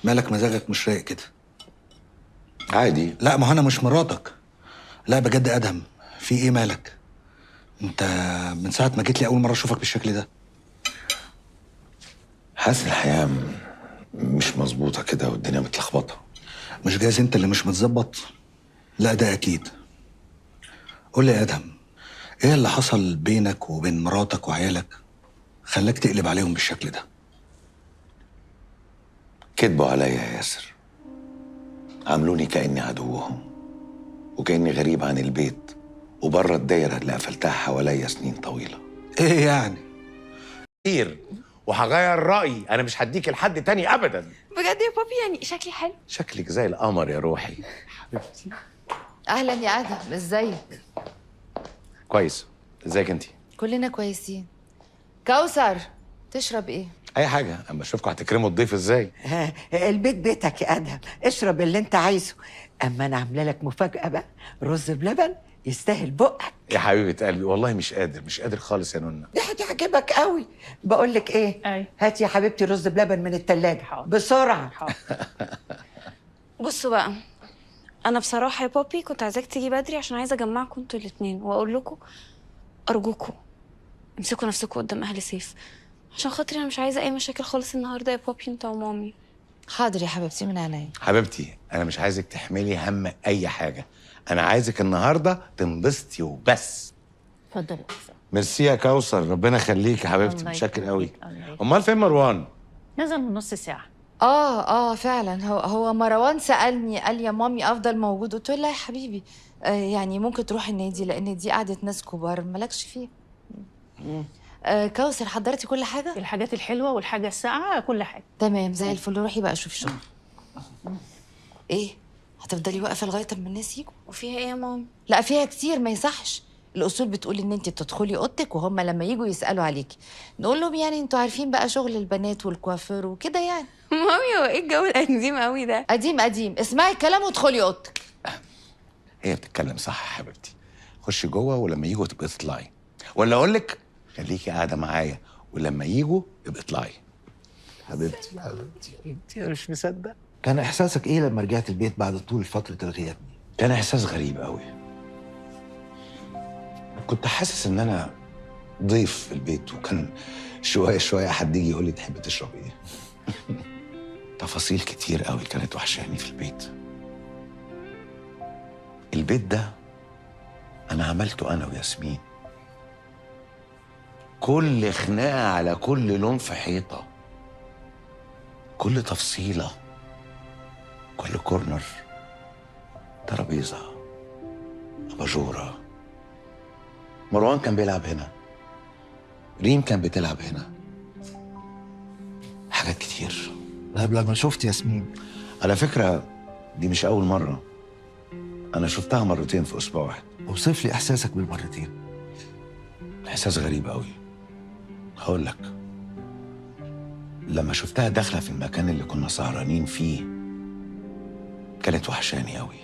مالك مزاجك مش رايق كده؟ عادي. لا ما هو انا مش مراتك. لا بجد ادهم، في ايه مالك؟ انت من ساعة ما جيت لي أول مرة أشوفك بالشكل ده. حاسس الحياة مش مظبوطة كده والدنيا متلخبطة. مش جايز انت اللي مش متظبط؟ لا ده اكيد. قول لي يا ادهم، ايه اللي حصل بينك وبين مراتك وعيالك خلاك تقلب عليهم بالشكل ده؟ كدبوا عليا يا ياسر، عاملوني كأني عدوهم وكأني غريب عن البيت وبره الدايرة اللي قفلتها حواليا سنين طويلة. ايه يعني؟ كتير وهغير رأيي، أنا مش هديك لحد تاني أبدا. بجد يا بابي؟ يعني شكلي حلو؟ شكلك زي القمر يا روحي. حبيبتي. اهلا يا ادهم، ازيك؟ كويس، ازيك انتي؟ كلنا كويسين. كوثر، تشرب ايه؟ أي حاجة، أما أشوفكم هتكرموا الضيف إزاي؟ البيت بيتك يا ادهم، اشرب اللي انت عايزه. اما انا عامله لك مفاجاه بقى، رز بلبن يستاهل بقك. يا حبيبة قلبي والله مش قادر خالص يا نونا. دي هتعجبك قوي. بقول لك ايه، هاتي يا حبيبتي رز بلبن من التلاجة بسرعه. بصوا بقى، انا بصراحه يا بابي كنت عايزاك تيجي بدري عشان عايزه اجمعكم انتوا الاتنين واقول لكم ارجوكم امسكوا نفسكم قدام اهل سيف، عشان خاطري انا مش عايزه اي مشاكل خالص النهارده يا بابي انت ومامي. حاضر يا حبيبتي، من عينيا. حبيبتي أنا مش عايزك تحملي هم أي حاجة، أنا عايزك النهاردة تنبسطي وبس. اتفضل. ميرسي يا كوثر، ربنا يخليك يا حبيبتي، الله متشكر قوي. يخليك. أمال فين مروان؟ نزل من نص ساعة. فعلا هو مروان سألني قال يا مامي افضل موجود، قلت له لا يا حبيبي، يعني ممكن تروح النادي لان دي قعدة ناس كبار مالكش فيه. كوثر، حضرتي كل حاجة؟ الحاجات الحلوة والحاجة الساقعة كل حاجة. تمام زي الفل، روحي بقى شوفي شغل. ايه؟ هتفضلي واقفة لغاية اما الناس يجوا؟ وفيها ايه يا ماما؟ لا فيها كتير، ما يصحش. الاصول بتقول ان انت تدخلي اوضتك وهم لما يجوا يسالوا عليكي نقول لهم يعني انتوا عارفين بقى شغل البنات والكوافير وكده يعني. مامي هو ايه الجو القديم قوي ده؟ قديم، اسمعي الكلام وادخلي اوضتك. هي بتتكلم صح يا حبيبتي، خشي جوه ولما يجوا تبقي تطلعي، ولا أقول لك خليكي قاعدة معايا ولما يجوا يبقى اطلعي. حبيبتي انت مش مصدق. كان احساسك ايه لما رجعت البيت بعد طول فتره الغياب دي؟ كان احساس غريب قوي، كنت حاسس ان انا ضيف في البيت، وكان شويه حد يجي يقول لي تحب تشرب ايه. تفاصيل كتير قوي كانت وحشاني في البيت. البيت ده انا عملته انا وياسمين، كل خناقه على كل لون في حيطه، كل تفصيله، كل كورنر، ترابيزه، اباجوره. مروان كان بيلعب هنا، ريم كان بتلعب هنا، حاجات كتير. طيب لما شفت ياسمين؟ على فكرة دي مش أول مرة، أنا شفتها مرتين في أسبوع واحد. اوصف لي إحساسك بالمرتين. إحساس غريب قوي، هقول لك. لما شفتها داخلة في المكان اللي كنا سهرانين فيه كانت وحشاني قوي،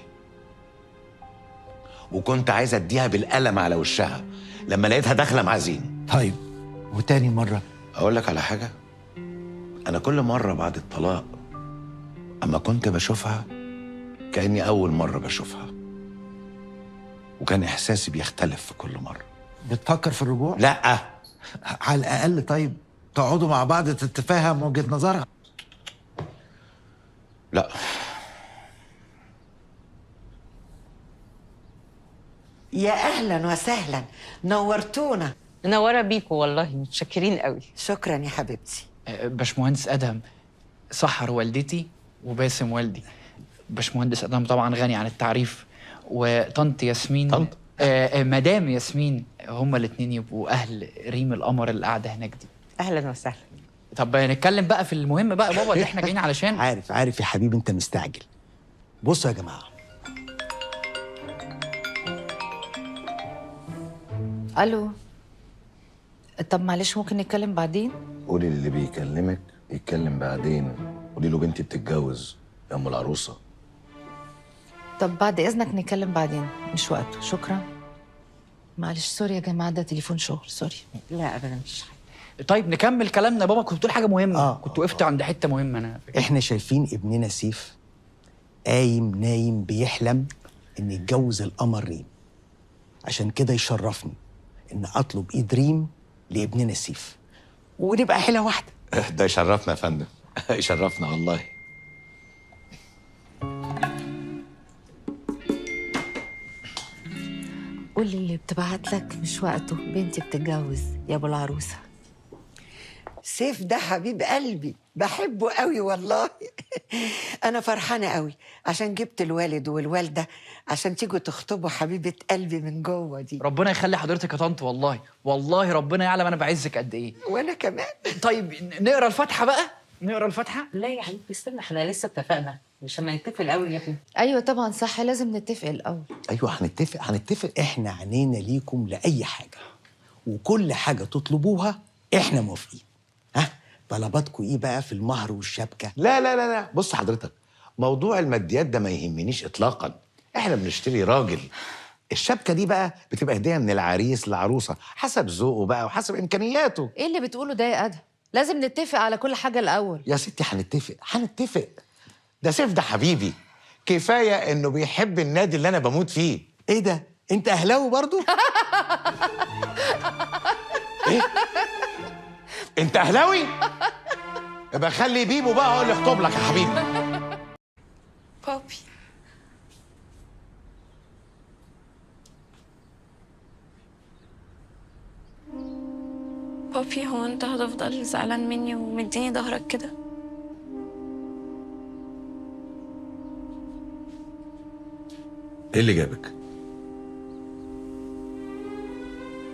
وكنت عايز أديها بالقلم على وشها لما لقيتها داخلة مع زين. طيب وتاني مرة؟ أقول لك على حاجة، أنا كل مرة بعد الطلاق أما كنت بشوفها كأني أول مرة بشوفها، وكان إحساسي بيختلف في كل مرة. بتفكر في الرجوع؟ لأ. على الأقل طيب تقعدوا مع بعض تتفاهم وجهة نظرها. لا. يا اهلا وسهلا، نورتونا. منوره بيكوا والله، متشكرين قوي. شكرا يا حبيبتي. باشمهندس ادهم سحر والدتي وباسم والدي. باشمهندس ادهم طبعا غني عن التعريف، وطنط ياسمين. طنط؟ مدام ياسمين هما الاتنين يبقوا اهل ريم القمر اللي قاعده هناك دي. اهلا وسهلا. طب نتكلم بقى في المهم بقى بابا اللي احنا جايين علشان. عارف يا حبيبي انت مستعجل. بصوا يا جماعه. الو. طب معلش ممكن نتكلم بعدين؟ قولي للي بيكلمك يتكلم بعدين. قولي له بنتي بتتجوز يا ام العروسه. طب بعد اذنك نتكلم بعدين، مش وقته. شكرا. معلش سوري يا جماعه، ده تليفون شغل، سوري. لا ابدا مش حاجه. طيب نكمل كلامنا. بابا كنت بتقول حاجه مهمه. كنت وقفت عند حته مهمه انا. احنا شايفين ابننا سيف قايم نايم بيحلم ان يتجوز القمر ريم، عشان كده يشرفني ان اطلب ايد ريم لابننا سيف ونبقى حيله واحده. ده يشرفنا يا فندم. يشرفنا والله. قولي اللي بتبعت لك مش وقته، بنتي بتتجوز يا ابو العروسه. سيف ده حبيب قلبي، بحبه قوي والله. انا فرحانه قوي عشان جبت الوالد والوالده عشان تيجوا تخطبوا حبيبه قلبي من جوه دي. ربنا يخلي حضرتك يا طنط، والله والله ربنا يعلم انا بعزك قد ايه. وانا كمان. طيب نقرا الفاتحه بقى. نقرا الفاتحه. لا يا حبيبي استنى، احنا لسه اتفقنا مش لما نتفق الاول يا ابني. ايوه طبعا صح، لازم نتفق الاول. ايوه هنتفق. احنا عنينا ليكم لاي حاجه، وكل حاجه تطلبوها احنا موافقين. ها طلباتكم ايه بقى في المهر والشبكه؟ لا لا لا لا، بص حضرتك، موضوع الماديات ده ما يهمنيش اطلاقا. احنا بنشتري راجل. الشبكه دي بقى بتبقى هديه من العريس للعروسه حسب ذوقه بقى وحسب امكانياته. ايه اللي بتقوله ده يا ادهم؟ لازم نتفق على كل حاجه الاول. يا ستي هنتفق. ده سيف ده حبيبي، كفايه انه بيحب النادي اللي انا بموت فيه. ايه ده؟ انت اهلاوي برضو؟ ايه؟ انت اهلاوي؟ يبقى خلي بيبو بقى هو اللي يخطب لك يا حبيبي. بابي بابي، هو انت هتفضل زعلان مني ومديني ظهرك كده؟ ايه اللي جابك؟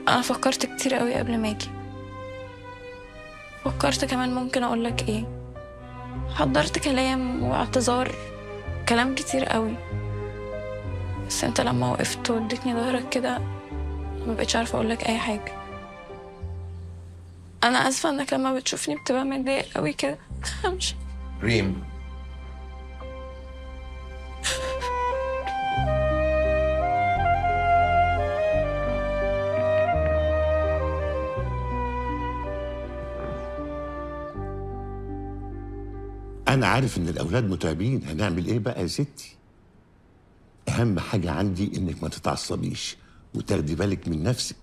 انا فكرت كتير قوي قبل ما اجي. فكرت كمان ممكن اقول لك ايه. حضرت كلام واعتذار، كلام كتير قوي. بس انت لما وقفت واديتني ظهرك كده ما بقتش عارفه اقول لك اي حاجه. انا اسفه انك لما بتشوفني بتبقى متضايق قوي كده. متفهمش. ريم، أنا عارف إن الأولاد متعبين، هنعمل إيه بقى يا ستي؟ أهم حاجة عندي إنك ما تتعصبيش وتاخدي بالك من نفسك.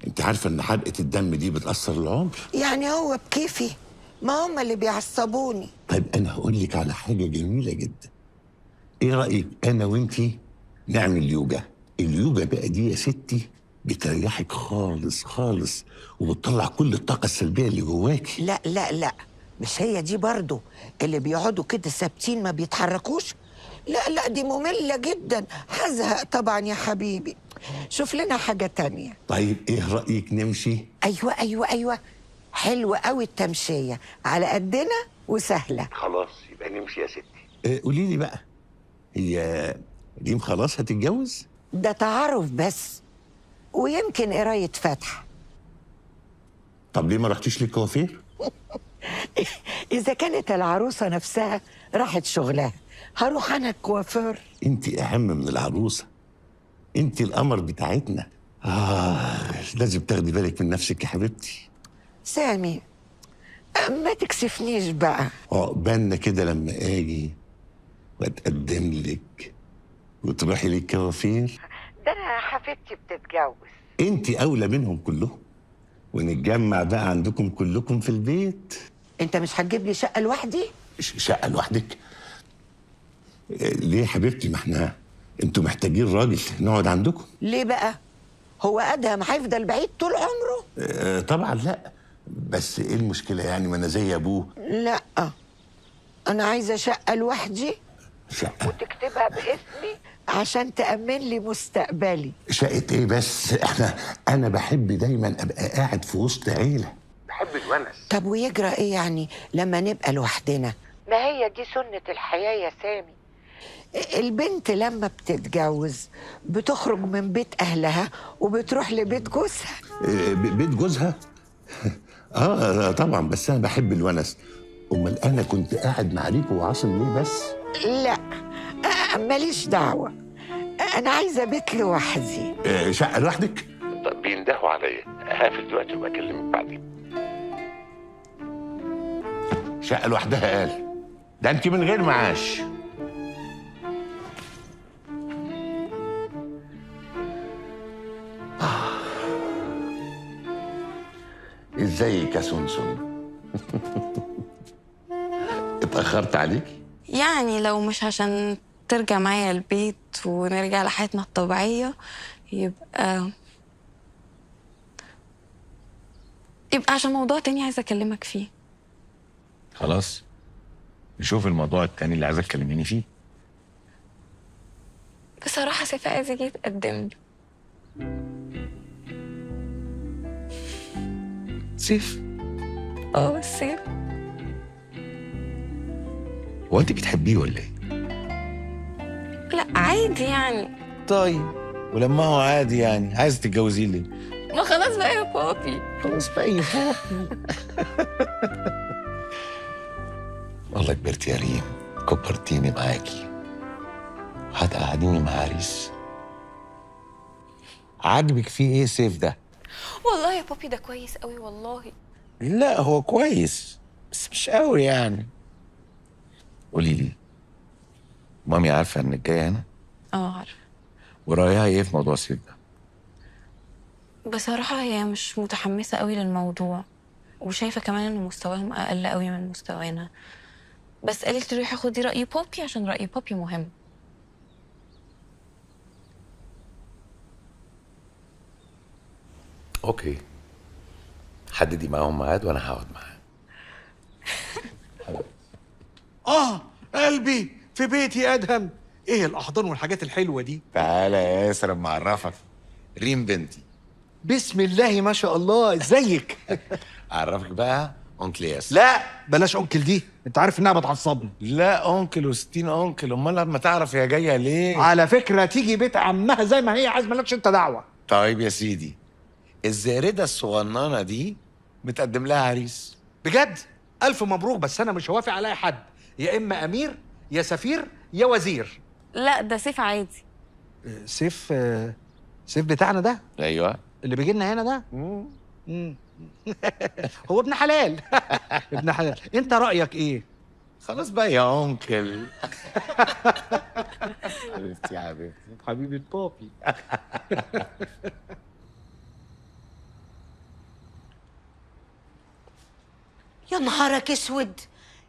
أنت عارفة إن حرقة الدم دي بتأثر العمر. يعني هو بكيفي، ما هم اللي بيعصبوني. طيب أنا هقول لك على حاجة جميلة جدا. إيه رأيك أنا وإنتي نعمل يوجا؟ اليوجا بقى دي يا ستي بتريحك خالص خالص وبتطلع كل الطاقة السلبية اللي جواكي. لا لا لا، مش هي دي برضو اللي بيقعدوا كده ثابتين ما بيتحركوش؟ لا لا، دي مملة جدا، هزهق طبعا يا حبيبي. شوف لنا حاجة تانية. طيب ايه رأيك نمشي؟ ايوه ايوه ايوه، حلوة قوي التمشية، على قدنا وسهلة. خلاص يبقى نمشي يا ستي. قولي لي بقى، هي ريم خلاص هتتجوز؟ ده تعارف بس، ويمكن قراية فتح. طب ليه ما رحتيش للكوافير؟ إذا كانت العروسة نفسها راحت شغلها، هروح أنا الكوافير؟ انت أهم من العروسة، انت القمر بتاعتنا. لازم تاخدي بالك من نفسك يا حبيبتي. سامي ما تكسفنيش بقى. عقبالنا كده لما اجي واتقدم لك وتروحي للكوافير. ده أنا حفيدتي بتتجوز. انت أولى منهم كلهم، ونتجمع بقى عندكم كلكم في البيت. أنت مش هتجيب لي شقة لوحدي؟ شقة لوحدك؟ ليه يا حبيبتي؟ ما احنا انتوا محتاجين راجل نقعد عندكم. ليه بقى؟ هو أدهم هيفضل بعيد طول عمره؟ طبعا لا، بس ايه المشكلة يعني؟ ما انا زي ابوه. لا، أنا عايزة شقة لوحدي شقة وتكتبها باسمي عشان تأمن لي مستقبلي. شقة ايه بس؟ انا بحب دايما ابقى قاعد في وسط عيلة، بحب الونس. طب ويجرى ايه يعني لما نبقى لوحدنا؟ ما هي دي سنة الحياة يا سامي. البنت لما بتتجوز بتخرج من بيت أهلها وبتروح لبيت جوزها. بيت جوزها؟ طبعا، بس انا بحب الونس. امال انا كنت قاعد مع ريكو وعاصم ليه بس؟ لا ماليش دعوة، أنا عايزة بيت لوحدي. شقة لوحدك؟ طب بيندهوا عليا، هقفل دلوقتي وبكلمك بعدين. شقة لوحدها قال؟ ده انت من غير معاش. ازيك يا سونسون؟ اتأخرت عليكي؟ يعني لو مش عشان ترجع معايا البيت ونرجع لحياتنا الطبيعية يبقى عشان موضوع تاني عايزة أكلمك فيه. خلاص نشوف الموضوع التاني اللي عايزة تكلميني فيه. بصراحة سيف عايز يجي يتقدم لي. سيف؟ سيف. هو انت بتحبيه ولا ايه؟ لا عادي يعني. طيب ولما هو عادي يعني عايزة تتجوزيه ليه؟ ما خلاص بقى يا بابي. خلاص بقى يا بابي. والله كبرت يا ريم، كبرتيني معاكي وهتقعديني مع عريس. عاجبك فيه ايه سيف ده؟ والله يا بابي ده كويس قوي والله. لا هو كويس بس مش قوي يعني. قولي لي، مامي عارفة انك جاية هنا؟ عارفة. ورأيها ايه في موضوع سيف ده؟ بصراحة هي مش متحمسة قوي للموضوع، وشايفة كمان ان مستواهم اقل قوي من مستوانا، بس قالت لي روحي خدي رأي بابي عشان رأي بابي مهم. اوكي، حددي معاهم ميعاد وانا هقعد معاهم. قلبي في بيتي يا ادهم. ايه الاحضان والحاجات الحلوه دي؟ تعالى يا ياسر اما اعرفك، ريم بنتي. بسم الله ما شاء الله. ازيك؟ اعرفك بقى انكل ياسر. لا بلاش انكل دي، انت عارف انها بتعصبني. لا انكل و60 انكل، امال لما تعرف هي جايه ليه؟ على فكره تيجي بيت عمها زي ما هي عايز، مالكش انت دعوه. طيب يا سيدي، الزاردة الصغننة دي متقدم لها عريس. بجد؟ الف مبروك، بس انا مش هوافق على اي حد، يا اما امير يا سفير يا وزير. لا ده سيف عادي. سيف بتاعنا ده؟ ايوه اللي بيجي لنا هنا ده. هو ابن حلال. ابن حلال. انت رايك ايه؟ خلاص بقى يا انكل. حبيبتي يا حبيبتي، حبيبه بابي. يا نهارك اسود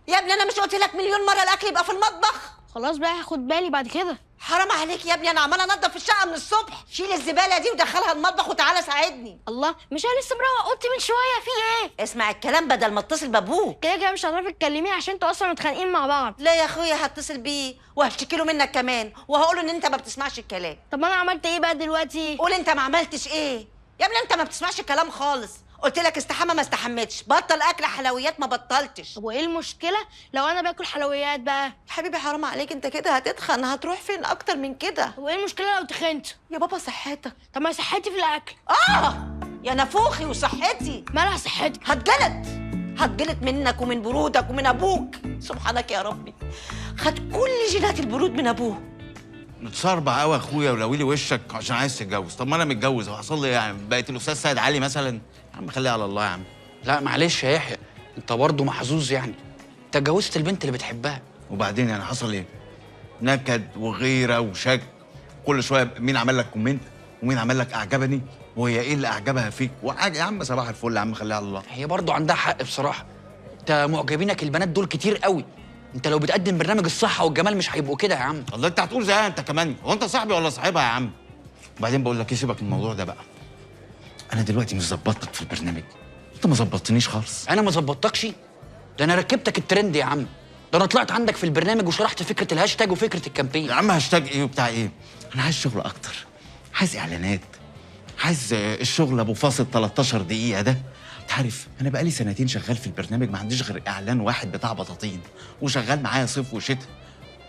يا ابني، انا مش قلت لك مليون مره الاكل يبقى في المطبخ؟ خلاص بقى هاخد بالي بعد كده. حرام عليك يا ابني، انا عماله انضف الشقه من الصبح. شيل الزباله دي ودخلها المطبخ وتعالى ساعدني. الله، مش انا لسه مروق اوضتي من شويه، في ايه؟ اسمع الكلام بدل ما اتصل بابوه. كده كده مش هتعرفي تكلميه عشان انتوا اصلا متخانقين مع بعض. لا يا اخويا هتصل بيه وهشتكي له منك كمان، وهقول له ان انت ما بتسمعش الكلام. طب انا عملت ايه بقى دلوقتي؟ قول انت ما عملتش ايه يا ابني، انت ما بتسمعش الكلام خالص. قلت لك استحمى ما استحمتش، بطل اكل حلويات ما بطلتش. طب وايه المشكله لو انا باكل حلويات بقى؟ حبيبي حرام عليك، انت كده هتتخن، هتروح فين اكتر من كده؟ وايه المشكله لو تخنت؟ يا بابا صحتك. طب ما صحتي في الاكل. يا نافوخي وصحتي. مالها صحتك؟ هتجلط منك ومن برودك ومن ابوك. سبحانك يا ربي، خد كل جينات البرود من ابوه. متصربع قوي يا اخويا ولويلي وشك عشان عايز تتجوز. طب ما انا متجوز، هو حصل لي ايه يعني؟ بقيت الاستاذ سيد علي مثلا؟ يا عم خليها على الله يا عم. لا معلش يا يحيى، انت برضه محظوظ يعني، انت اتجوزت البنت اللي بتحبها. وبعدين يعني حصل ايه؟ نكد وغيره وشك، كل شويه مين عمل لك كومنت ومين عمل لك اعجبني وهي ايه اللي اعجبها فيك وحاجه. يا عم صباح الفل يا عم، خليها على الله. هي برضه عندها حق بصراحه، انت معجبينك البنات دول كتير قوي، انت لو بتقدم برنامج الصحه والجمال مش هيبقوا كده يا عم. الله انت هتقول زيها انت كمان، هو انت صاحبي ولا صاحبها يا عم؟ وبعدين بقول لك ايه، سيبك من الموضوع ده بقى. انا دلوقتي مش ظبطتك في البرنامج، انت ما ظبطتنيش خالص. انا ما ظبطتكش؟ ده انا ركبتك الترند يا عم، ده انا طلعت عندك في البرنامج وشرحت فكره الهاشتاج وفكره الكامبين. يا عم هاشتاج ايه وبتاع ايه؟ انا عايز شغل اكتر، عايز اعلانات، عايز الشغل ابو فاصل 13 دقيقه ده. انت عارف انا بقالي سنتين شغال في البرنامج، ما عنديش غير اعلان واحد بتاع بطاطين، وشغال معايا صيف وشتاء.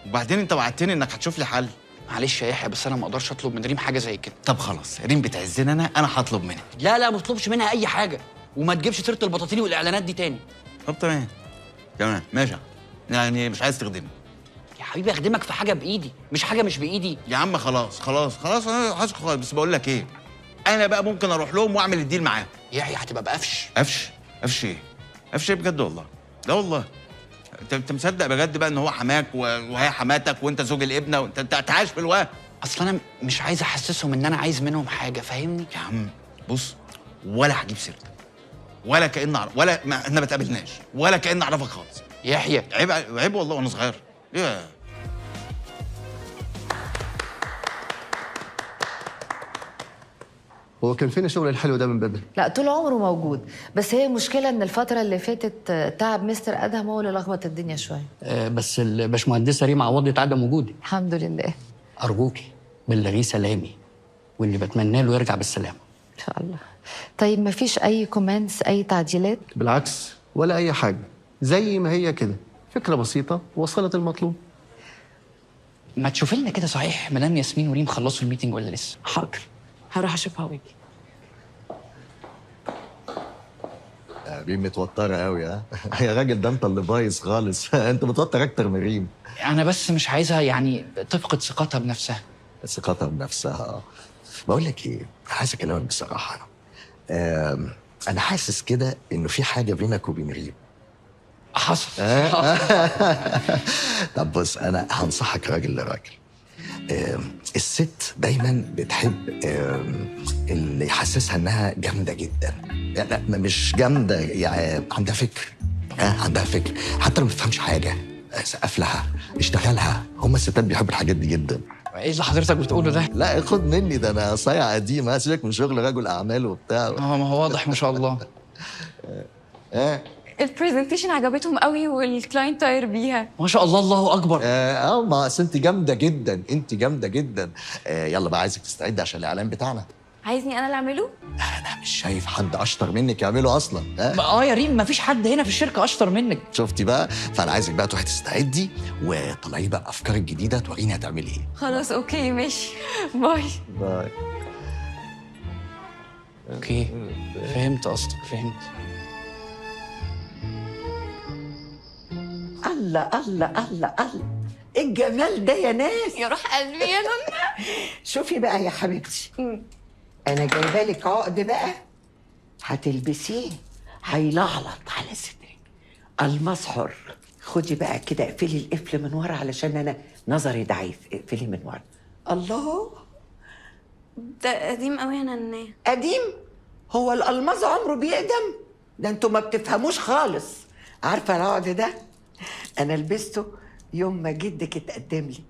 وبعدين انت وعدتني انك هتشوف لي حل. معلش يا يحيى، بس انا ما اقدرش اطلب من ريم حاجه زي كده. طب خلاص، ريم بتعزني، انا هطلب منها. لا ما تطلبش منها اي حاجه، وما تجيبش سيره البطاطين والاعلانات دي تاني. طب تمام ماشي، يعني مش عايز تخدمني. يا حبيبي اخدمك في حاجه بايدي، مش حاجه مش بايدي. يا عم خلاص انا هسكت خالص، بس بقول لك ايه، انا بقى ممكن اروح لهم واعمل الديل معاهم. يحيى هتبقى بقفش. قفش ايه؟ قفش ايه بجد والله؟ لا والله. انت مصدق بجد بقى ان هو حماك وهي حماتك وانت زوج الابنه وانت عايش في الوهم؟ اصل انا مش عايز احسسهم ان انا عايز منهم حاجه، فاهمني؟ يا عم بص، ولا هجيب سيرتك ولا كأن ولا احنا ما اتقابلناش ولا كأن اعرفك خالص. يحيى عيب والله وانا صغير. ايه هو كان فين الشغل الحلو ده من بدري؟ لا طول عمره موجود، بس هي المشكله ان الفتره اللي فاتت تعب مستر ادهم هو اللي لخبط الدنيا شويه. بس الباشمهندسه ريم عوضت عدم وجودي. الحمد لله. ارجوكي بلغيه سلامي، واللي بتمنى له يرجع بالسلامه ان شاء الله. طيب ما فيش اي كومنتس، اي تعديلات؟ بالعكس ولا اي حاجه، زي ما هي كده، فكره بسيطه وصلت المطلوب. ما تشوفي لنا كده صحيح مدام ياسمين وريم خلصوا الميتنج ولا لسه؟ حاضر، هروح اشوفها واجي. ريم متوتره قوي. ها يا راجل ده انت اللي بايظ خالص. انت متوتر اكتر من ريم. انا بس مش عايزها يعني تفقد ثقتها بنفسها. ثقتها بنفسها. بقول لك ايه، عايز اكلمك بصراحه. انا حاسس كده انه في حاجه بينك وبين ريم. حصل. طب بص، انا هنصحك راجل لراجل. الست دايما بتحب اللي يحسسها انها جامده جدا. لا مش جامده، يعني عندها فكر. عندها فكر حتى لو ما بتفهمش حاجه، سقف لها، اشتغلها. هم الستات بيحبوا الحاجات دي جدا. ايه اللي حضرتك بتقوله ده؟ لا خد مني، ده انا صايع قديم. سيبك من شغل رجل اعمال وبتاع. ما هو واضح ما شاء الله. البرزنتيشن عجبتهم قوي والكلاينت طاير بيها. ما شاء الله، الله اكبر. ما انت جامده جدا، انت جامده جدا. يلا بقى، عايزك تستعد عشان الاعلان بتاعنا. عايزني انا اللي اعمله؟ انا مش شايف حد اشطر منك يعمله اصلا. يا ريم، مفيش حد هنا في الشركه اشطر منك. شفتي بقى؟ فانا عايزك بقى تروحي تستعدي وطلعي بقى افكارك الجديده، توريني هتعملي ايه. خلاص اوكي ماشي. باي باي. اوكي فهمت قصدك، فهمت. الله الله الله الله، ايه الجمال ده يا ناس. يا روح قلبي يا نونا. شوفي بقى يا حبيبتي، انا جايبه لك عقد بقى هتلبسيه هيلعلط على صدرك، الماس حر. خدي بقى كده، اقفلي القفل من ورا علشان انا نظري ضعيف. اقفلي من ورا. الله، ده قديم قوي يا نناه. قديم؟ هو الالماس عمره بيقدم؟ ده انتوا ما بتفهموش خالص. عارفه العقد ده انا لبسته يوم ما جدك اتقدم لي.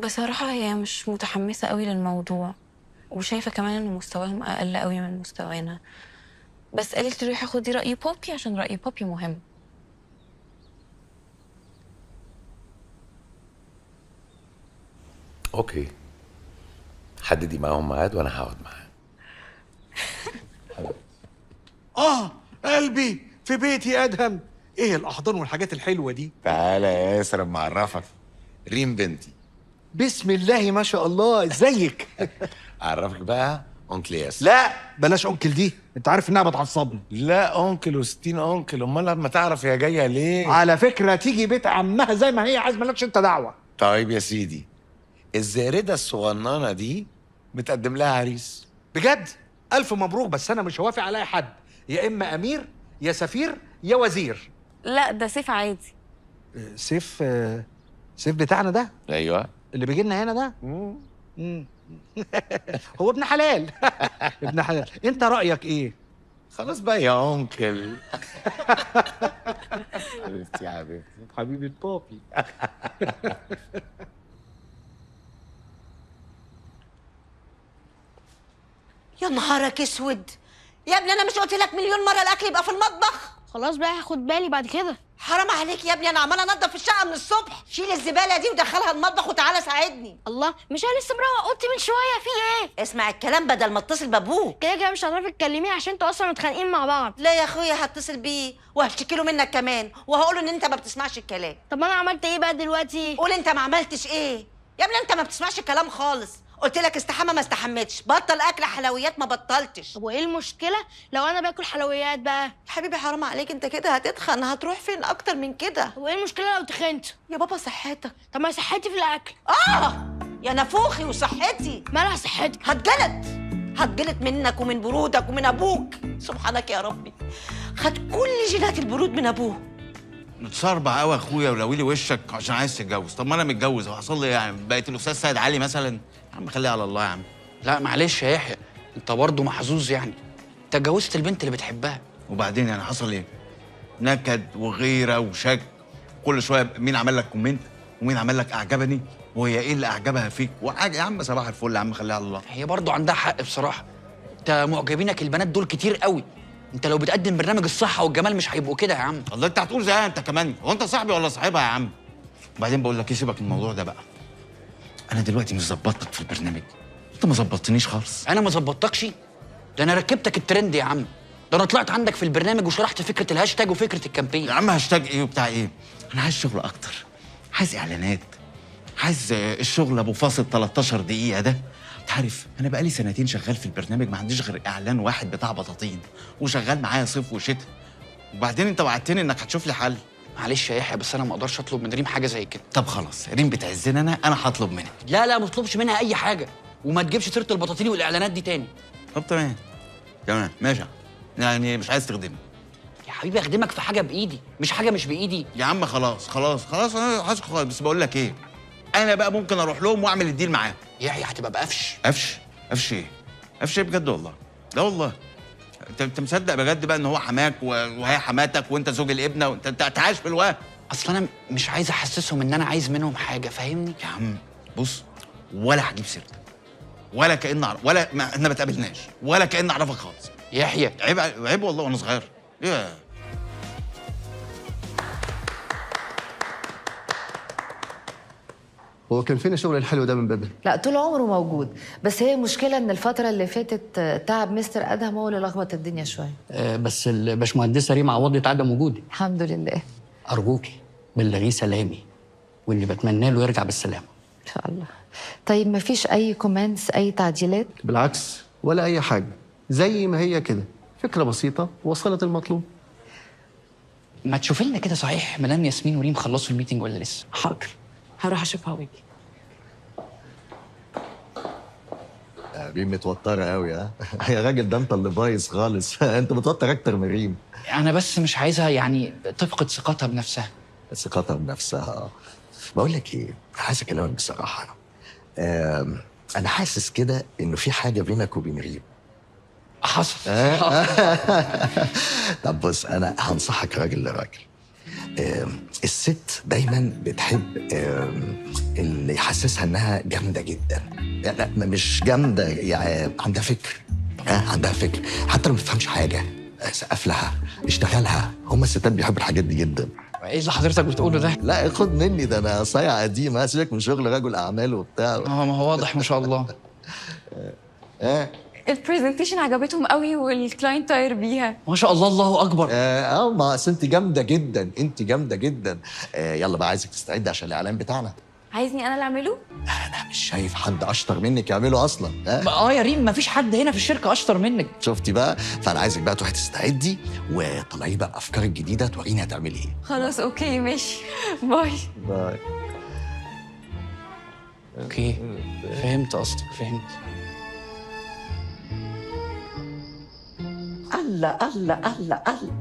بصراحة هي مش متحمسة قوي للموضوع، وشايفة كمان ان مستواهم اقل قوي من مستوانا، بس قالت لي روحي خدي رأي بوبي عشان رأي بوبي مهم. اوكي، حددي معاهم ميعاد وانا هقعد معاه. قلبي في بيتي ادهم. ايه الاحضان والحاجات الحلوه دي؟ تعالى يا ياسر اما اعرفك، ريم بنتي. بسم الله ما شاء الله، ازيك؟ اعرفك بقى انكل ياسر. لا بلاش انكل دي، انت عارف انها بتعصبني. لا انكل و60 انكل، امال لما تعرف هي جايه ليه؟ على فكره تيجي بيت عمها زي ما هي عايز، مالكش انت دعوه. طيب يا سيدي، الزاردة الصغننه دي بتقدم لها عريس. بجد؟ الف مبروك، بس انا مش هوافق على اي حد، يا اما امير يا سفير يا وزير. لا ده سيف عادي. سيف بتاعنا ده؟ ايوه، اللي بيجي لنا هنا ده. هو ابن حلال. ابن حلال. انت رايك ايه؟ خلاص بقى يا انكل. حبيبتي يا حبيبتي، حبيبه بابي. يا نهارك اسود يا ابني، انا مش قلت لك مليون مره الاكل يبقى في المطبخ؟ خلاص بقى هاخد بالي بعد كده. حرام عليك يا ابني، انا عماله انضف الشقه من الصبح. شيل الزباله دي ودخلها المطبخ وتعالى ساعدني. الله، مش انا لسه مروق اوضتي من شويه، في ايه؟ اسمع الكلام بدل ما اتصل بابوك. كده كده مش هتعرفي تكلميه عشان انتوا اصلا متخانقين مع بعض. لا يا اخويا، هتصل بيه وهشتكي له منك كمان، وهقول له ان انت ما بتسمعش الكلام. طب ما انا عملت ايه بقى دلوقتي؟ قول انت ما عملتش ايه يا ابني، انت ما بتسمعش الكلام خالص. قلت لك استحمى ما استحمتش، بطل اكل حلويات ما بطلتش. طب وايه المشكله لو انا باكل حلويات بقى؟ حبيبي حرام عليك، انت كده هتتخن، هتروح فين اكتر من كده؟ وايه المشكله لو تخنت؟ يا بابا صحتك. طب ما صحتي في الاكل. يا نافوخي وصحتي. مالها صحتك؟ هتجلط منك ومن برودك ومن ابوك. سبحانك يا ربي، خد كل جينات البرود من ابوه. متصربع قوي يا اخويا ولويلي وشك عشان عايز تتجوز. طب ما انا متجوز، هو حصل لي يعني بقيت الاستاذ سيد علي مثلا؟ يا عم خليها على الله يا عم. لا معلش يا يحيى، انت برضه محظوظ يعني، انت اتجوزت البنت اللي بتحبها. وبعدين يعني حصل ايه؟ نكد وغيره وشك، كل شويه مين عمل لك كومنت ومين عمل لك اعجبني وهي ايه اللي اعجبها فيك وحاجه. يا عم صباح الفل يا عم، خليها على الله. هي برضه عندها حق بصراحه، انت معجبينك البنات دول كتير قوي، انت لو بتقدم برنامج الصحه والجمال مش هيبقوا كده يا عم. الله، انت هتقول زيها انت كمان؟ هو انت صاحبي ولا صاحبها يا عم؟ وبعدين بقول لك ايه، سيبك من الموضوع ده بقى. انا دلوقتي مش ظبطتك في البرنامج، انت ما ظبطتنيش خالص. انا ما ظبطتكش؟ ده انا ركبتك الترند يا عم، ده انا طلعت عندك في البرنامج وشرحت فكره الهاشتاج وفكره الكامبين. يا عم هاشتاج ايه وبتاع ايه؟ انا عايز شغل اكتر، عايز اعلانات، عايز الشغل ابو فاصل 13 دقيقه ده. انت عارف انا بقالي سنتين شغال في البرنامج، ما عنديش غير اعلان واحد بتاع بطاطين، وشغال معايا صيف وشتاء. وبعدين انت وعدتني انك هتشوف لي حل. معلش يا يحيى، بس انا ما اقدرش اطلب من ريم حاجه زي كده. طب خلاص، ريم بتعزني انا هطلب منها. لا ما تطلبش منها اي حاجه، وما تجيبش سيره البطاطين والاعلانات دي تاني. طب تمام ماشي، يعني مش عايز تخدمني يا حبيبي؟ اخدمك في حاجه بايدي، مش حاجه مش بايدي. يا عم خلاص انا هسكت خالص. بس بقول لك ايه، انا بقى ممكن اروح لهم واعمل الديل معاهم. يحيى هتبقى بقفش. قفش ايه؟ قفش ايه بجد والله؟ لا والله. انت مصدق بجد بقى ان هو حماك وهي حماتك وانت زوج الابنه وانت عايش في الوهم؟ اصل انا مش عايز احسسهم ان انا عايز منهم حاجه، فاهمني؟ يا عم بص، ولا هجيب سيرتك ولا كأن ولا احنا ما اتقابلناش ولا كأن اعرفك خالص. يحيى عيب والله وانا صغير. ايه هو كان فين الشغل الحلو ده من بدري؟ لا طول عمره موجود، بس هي المشكله ان الفتره اللي فاتت تعب مستر ادهم هو اللي لخبط الدنيا شويه. بس الباشمهندسه ريم عوضت عدم وجودي. الحمد لله. ارجوكي بلغيه سلامي، واللي بتمنى له يرجع بالسلامه ان شاء الله. طيب ما فيش اي كومنتس، اي تعديلات؟ بالعكس ولا اي حاجه، زي ما هي كده، فكره بسيطه وصلت المطلوب. ما تشوفي لنا كده صحيح مدام ياسمين وريم خلصوا الميتنج ولا لسه؟ حاضر، هروح اشوفها واجي. ريم متوترة قوي. ها يا راجل، ده انت اللي بايظ خالص. انت متوتر اكتر من ريم. انا بس مش عايزها يعني تفقد ثقتها بنفسها. ثقتها بنفسها. بقول لك ايه، عايز اكلمك بصراحة. انا حاسس كده انه في حاجة بينك وبين ريم. حصل. طب بص، انا هنصحك راجل لراجل. الست دايما بتحب اللي يحسسها انها جامده جدا. لا مش جامده، يعني عندها فكر. عندها فكر حتى لو ما بتفهمش حاجه، سقف لها، اشتغلها. هم الستات بيحبوا الحاجات دي جدا. ايه اللي حضرتك بتقوله ده؟ لا خد مني، ده انا صايع قديم. سيبك من شغل رجل اعمال وبتاع. ما هو واضح ما شاء الله. البرزنتيشن عجبتهم قوي والكلاينت طاير بيها. ما شاء الله، الله اكبر. ما انت جامده جدا، انت جامده جدا. يلا بقى، عايزك تستعد عشان الاعلان بتاعنا. عايزني انا اللي اعمله؟ انا مش شايف حد اشطر منك يعمله اصلا. يا ريم، مفيش حد هنا في الشركه اشطر منك. شفتي بقى؟ فانا عايزك بقى تروحي تستعدي وطلعي بقى افكارك الجديده، توريني هتعملي ايه. خلاص اوكي ماشي. باي باي. اوكي، فهمت قصدك، فهمت. الله الله الله الله،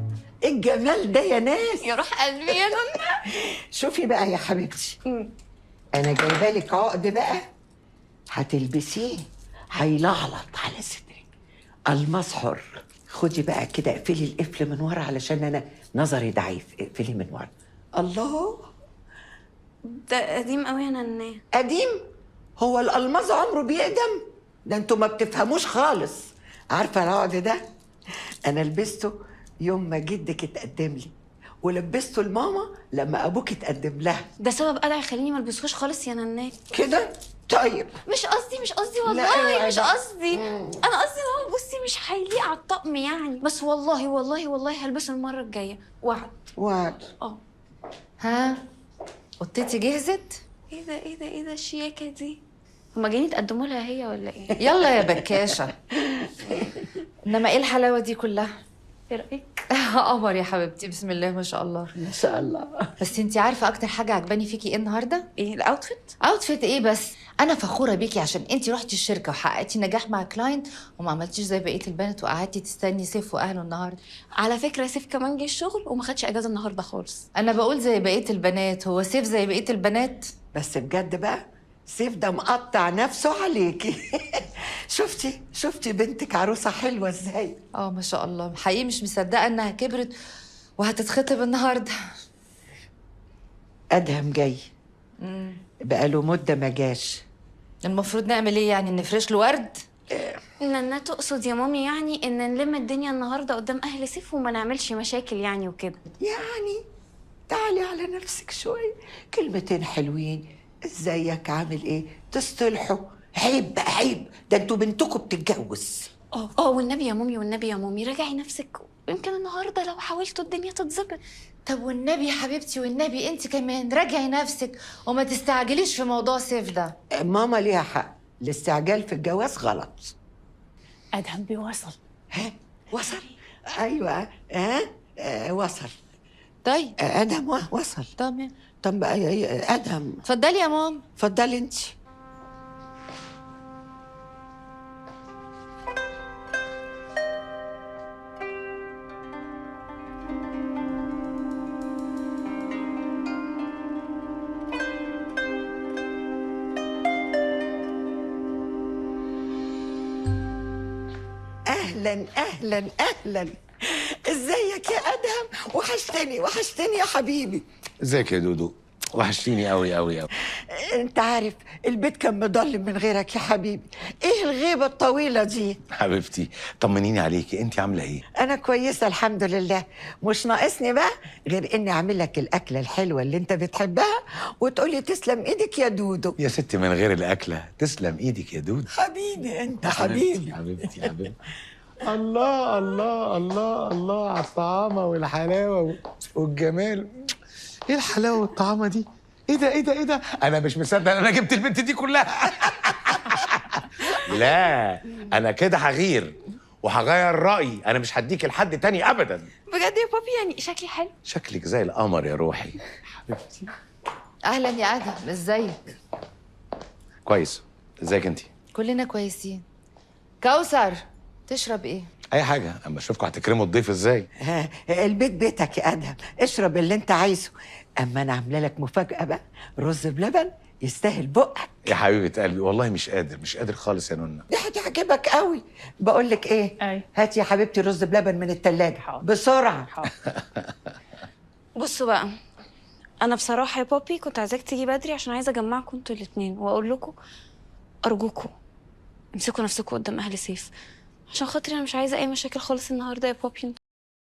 ايه الجمال ده يا ناس. يا روح قلبي يا نونا. شوفي بقى يا حبيبتي، انا جايبه لك عقد بقى هتلبسيه هيلعلط على صدرك، الماس حر. خدي بقى كده، اقفلي القفل من ورا علشان انا نظري ضعيف. اقفلي من ورا. الله، ده قديم قوي يا نناه. قديم؟ هو الالماس عمره بيقدم؟ ده انتوا ما بتفهموش خالص. عارفه العقد ده انا لبسته يوم ما جدك اتقدم لي ولبسته لماما لما ابوك اتقدم لها. ده سبب قلع يخليني ما البسهوش خالص يا ننات. كده؟ طيب مش قصدي لا، والله مش أيوة. قصدي. انا قصدي ان هو بصي مش هيليق على الطقم يعني، بس والله والله والله هلبسه المره الجايه، وعد. وعد. ها قطتي جهزت؟ ايه ده الشياكه دي؟ هما جايين يتقدموا لها هي ولا ايه؟ يلا يا بكاشه. انما ايه الحلاوه دي كلها؟ ايه رايك؟ قمر يا حبيبتي، بسم الله ما شاء الله. ما شاء الله. بس انتي عارفه اكتر حاجه عجباني فيكي ايه النهارده؟ ايه الاوتفيت؟ اوتفيت ايه بس؟ انا فخوره بيكي عشان انتي رحتي الشركه وحققتي نجاح مع كلاينت وما عملتيش زي بقيه البنات وقعدتي تستني سيف واهله النهارده. على فكره سيف كمان جه الشغل وما خدش اجازه النهارده خالص. انا بقول زي بقيه البنات، هو سيف زي بقيه البنات؟ بس بجد بقى سيف ده مقطع نفسه عليكي. شفتي بنتك عروسه حلوه ازاي؟ ما شاء الله، حقيقي مش مصدقه انها كبرت وهتتخطب النهارده. ادهم جاي بقاله مده ما جاش. المفروض نعمل ايه يعني، نفرش له ورد؟ نانا تقصد يا مامي يعني ان نلم الدنيا النهارده قدام اهل سيف وما نعملش مشاكل يعني وكده؟ يعني تعالي على نفسك شويه، كلمتين حلوين، ازيك عامل ايه، تصطلحوا. عيب بقى عيب، ده انتوا بنتكم بتتجوز. والنبي يا مامي والنبي يا مامي راجعي نفسك، يمكن النهارده لو حاولتوا الدنيا تتظبط. طب والنبي يا حبيبتي والنبي انت كمان راجعي نفسك وما تستعجليش في موضوع سيف ده. ماما ليها حق، الاستعجال في الجواز غلط. ادهم بيوصل. ها وصل؟ ايوه وصل. طيب ادهم وصل. تمام. طب ادهم اتفضلي يا مام. اتفضلي انت. اهلا اهلا اهلا، ازيك يا ادهم؟ وحشتني يا حبيبي. ازيك يا دودو؟ وحشتيني قوي قوي قوي. انت عارف البيت كان مضلم من غيرك يا حبيبي. ايه الغيبه الطويله دي؟ حبيبتي طمنيني عليكي، انت عامله ايه؟ انا كويسه الحمد لله. مش ناقصني بقى غير اني اعمل لك الاكله الحلوه اللي انت بتحبها وتقولي تسلم ايدك يا دودو. يا ستي من غير الاكله تسلم ايدك يا دودو. حبيبي انت حبيبي. حبيبتي. الله الله الله الله على الطعامه والحلاوه والجمال. ايه الحلاوه والطعامه دي؟ ايه ده؟ انا مش مصدق انا جبت البنت دي كلها. لا انا كده هغير وهغير رايي، انا مش هديك لحد تاني ابدا. بجد يا بابي يعني شكلي حلو؟ شكلك زي القمر يا روحي. حبيبتي. اهلا يا ادهم، ازيك؟ كويس، ازيك انت؟ كلنا كويسين. كوثر تشرب ايه؟ اي حاجه، اما اشوفكم هتكرموا الضيف ازاي. البيت بيتك يا ادهم، اشرب اللي انت عايزه. اما انا عامله لك مفاجاه بقى، رز بلبن يستاهل بقك. يا حبيبه قلبي والله مش قادر خالص يا نونا. دي هتعجبك قوي. بقول لك ايه، هاتي يا حبيبتي رز بلبن من التلاجة بسرعه. بصوا بقى، انا بصراحه يا بابي كنت عايزاك تيجي بدري عشان عايزه اجمعكم انتوا الاثنين واقول لكم ارجوكم امسكوا نفسكم قدام اهل سيف، عشان خاطري انا مش عايزه اي مشاكل خالص النهارده يا بابي.